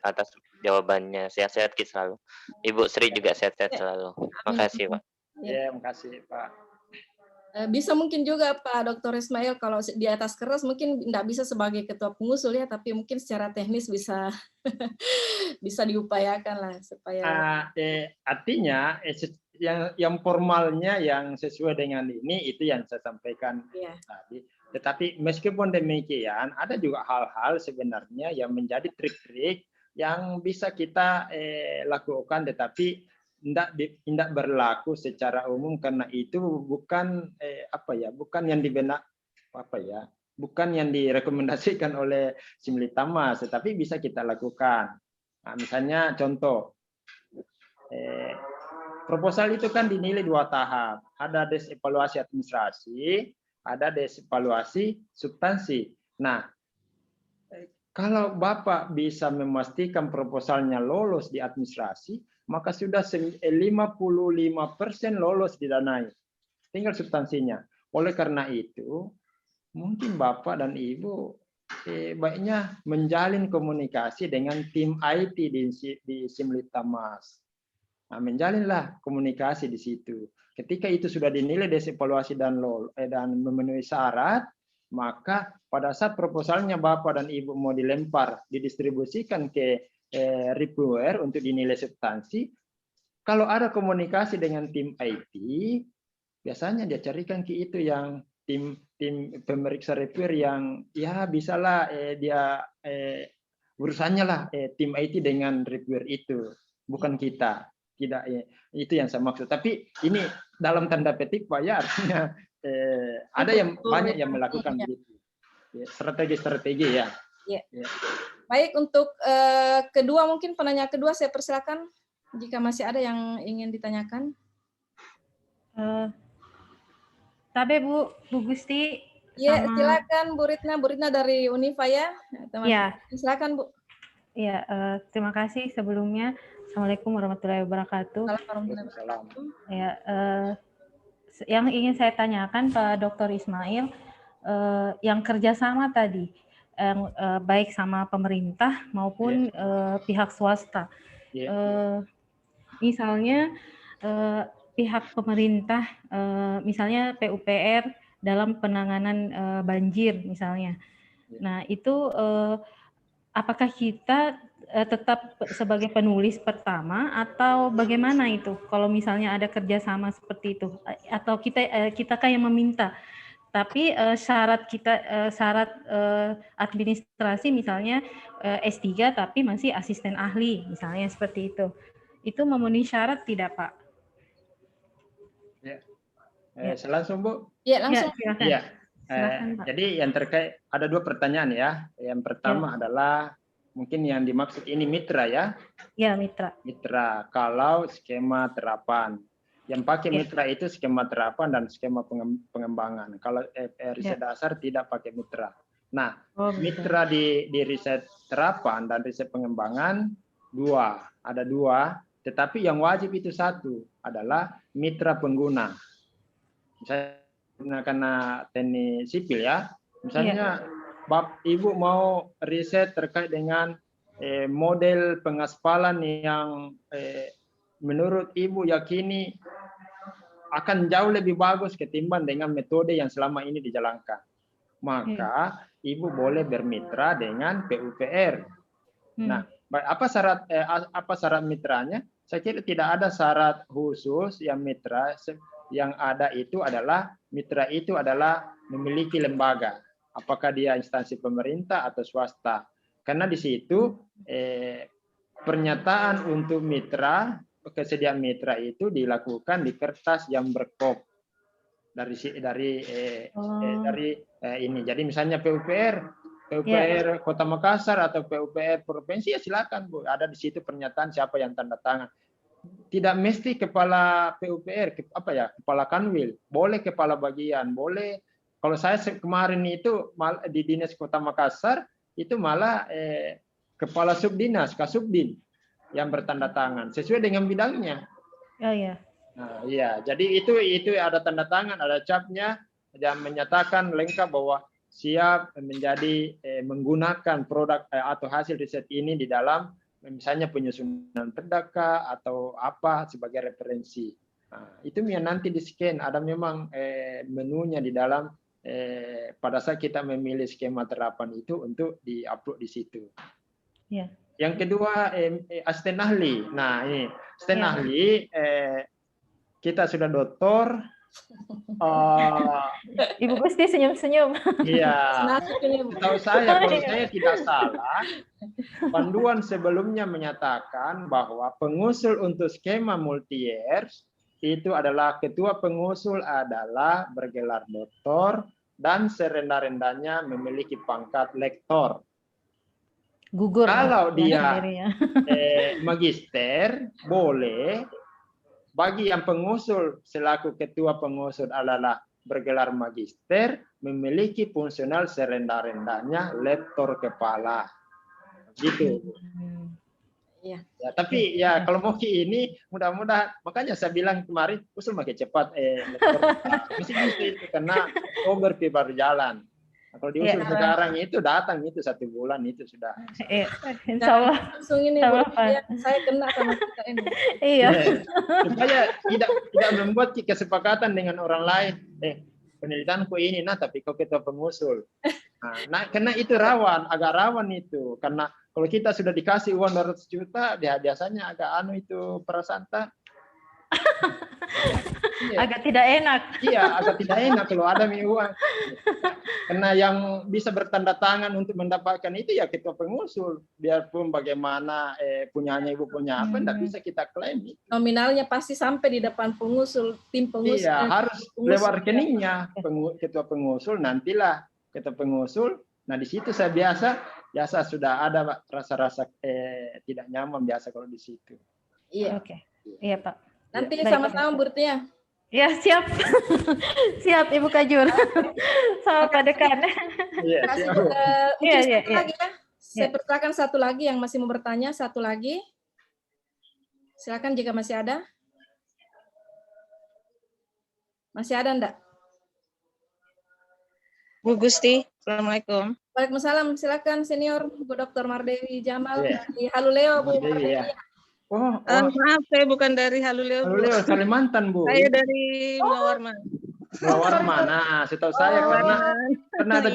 atas jawabannya. Sehat-sehat kita selalu. Ibu Sri juga sehat-sehat selalu. Terima kasih Pak. Ya, terima kasih Pak. Bisa mungkin juga Pak Dr. Ismail kalau di atas kertas mungkin tidak bisa sebagai ketua pengusul ya, tapi mungkin secara teknis bisa bisa diupayakan lah supaya. Artinya yang formalnya yang sesuai dengan ini itu yang saya sampaikan tadi. Tetapi meskipun demikian ada juga hal-hal sebenarnya yang menjadi trik-trik yang bisa kita lakukan, tetapi tidak berlaku secara umum karena itu bukan bukan yang bukan yang direkomendasikan oleh Simlitamas, tetapi bisa kita lakukan. Nah, misalnya contoh proposal itu kan dinilai 2 tahap, ada desevaluasi administrasi, ada desevaluasi substansi. Nah, kalau Bapak bisa memastikan proposalnya lolos di administrasi, maka sudah 55% lolos didanai. Tinggal substansinya. Oleh karena itu, mungkin Bapak dan Ibu baiknya menjalin komunikasi dengan tim IT di Simlitamas. Nah, menjalinlah komunikasi di situ. Ketika itu sudah dinilai desevaluasi dan memenuhi syarat, maka pada saat proposalnya Bapak dan Ibu mau dilempar, didistribusikan ke reviewer untuk dinilai substansi, kalau ada komunikasi dengan tim IT, biasanya dia carikan ke itu yang tim pemeriksa reviewer yang ya bisalah dia urusannya lah tim IT dengan reviewer itu, bukan kita. Tidak, itu yang saya maksud. Tapi ini dalam tanda petik Pak ya, artinya ada yang banyak yang melakukan begitu. Strategi-strategi ya. Ya. Baik, untuk kedua mungkin penanya kedua saya persilakan jika masih ada yang ingin ditanyakan. Tabe Bu Gusti. Ya, silakan Bu Ritna dari Unifa ya. Ya. Silakan Bu. Ya, terima kasih sebelumnya. Assalamualaikum warahmatullahi wabarakatuh. Ya, yang ingin saya tanyakan Pak Dr. Ismail, yang kerjasama tadi, yang baik sama pemerintah maupun pihak swasta. Misalnya pihak pemerintah, misalnya PUPR dalam penanganan banjir misalnya. Nah itu apakah kita tetap sebagai penulis pertama atau bagaimana itu kalau misalnya ada kerjasama seperti itu, atau kita kayak meminta tapi syarat administrasi misalnya S3 tapi masih asisten ahli misalnya seperti itu memenuhi syarat tidak Pak? Langsung Bu? Ya langsung. Ya. Jadi yang terkait ada 2 pertanyaan ya. Yang pertama adalah mungkin yang dimaksud ini mitra ya? Ya, mitra. Mitra, kalau skema terapan. Yang pakai mitra itu skema terapan dan skema pengembangan. Kalau riset dasar tidak pakai mitra. Nah, mitra di riset terapan dan riset pengembangan ada dua, tetapi yang wajib itu 1 adalah mitra pengguna. Misalnya karena teknik sipil ya, misalnya Ibu mau riset terkait dengan model pengaspalan yang menurut Ibu yakini akan jauh lebih bagus ketimbang dengan metode yang selama ini dijalankan. Maka Ibu boleh bermitra dengan PUPR. Nah, apa syarat mitranya? Saya kira tidak ada syarat khusus yang mitra. Yang ada itu adalah mitra itu adalah memiliki lembaga. Apakah dia instansi pemerintah atau swasta? Karena di situ pernyataan untuk mitra, kesediaan mitra itu dilakukan di kertas yang berkop dari ini. Jadi misalnya PUPR Kota Makassar atau PUPR provinsi ya silakan Bu, ada di situ pernyataan siapa yang tanda tangan. Tidak mesti kepala PUPR, kepala kanwil, boleh kepala bagian, boleh. Kalau saya kemarin itu di Dinas Kota Makassar itu malah kepala subdinas, kasubdin yang bertanda tangan sesuai dengan bidangnya. Nah, ya, jadi itu ada tanda tangan, ada capnya dan menyatakan lengkap bahwa siap menjadi menggunakan produk atau hasil riset ini di dalam misalnya penyusunan perdaka atau apa sebagai referensi. Nah, itu yang nanti di scan, ada memang menunya di dalam pada saat kita memilih skema terapan itu untuk di-upload di situ. Ya. Yang kedua, asisten ahli. Nah, ini asisten ahli, kita sudah doktor. Ibu Gusti senyum-senyum. Iya. Setahu saya, kalau saya tidak salah, panduan sebelumnya menyatakan bahwa pengusul untuk skema multi-years itu adalah ketua pengusul adalah bergelar doktor dan serendah-rendahnya memiliki pangkat lektor. Gugur. Kalau dia magister, boleh. Bagi yang pengusul selaku ketua pengusul adalah bergelar magister, memiliki fungsional serendah-rendahnya lektor kepala. Gitu. Ya, tapi ya kalau mau ini mudah-mudahan, makanya saya bilang kemarin usul makin cepat mesti bisa itu karena Oktober baru jalan. Nah, kalau diusul sekarang itu datang itu 1 bulan itu sudah. Insya Allah. Langsung ini Bu, saya kena sama kita ini. Iya. Supaya tidak membuat kesepakatan dengan orang lain. Penelitianku ini, nah tapi kok kita pengusul. Nah, karena itu rawan, agak rawan itu. Karena kalau kita sudah dikasih uang 200 juta, biasanya agak itu perasaan tak. Agak tidak enak. Iya, agak tidak enak kalau ada uang. Karena yang bisa bertanda tangan untuk mendapatkan itu ya ketua pengusul. Biarpun bagaimana punyanya ibu punya apa, tidak bisa kita klaim. Nominalnya pasti sampai di depan pengusul, tim pengusul. Iya, harus lewat rekeningnya ketua pengusul, nantilah ketua pengusul. Nah, di situ saya biasa sudah ada rasa-rasa tidak nyaman biasa kalau di situ. Iya. Oke. Iya, Pak. Nanti sama-sama Burtia. Ya, siap. Siap, Ibu Kajur. Sama Pak Dekan. Iya, siap. Lagi ya. Saya persilakan satu lagi yang masih mau bertanya, satu lagi. Silakan jika masih ada. Masih ada enggak? Bu Gusti, Assalamualaikum. Waalaikumsalam, silakan senior Bu Dr. Mardewi Jamal dari Haluleo Bu Mardewi. Ya. Maaf, saya bukan dari Haluleo. Haluleo, Kalimantan Bu. Saya dari Mulawarman. Mulawarman, nah setahu saya karena ada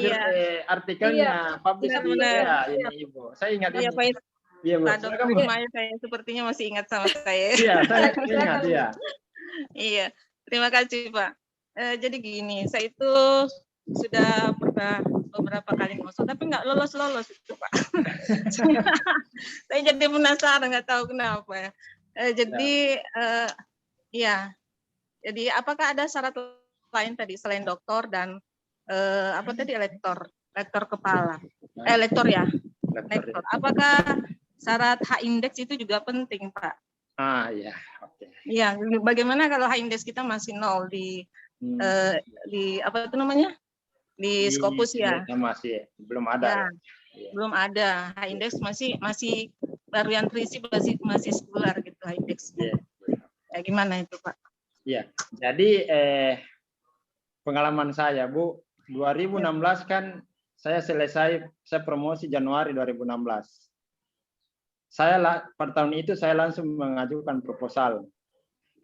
artikelnya publish di ini Ibu. Saya ingat ini. Iya Bu. Pak Dr. Ismail saya sepertinya masih ingat sama saya. Iya, saya ingat ya. Iya, terima kasih Pak. Jadi gini, saya itu sudah pernah beberapa kali ngosot tapi nggak lolos itu Pak. Saya jadi penasaran, nggak tahu kenapa. Jadi apakah ada syarat lain tadi selain doktor dan lektor kepala, lektor ya, lektor. Apakah syarat H-index itu juga penting Pak? Ya, oke. Iya, bagaimana kalau H-index kita masih 0 di apa itu namanya? Di Scopus ya. Masih belum ada. Ya. Belum ada. H-index masih baru yang terisi masih sekular gitu H-index. Ya, gimana itu Pak? Iya. Jadi pengalaman saya Bu, 2016 kan saya promosi Januari 2016. Pada tahun itu saya langsung mengajukan proposal.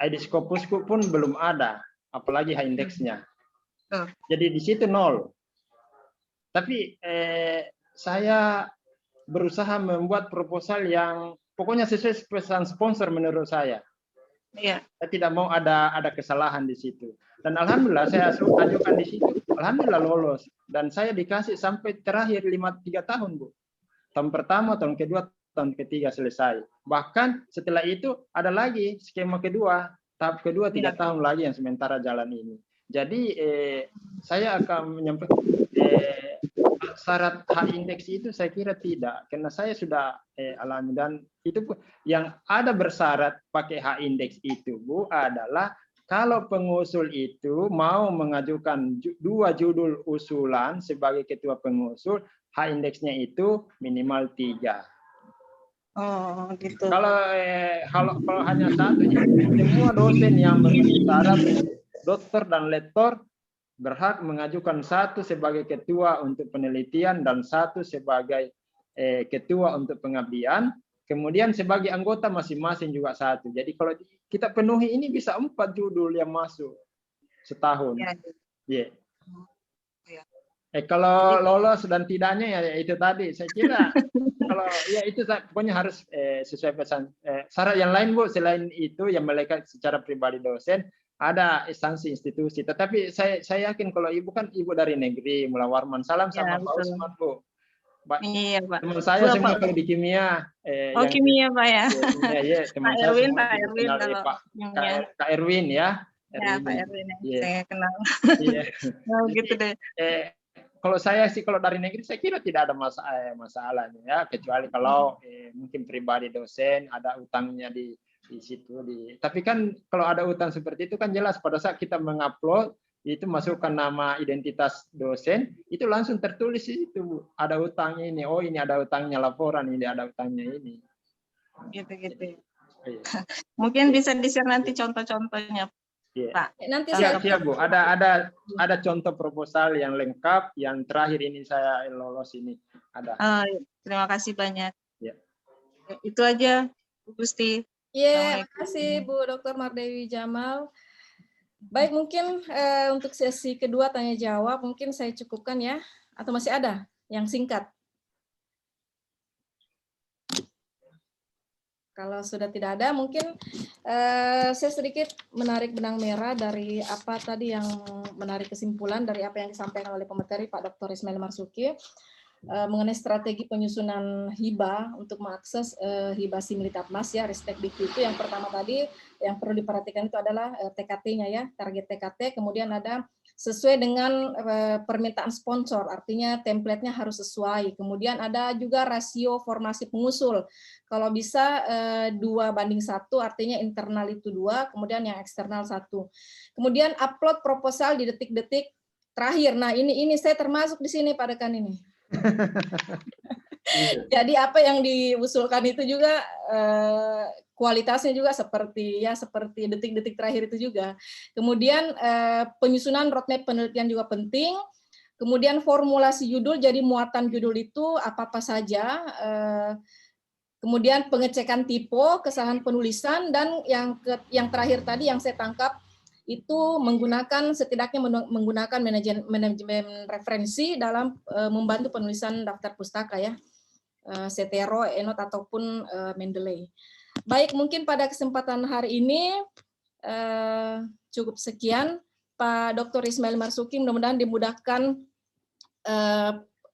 ID Scopusku pun belum ada, apalagi H-indexnya. Jadi di situ 0. Tapi saya berusaha membuat proposal yang pokoknya sesuai pesan sponsor menurut saya. Iya. Saya tidak mau ada kesalahan di situ. Dan alhamdulillah saya ajukan di situ, alhamdulillah lolos. Dan saya dikasih sampai terakhir 3 tahun Bu. Tahun pertama, tahun kedua, tahun ketiga selesai. Bahkan setelah itu ada lagi skema kedua, tahap kedua 3 tahun lagi yang sementara jalan ini. Jadi saya akan menyampaikan syarat H-index itu saya kira tidak, karena saya sudah alami dan itu yang ada bersyarat pakai H-index itu Bu adalah kalau pengusul itu mau mengajukan 2 judul usulan sebagai ketua pengusul, H-index-nya itu minimal 3. Oh gitu. Kalau hanya satu, semua dosen yang memenuhi syarat dokter dan lektor berhak mengajukan 1 sebagai ketua untuk penelitian dan 1 sebagai ketua untuk pengabdian. Kemudian sebagai anggota masing-masing juga 1. Jadi kalau kita penuhi ini bisa 4 judul yang masuk setahun. Ya. Yeah. Kalau lolos dan tidaknya ya itu tadi. Saya kira kalau ya itu pokoknya harus sesuai pesan. Syarat yang lain Bu, selain itu yang melekat secara pribadi dosen, ada instansi institusi. Tetapi saya yakin kalau Ibu kan Ibu dari negeri, Mula Warman. Salam sama Pak Usman Bu. Iya, Pak. Teman saya semua kalau di kimia. Yang kimia, Pak ya. Ya, teman Pak saya Erwin, semua Pak Erwin kalau Kak Erwin ya. Ya, Pak Erwin yang saya kenal. Iya. Gitu deh. Kalau saya sih kalau dari negeri saya kira tidak ada masalahnya ya, kecuali kalau mungkin pribadi dosen ada utangnya di situ tapi kan kalau ada utang seperti itu kan jelas pada saat kita mengupload itu masukkan nama identitas dosen itu langsung tertulis itu Bu. Ada utangnya ini, oh ini ada utangnya laporan, ini ada utangnya ini. Gitu. Mungkin bisa di-share nanti contoh-contohnya. Yeah. Pak. Nanti siap Bu. Ada contoh proposal yang lengkap. Yang terakhir ini saya lolos ini ada. Terima kasih banyak. Yeah. Itu aja, Bu Gusti. Terima kasih Bu Dr. Mardewi Jamal. Baik, mungkin untuk sesi kedua tanya jawab mungkin saya cukupkan ya, atau masih ada yang singkat? Kalau sudah tidak ada, mungkin saya sedikit menarik benang merah dari apa tadi yang menarik kesimpulan dari apa yang disampaikan oleh pemateri Pak Dr. Ismail Marzuki mengenai strategi penyusunan hibah untuk mengakses hibah Similitabmas ya, Ristekdikti itu yang pertama tadi yang perlu diperhatikan itu adalah TKT-nya ya, target TKT, kemudian ada sesuai dengan permintaan sponsor, artinya template-nya harus sesuai. Kemudian ada juga rasio formasi pengusul. Kalau bisa 2:1, artinya internal itu 2, kemudian yang eksternal 1. Kemudian upload proposal di detik-detik terakhir. Nah, ini saya termasuk di sini Pak Dekan ini. Jadi apa yang diusulkan itu juga kualitasnya juga seperti detik-detik terakhir itu juga. Kemudian penyusunan roadmap penelitian juga penting. Kemudian formulasi judul, jadi muatan judul itu apa-apa saja. Kemudian pengecekan tipe, kesalahan penulisan, dan yang terakhir tadi yang saya tangkap itu setidaknya menggunakan manajemen referensi dalam membantu penulisan daftar pustaka ya, Setero, Enot ataupun Mendeley. Baik, mungkin pada kesempatan hari ini cukup sekian. Pak Dr. Ismail Marzuki mudah-mudahan dimudahkan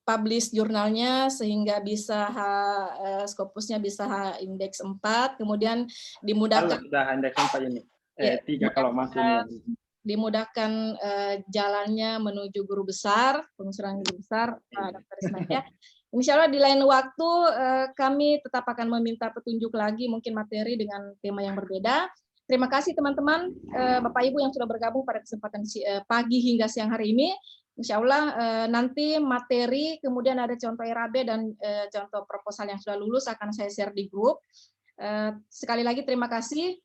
publish jurnalnya sehingga bisa Scopusnya bisa indeks 4, kemudian dimudahkan sudah indeks 4 ini. 3 kalau masuknya. Dimudahkan jalannya menuju guru besar, pengusuran guru besar, Pak Dr. Ismail ya. Insya Allah di lain waktu kami tetap akan meminta petunjuk lagi mungkin materi dengan tema yang berbeda. Terima kasih teman-teman, Bapak Ibu yang sudah bergabung pada kesempatan pagi hingga siang hari ini. Insya Allah nanti materi, kemudian ada contoh RAB dan contoh proposal yang sudah lulus akan saya share di grup. Sekali lagi terima kasih.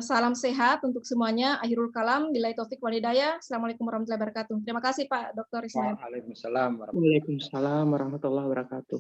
Salam sehat untuk semuanya. Akhirul kalam, billahi taufik wal hidayah. Assalamualaikum warahmatullahi wabarakatuh. Terima kasih Pak Dr. Ismail. Waalaikumsalam warahmatullahi wabarakatuh.